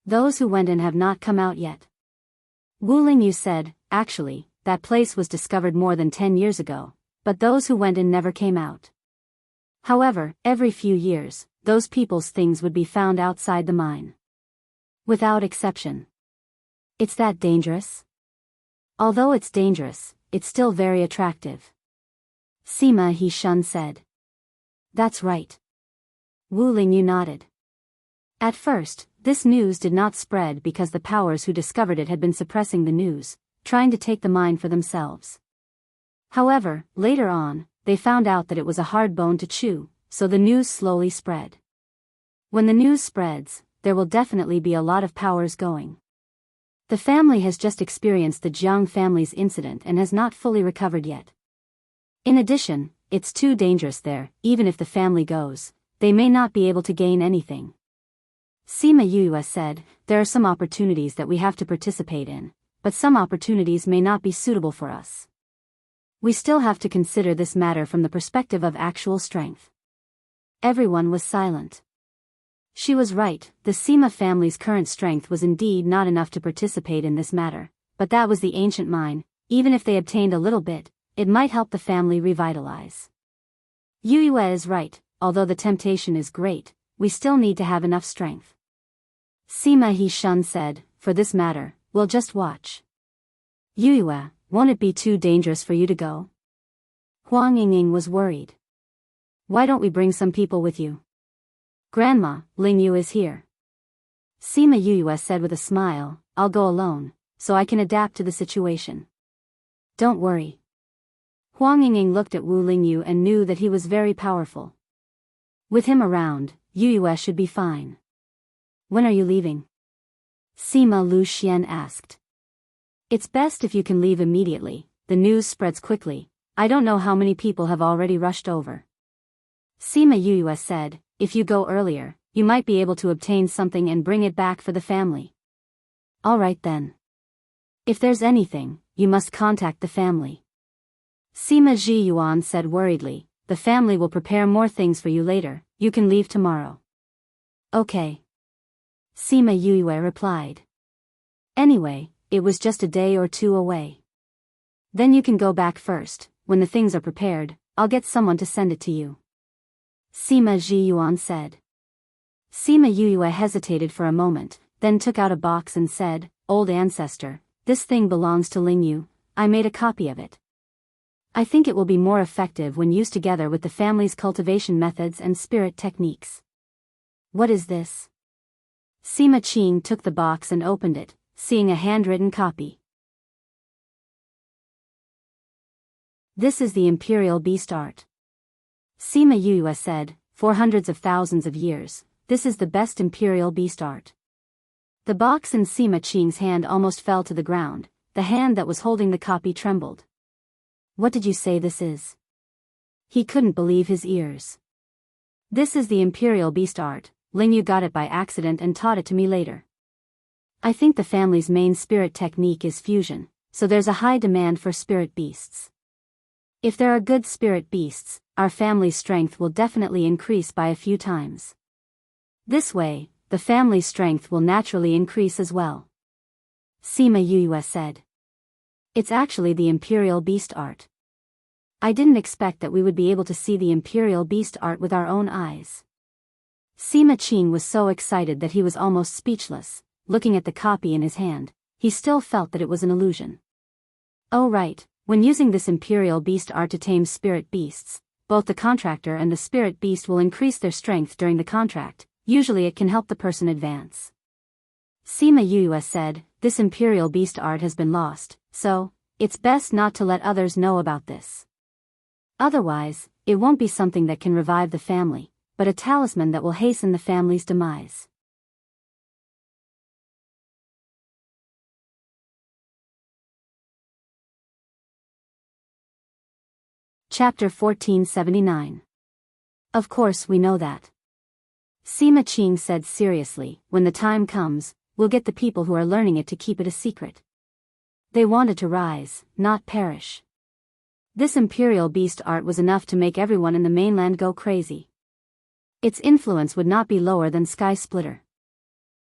Those who went in have not come out yet. Wu Lingyu said, actually, that place was discovered more than 10 years ago, but those who went in never came out. However, every few years, those people's things would be found outside the mine. Without exception. It's that dangerous? Although it's dangerous, it's still very attractive. Sima He-shun said. That's right. Wu Lingyu nodded. At first, this news did not spread because the powers who discovered it had been suppressing the news, trying to take the mine for themselves. However, later on, they found out that it was a hard bone to chew, so the news slowly spread. When the news spreads, there will definitely be a lot of powers going. The family has just experienced the Jiang family's incident and has not fully recovered yet. In addition, it's too dangerous there, even if the family goes, they may not be able to gain anything. Sima Yuyue said, there are some opportunities that we have to participate in, but some opportunities may not be suitable for us. We still have to consider this matter from the perspective of actual strength. Everyone was silent. She was right, the Sima family's current strength was indeed not enough to participate in this matter, but that was the ancient mine, even if they obtained a little bit, it might help the family revitalize. Yuyue is right, although the temptation is great, we still need to have enough strength. Sima He-shun said, for this matter, we'll just watch. Yuyue, won't it be too dangerous for you to go? Huang Yingying was worried. Why don't we bring some people with you? Grandma, Ling Yu is here. Sima Yuyue said with a smile, I'll go alone, so I can adapt to the situation. Don't worry. Huang Yingying looked at Wu Lingyu and knew that he was very powerful. With him around, Yuyue should be fine. When are you leaving? Sima Lu Xian asked. It's best if you can leave immediately, the news spreads quickly. I don't know how many people have already rushed over. Sima Yuyue said, if you go earlier, you might be able to obtain something and bring it back for the family. All right then. If there's anything, you must contact the family. Sima Ji Yuan said worriedly, the family will prepare more things for you later, you can leave tomorrow. Okay. Sima Yuyue replied. Anyway, it was just a day or two away. Then you can go back first, when the things are prepared, I'll get someone to send it to you. Sima Ji Yuan said. Sima Yuyue hesitated for a moment, then took out a box and said, Old ancestor, this thing belongs to Ling Yu, I made a copy of it. I think it will be more effective when used together with the family's cultivation methods and spirit techniques. What is this? Sima Qing took the box and opened it, seeing a handwritten copy. This is the Imperial Beast Art. Sima Yuyue said, for hundreds of thousands of years, this is the best Imperial Beast Art. The box in Sima Qing's hand almost fell to the ground, the hand that was holding the copy trembled. What did you say this is? He couldn't believe his ears. This is the Imperial Beast Art, Ling Yu got it by accident and taught it to me later. I think the family's main spirit technique is fusion, so there's a high demand for spirit beasts. If there are good spirit beasts, our family's strength will definitely increase by a few times. This way, the family's strength will naturally increase as well. Sima Yuyue said. It's actually the Imperial Beast Art. I didn't expect that we would be able to see the Imperial Beast Art with our own eyes. Sima Qing was so excited that he was almost speechless, looking at the copy in his hand. He still felt that it was an illusion. Oh right, when using this Imperial Beast Art to tame spirit beasts, both the contractor and the spirit beast will increase their strength during the contract. Usually it can help the person advance. Sima Yuyue said, this Imperial Beast Art has been lost, so, it's best not to let others know about this. Otherwise, it won't be something that can revive the family, but a talisman that will hasten the family's demise. Chapter 1479. Of course we know that. Sima Qing said seriously, when the time comes, we'll get the people who are learning it to keep it a secret. They wanted to rise, not perish. This Imperial Beast Art was enough to make everyone in the mainland go crazy. Its influence would not be lower than Sky Splitter.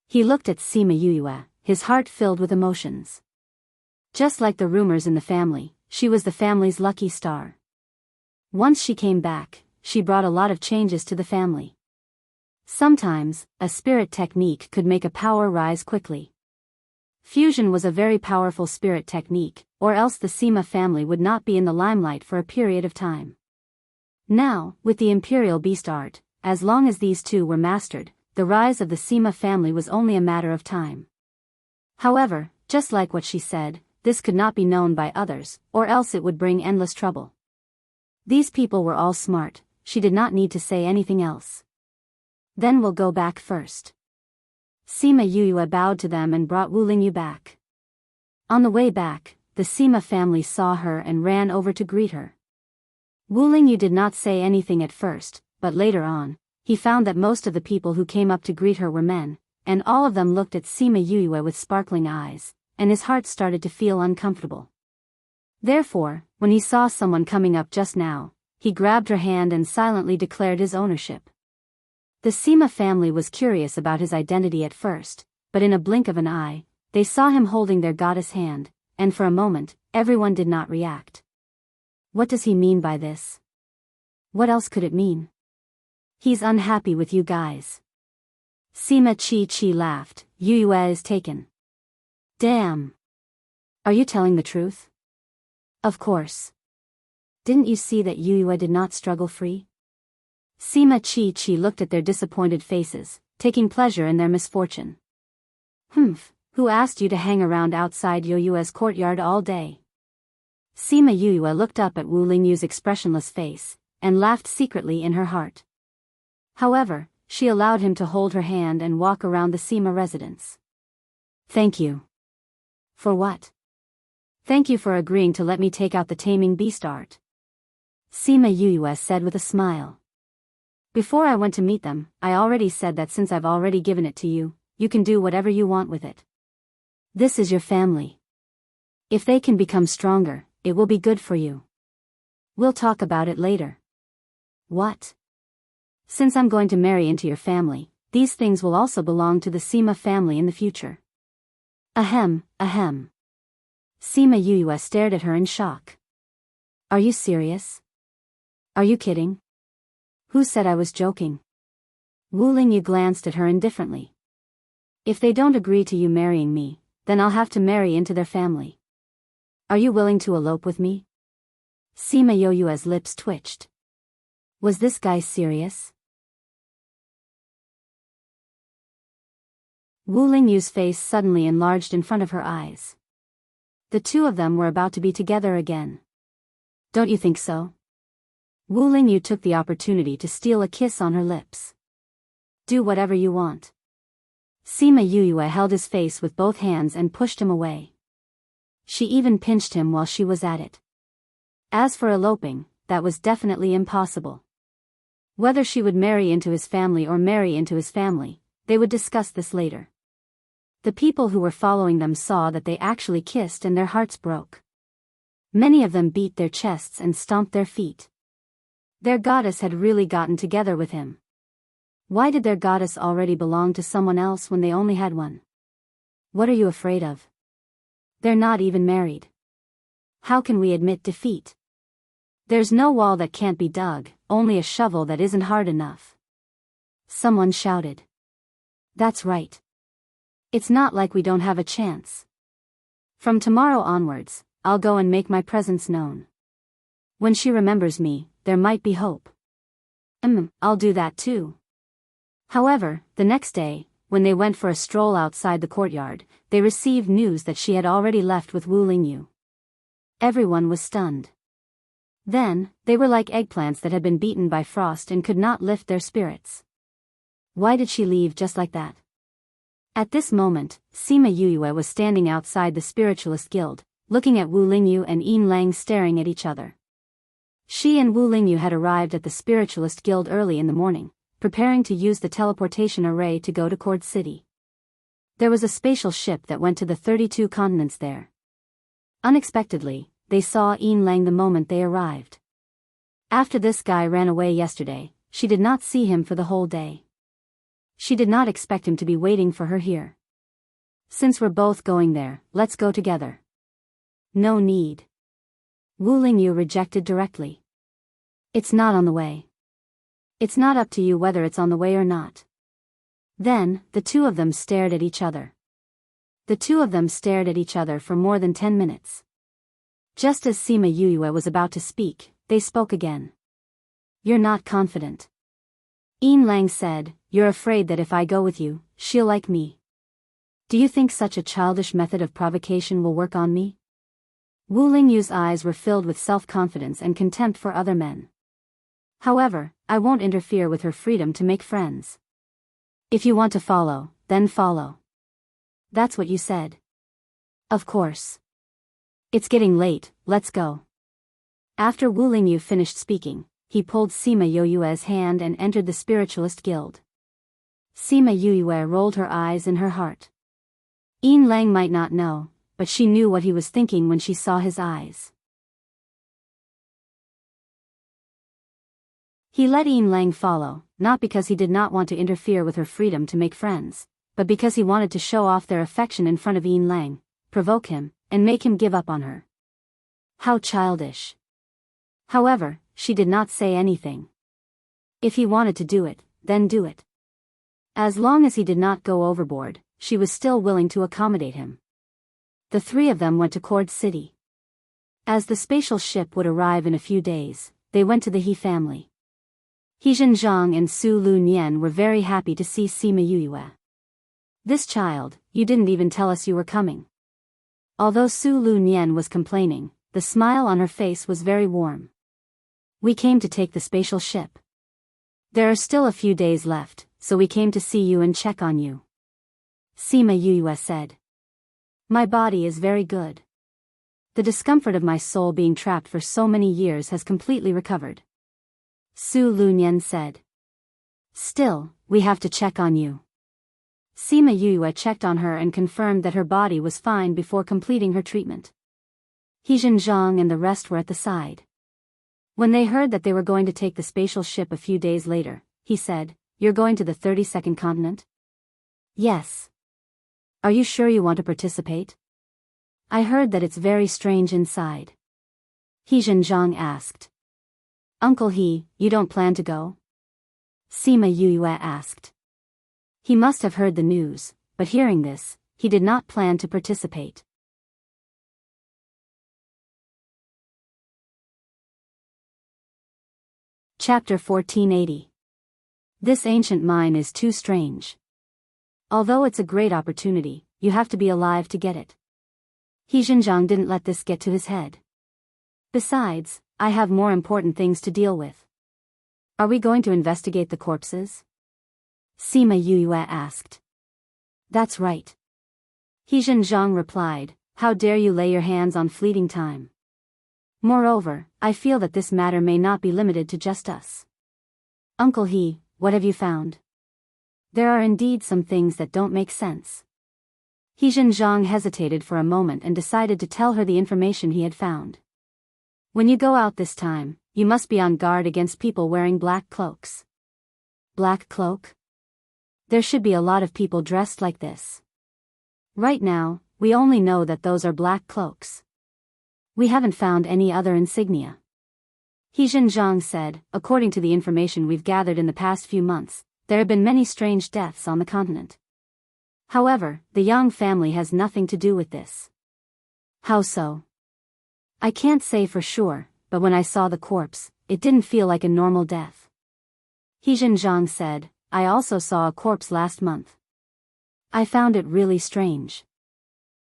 He looked at Sima Yuyue, his heart filled with emotions. Just like the rumors in the family, she was the family's lucky star. Once she came back, she brought a lot of changes to the family. Sometimes, a spirit technique could make a power rise quickly. Fusion was a very powerful spirit technique, or else the Sima family would not be in the limelight for a period of time. Now, with the Imperial Beast Art, as long as these two were mastered, the rise of the Sima family was only a matter of time. However, just like what she said, this could not be known by others, or else it would bring endless trouble. These people were all smart, she did not need to say anything else. Then we'll go back first. Sima Yuyue bowed to them and brought Wu Lingyu back. On the way back, the Sima family saw her and ran over to greet her. Wu Lingyu did not say anything at first, but later on, he found that most of the people who came up to greet her were men, and all of them looked at Sima Yuyue with sparkling eyes, and his heart started to feel uncomfortable. Therefore, when he saw someone coming up just now, he grabbed her hand and silently declared his ownership. The Sima family was curious about his identity at first, but in a blink of an eye, they saw him holding their goddess hand, and for a moment, everyone did not react. What does he mean by this? What else could it mean? He's unhappy with you guys. Sima Qi laughed, Yuyue is taken. Damn. Are you telling the truth? Of course. Didn't you see that Yuyue did not struggle free? Sima Chi looked at their disappointed faces, taking pleasure in their misfortune. Humph, who asked you to hang around outside Yuyue's courtyard all day? Sima Yuyue looked up at Wu Lingyu's expressionless face, and laughed secretly in her heart. However, she allowed him to hold her hand and walk around the Sima residence. Thank you. For what? Thank you for agreeing to let me take out the taming beast art. Sima Yuyue said with a smile. Before I went to meet them, I already said that since I've already given it to you, you can do whatever you want with it. This is your family. If they can become stronger, it will be good for you. We'll talk about it later. What? Since I'm going to marry into your family, these things will also belong to the Sima family in the future. Ahem, ahem. Sima Yuyue stared at her in shock. Are you serious? Are you kidding? Who said I was joking? Wu Lingyu glanced at her indifferently. If they don't agree to you marrying me, then I'll have to marry into their family. Are you willing to elope with me? Sima Yuyue's lips twitched. Was this guy serious? Wu Lingyu's face suddenly enlarged in front of her eyes. The two of them were about to be together again. Don't you think so? Wu Lingyu took the opportunity to steal a kiss on her lips. Do whatever you want. Sima Yuyue held his face with both hands and pushed him away. She even pinched him while she was at it. As for eloping, that was definitely impossible. Whether she would marry into his family or marry into his family, they would discuss this later. The people who were following them saw that they actually kissed and their hearts broke. Many of them beat their chests and stomped their feet. Their goddess had really gotten together with him. Why did their goddess already belong to someone else when they only had one? What are you afraid of? They're not even married. How can we admit defeat? There's no wall that can't be dug, only a shovel that isn't hard enough. Someone shouted. That's right. It's not like we don't have a chance. From tomorrow onwards, I'll go and make my presence known. When she remembers me, there might be hope. I'll do that too. However, the next day, when they went for a stroll outside the courtyard, they received news that she had already left with Wu Lingyu. Everyone was stunned. Then, they were like eggplants that had been beaten by frost and could not lift their spirits. Why did she leave just like that? At this moment, Sima Yuyue was standing outside the Spiritualist Guild, looking at Wu Lingyu and Yin Lang staring at each other. She and Wu Lingyu had arrived at the Spiritualist Guild early in the morning, preparing to use the teleportation array to go to Cord City. There was a spatial ship that went to the 32 continents there. Unexpectedly, they saw Yin Lang the moment they arrived. After this guy ran away yesterday, she did not see him for the whole day. She did not expect him to be waiting for her here. Since we're both going there, let's go together. No need. Wu Lingyu rejected directly. It's not on the way. It's not up to you whether it's on the way or not. Then, the two of them stared at each other. The two of them stared at each other for more than 10 minutes. Just as Sima Yuyue was about to speak, they spoke again. You're not confident. Yin Lang said, you're afraid that if I go with you, she'll like me. Do you think such a childish method of provocation will work on me? Wu Lingyu's eyes were filled with self-confidence and contempt for other men. However, I won't interfere with her freedom to make friends. If you want to follow, then follow. That's what you said. Of course. It's getting late, let's go. After Wu Lingyu finished speaking, he pulled Sima Yuyue's hand and entered the Spiritualist Guild. Sima Yuyue rolled her eyes in her heart. Yin Lang might not know, but she knew what he was thinking when she saw his eyes. He let Yin Lang follow, not because he did not want to interfere with her freedom to make friends, but because he wanted to show off their affection in front of Yin Lang, provoke him, and make him give up on her. How childish. However, she did not say anything. If he wanted to do it, then do it. As long as he did not go overboard, she was still willing to accommodate him. The three of them went to Cord City. As the spatial ship would arrive in a few days, they went to the He family. He Zhenjiang and Su Lu Nian were very happy to see Sima Yuyue. This child, you didn't even tell us you were coming. Although Su Lu Nian was complaining, the smile on her face was very warm. We came to take the spatial ship. There are still a few days left, so we came to see you and check on you. Sima Yuyue said. My body is very good. The discomfort of my soul being trapped for so many years has completely recovered. Su Lu Nian said. Still, we have to check on you. Sima Yuyue checked on her and confirmed that her body was fine before completing her treatment. He Zhenjiang and the rest were at the side. When they heard that they were going to take the spatial ship a few days later, he said, You're going to the 32nd continent? Yes. Are you sure you want to participate? I heard that it's very strange inside. He Zhenjiang asked. Uncle He, you don't plan to go? Sima Yuyue asked. He must have heard the news, but hearing this, he did not plan to participate. Chapter 1480. This ancient mine is too strange. Although it's a great opportunity, you have to be alive to get it. He Zhenjiang didn't let this get to his head. Besides, I have more important things to deal with. Are we going to investigate the corpses? Sima Yuyue asked. That's right. He Zhenjiang replied, How dare you lay your hands on fleeting time? Moreover, I feel that this matter may not be limited to just us. Uncle He, what have you found? There are indeed some things that don't make sense. He Zhenjiang hesitated for a moment and decided to tell her the information he had found. When you go out this time, you must be on guard against people wearing black cloaks. Black cloak? There should be a lot of people dressed like this. Right now, we only know that those are black cloaks. We haven't found any other insignia. He Zhenjiang said, According to the information we've gathered in the past few months, there have been many strange deaths on the continent. However, the Yang family has nothing to do with this. How so? I can't say for sure, but when I saw the corpse, it didn't feel like a normal death. He Zhenjiang said, I also saw a corpse last month. I found it really strange.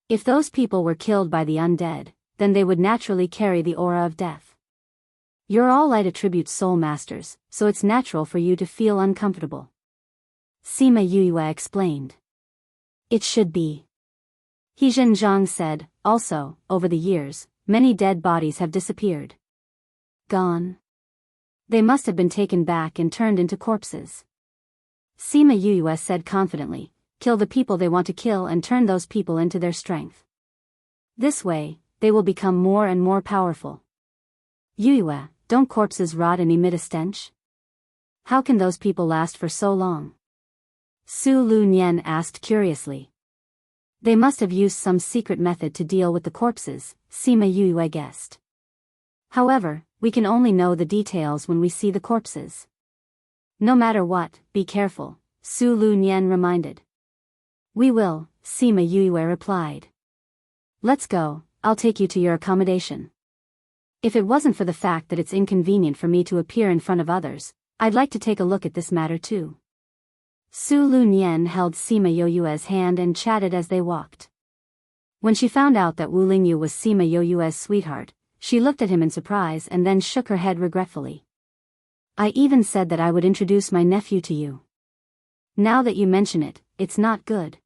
If those people were killed by the undead, then they would naturally carry the aura of death. You're all light attribute soul masters, so it's natural for you to feel uncomfortable. Sima Yuyue explained. It should be. He Zhenjiang said, Also, over the years, many dead bodies have disappeared. Gone. They must have been taken back and turned into corpses. Sima Yuyue said confidently, Kill the people they want to kill and turn those people into their strength. This way, they will become more and more powerful. Yuyue, don't corpses rot and emit a stench? How can those people last for so long? Su Lu Nian asked curiously. They must have used some secret method to deal with the corpses, Sima Yuyue guessed. However, we can only know the details when we see the corpses. No matter what, be careful, Su Lu Nian reminded. We will, Sima Yuyue replied. Let's go, I'll take you to your accommodation. If it wasn't for the fact that it's inconvenient for me to appear in front of others, I'd like to take a look at this matter too. Su Lu Nian held Sima Yuyue's hand and chatted as they walked. When she found out that Wu Lingyu was Sima Yuyue's sweetheart, she looked at him in surprise and then shook her head regretfully. I even said that I would introduce my nephew to you. Now that you mention it, it's not good.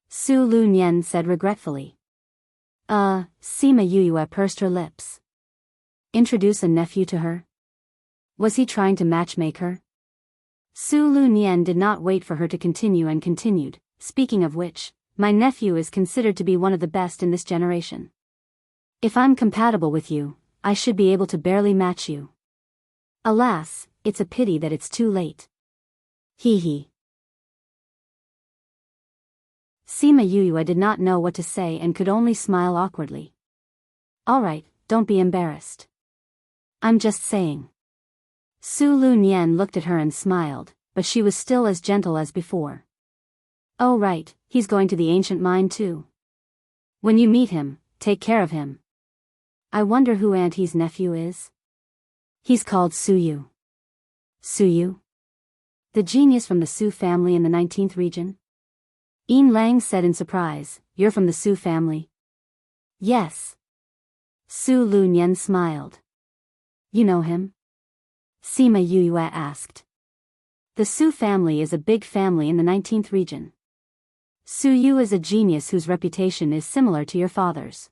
Su Lu Nian said regretfully. Sima Yuyue pursed her lips. Introduce a nephew to her? Was he trying to matchmake her? Su Lu Nian did not wait for her to continue and continued, Speaking of which, my nephew is considered to be one of the best in this generation. If I'm compatible with you, I should be able to barely match you. Alas, it's a pity that it's too late. Hee hee. Sima Yuyue did not know what to say and could only smile awkwardly. Alright, don't be embarrassed. I'm just saying. Su Lu Nian looked at her and smiled, but she was still as gentle as before. Oh right, he's going to the ancient mine too. When you meet him, take care of him. I wonder who Aunt He's nephew is? He's called Suyu. Suyu? The genius from the Su family in the 19th region? Yin Lang said in surprise, you're from the Su family? Yes. Su Lunyan smiled. You know him? Sima Yue asked. The Su family is a big family in the 19th region. Su Yu is a genius whose reputation is similar to your father's.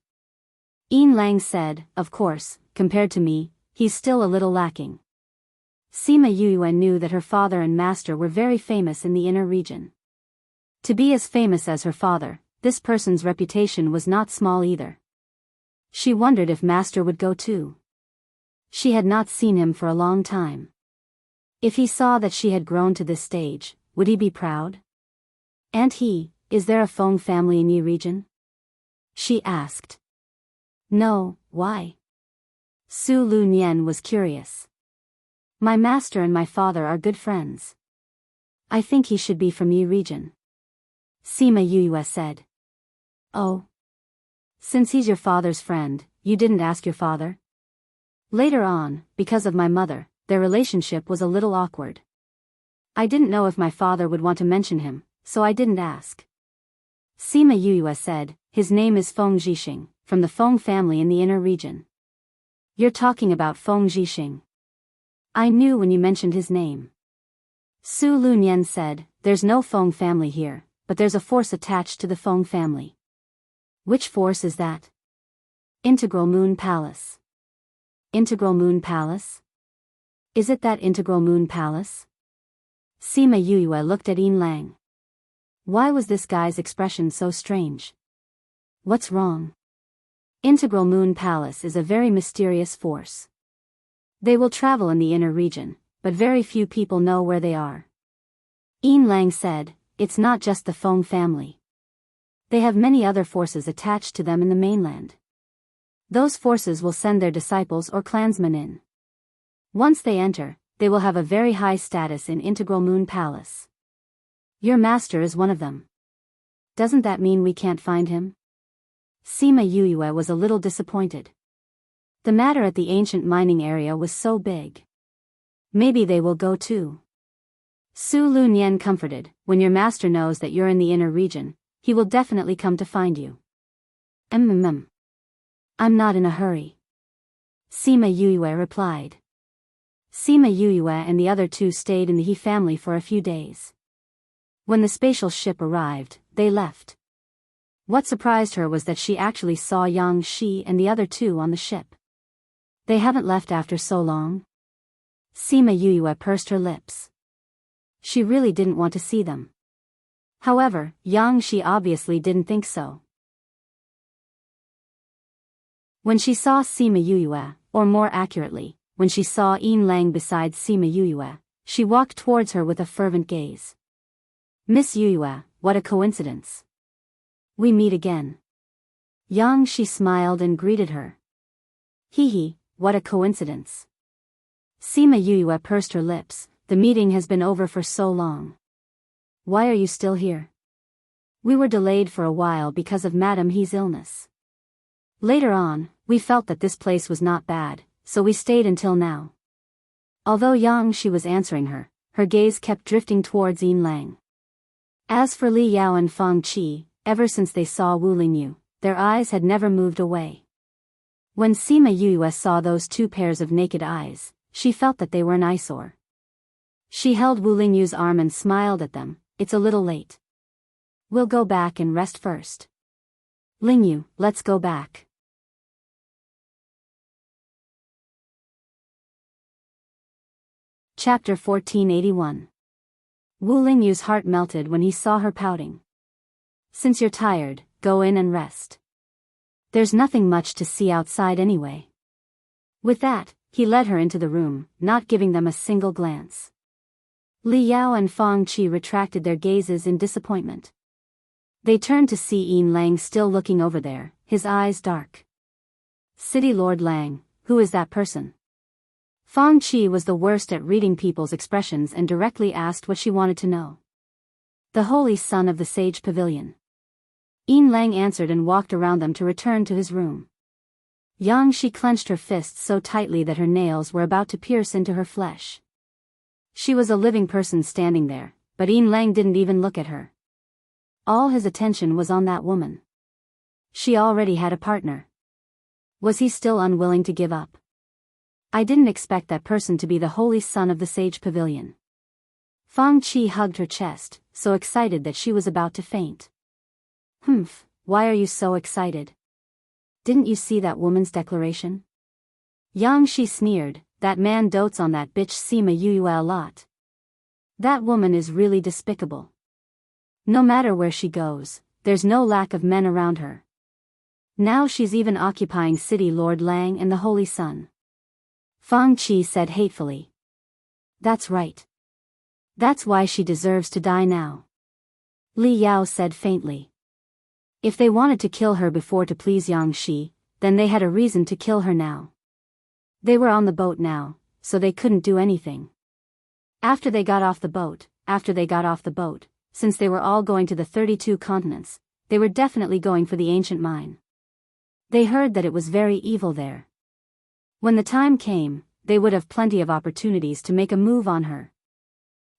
Yin Lang said, of course, compared to me, he's still a little lacking. Sima Yue knew that her father and master were very famous in the inner region. To be as famous as her father, this person's reputation was not small either. She wondered if master would go too. She had not seen him for a long time. If he saw that she had grown to this stage, would he be proud? And he, is there a Feng family in Yi region? She asked. No, why? Su Lunyan was curious. My master and my father are good friends. I think he should be from Yi region. Sima Yue said. Oh. Since he's your father's friend, you didn't ask your father? Later on, because of my mother, their relationship was a little awkward. I didn't know if my father would want to mention him, so I didn't ask. Sima Yue said, his name is Feng Jixing, from the Feng family in the inner region. You're talking about Feng Jixing. I knew when you mentioned his name. Su Lunyan said, there's no Feng family here, but there's a force attached to the Feng family. Which force is that? Integral Moon Palace. Integral Moon Palace? Is it that Integral Moon Palace? Sima Yue looked at Yin Lang. Why was this guy's expression so strange? What's wrong? Integral Moon Palace is a very mysterious force. They will travel in the inner region, but very few people know where they are. Yin Lang said, it's not just the Feng family. They have many other forces attached to them in the mainland. Those forces will send their disciples or clansmen in. Once they enter, they will have a very high status in Integral Moon Palace. Your master is one of them. Doesn't that mean we can't find him? Sima Yue was a little disappointed. The matter at the ancient mining area was so big. Maybe they will go too. Su Lunyan comforted, when your master knows that you're in the inner region, he will definitely come to find you. I'm not in a hurry. Sima Yue replied. Sima Yue and the other two stayed in the He family for a few days. When the spatial ship arrived, they left. What surprised her was that she actually saw Yang Shi and the other two on the ship. They haven't left after so long? Sima Yue pursed her lips. She really didn't want to see them. However, Yang Shi obviously didn't think so. When she saw Sima Yue, or more accurately, when she saw Yin Lang beside Sima Yue, she walked towards her with a fervent gaze. Miss Yue, what a coincidence. We meet again. Yang Shi smiled and greeted her. Hee, what a coincidence. Sima Yue pursed her lips, the meeting has been over for so long. Why are you still here? We were delayed for a while because of Madame He's illness. Later on, we felt that this place was not bad, so we stayed until now. Although Yang Shi was answering her, her gaze kept drifting towards Yin Lang. As for Li Yao and Fang Qi, ever since they saw Wu Lingyu, their eyes had never moved away. When Sima Yue saw those two pairs of naked eyes, she felt that they were an eyesore. She held Wu Lingyu's arm and smiled at them. It's a little late. We'll go back and rest first. Lingyu, let's go back. Chapter 1481. Wu Lingyu's heart melted when he saw her pouting. Since you're tired, go in and rest. There's nothing much to see outside anyway. With that, he led her into the room, not giving them a single glance. Li Yao and Fang Qi retracted their gazes in disappointment. They turned to see Yin Lang still looking over there, his eyes dark. City Lord Lang, who is that person? Fang Qi was the worst at reading people's expressions and directly asked what she wanted to know. The holy son of the sage pavilion. Yin Lang answered and walked around them to return to his room. Yang Shi clenched her fists so tightly that her nails were about to pierce into her flesh. She was a living person standing there, but Yin Lang didn't even look at her. All his attention was on that woman. She already had a partner. Was he still unwilling to give up? I didn't expect that person to be the holy son of the Sage Pavilion. Fang Qi hugged her chest, so excited that she was about to faint. Humph, why are you so excited? Didn't you see that woman's declaration? Yang Shi sneered, that man dotes on that bitch Sima Yue a lot. That woman is really despicable. No matter where she goes, there's no lack of men around her. Now she's even occupying City Lord Lang and the Holy Sun. Fang Qi said hatefully. That's right. That's why she deserves to die now. Li Yao said faintly. If they wanted to kill her before to please Yang Shi, then they had a reason to kill her now. They were on the boat now, so they couldn't do anything. After they got off the boat, since they were all going to the 32 continents, they were definitely going for the ancient mine. They heard that it was very evil there. When the time came, they would have plenty of opportunities to make a move on her.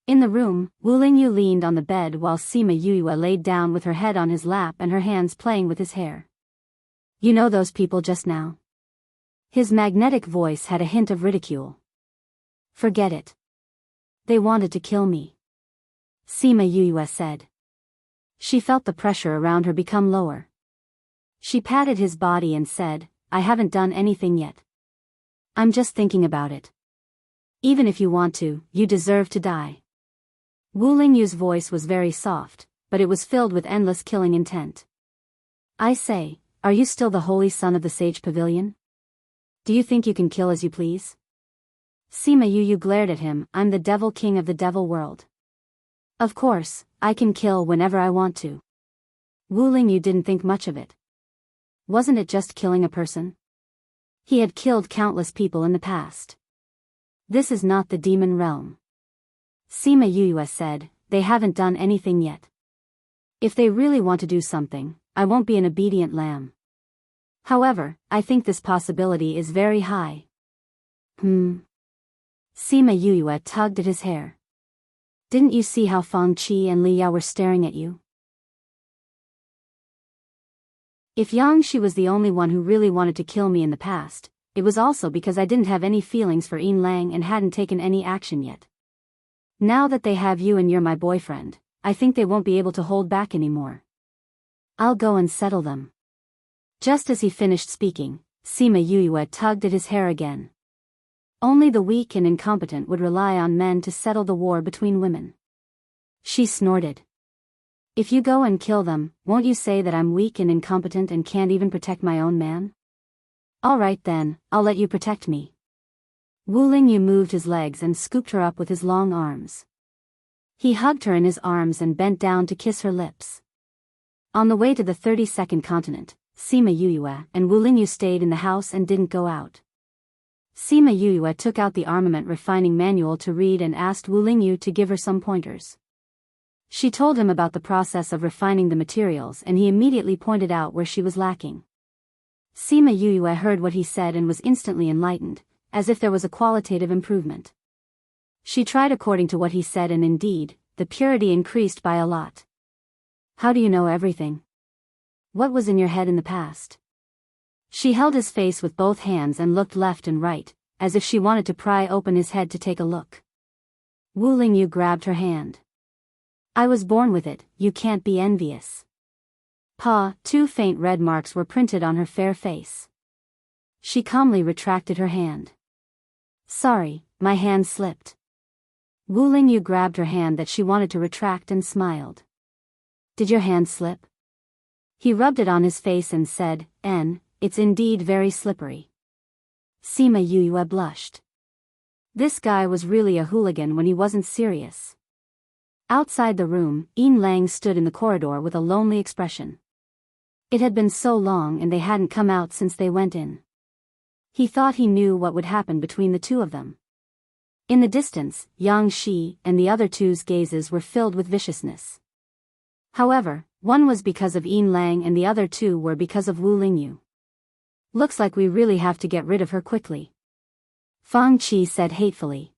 In the room, Wu Lingyu leaned on the bed while Sima Yue laid down with her head on his lap and her hands playing with his hair. You know those people just now? His magnetic voice had a hint of ridicule. Forget it. They wanted to kill me. Sima Yue said. She felt the pressure around her become lower. She patted his body and said, I haven't done anything yet. I'm just thinking about it. Even if you want to, you deserve to die. Wu Lingyu's voice was very soft, but it was filled with endless killing intent. I say, are you still the holy son of the Sage Pavilion? Do you think you can kill as you please? Sima Yue glared at him, I'm the devil king of the devil world. Of course, I can kill whenever I want to. Wu Lingyu didn't think much of it. Wasn't it just killing a person? He had killed countless people in the past. This is not the demon realm. Sima Yue said, they haven't done anything yet. If they really want to do something, I won't be an obedient lamb. However, I think this possibility is very high. Sima Yue tugged at his hair. Didn't you see how Fang Qi and Li Yao were staring at you? If Yang Shi was the only one who really wanted to kill me in the past, it was also because I didn't have any feelings for Yin Lang and hadn't taken any action yet. Now that they have you and you're my boyfriend, I think they won't be able to hold back anymore. I'll go and settle them. Just as he finished speaking, Sima Yue tugged at his hair again. Only the weak and incompetent would rely on men to settle the war between women. She snorted. If you go and kill them, won't you say that I'm weak and incompetent and can't even protect my own man? All right then, I'll let you protect me. Wu Lingyu moved his legs and scooped her up with his long arms. He hugged her in his arms and bent down to kiss her lips. On the way to the 32nd continent, Sima Yue and Wu Lingyu stayed in the house and didn't go out. Sima Yue took out the armament refining manual to read and asked Wu Lingyu to give her some pointers. She told him about the process of refining the materials and he immediately pointed out where she was lacking. Sima Yue heard what he said and was instantly enlightened, as if there was a qualitative improvement. She tried according to what he said and indeed, the purity increased by a lot. How do you know everything? What was in your head in the past? She held his face with both hands and looked left and right, as if she wanted to pry open his head to take a look. Wu Lingyu grabbed her hand. I was born with it, you can't be envious. Two faint red marks were printed on her fair face. She calmly retracted her hand. Sorry, my hand slipped. Wu Lingyu grabbed her hand that she wanted to retract and smiled. Did your hand slip? He rubbed it on his face and said, it's indeed very slippery. Sima Yue blushed. This guy was really a hooligan when he wasn't serious. Outside the room, Yin Lang stood in the corridor with a lonely expression. It had been so long and they hadn't come out since they went in. He thought he knew what would happen between the two of them. In the distance, Yang Shi and the other two's gazes were filled with viciousness. However, one was because of Yin Lang and the other two were because of Wu Lingyu. Looks like we really have to get rid of her quickly. Fang Qi said hatefully.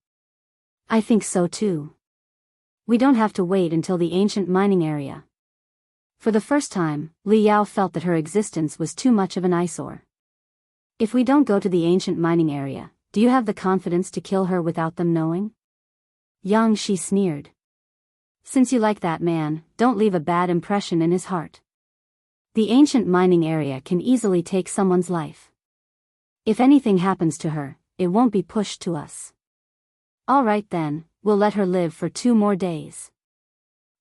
I think so too. We don't have to wait until the ancient mining area. For the first time, Li Yao felt that her existence was too much of an eyesore. If we don't go to the ancient mining area, do you have the confidence to kill her without them knowing? Yang Shi sneered. Since you like that man, don't leave a bad impression in his heart. The ancient mining area can easily take someone's life. If anything happens to her, it won't be pushed to us. All right then, we'll let her live for 2 more days.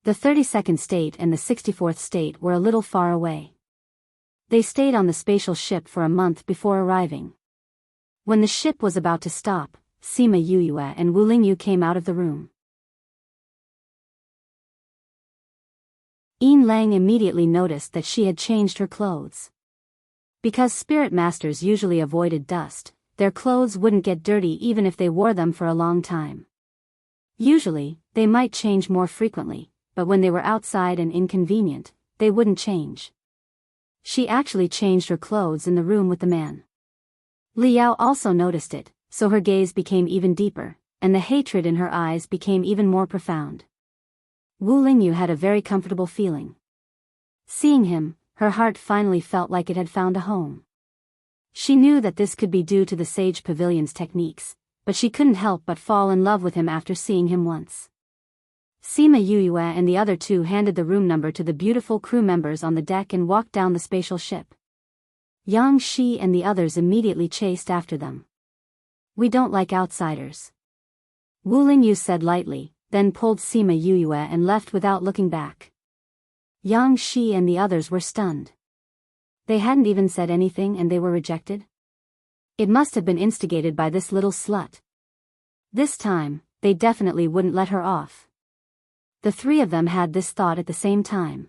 The 32nd state and the 64th state were a little far away. They stayed on the spatial ship for a month before arriving. When the ship was about to stop, Sima Yuyue and Wu Lingyu came out of the room. Yin Lang immediately noticed that she had changed her clothes. Because spirit masters usually avoided dust, their clothes wouldn't get dirty even if they wore them for a long time. Usually, they might change more frequently, but when they were outside and inconvenient, they wouldn't change. She actually changed her clothes in the room with the man. Li Yao also noticed it, so her gaze became even deeper, and the hatred in her eyes became even more profound. Wu Lingyu had a very comfortable feeling. Seeing him, her heart finally felt like it had found a home. She knew that this could be due to the Sage Pavilion's techniques, but she couldn't help but fall in love with him after seeing him once. Sima Yuyue and the other two handed the room number to the beautiful crew members on the deck and walked down the spatial ship. Yang Shi and the others immediately chased after them. We don't like outsiders. Wu Lingyu said lightly, then pulled Sima Yuyue and left without looking back. Yang Shi and the others were stunned. They hadn't even said anything and they were rejected? It must have been instigated by this little slut. This time, they definitely wouldn't let her off. The 3 of them had this thought at the same time.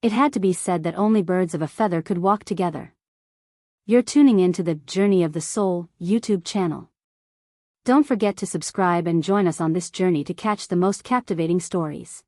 It had to be said that only birds of a feather could walk together. You're tuning in to the Journey of the Soul YouTube channel. Don't forget to subscribe and join us on this journey to catch the most captivating stories.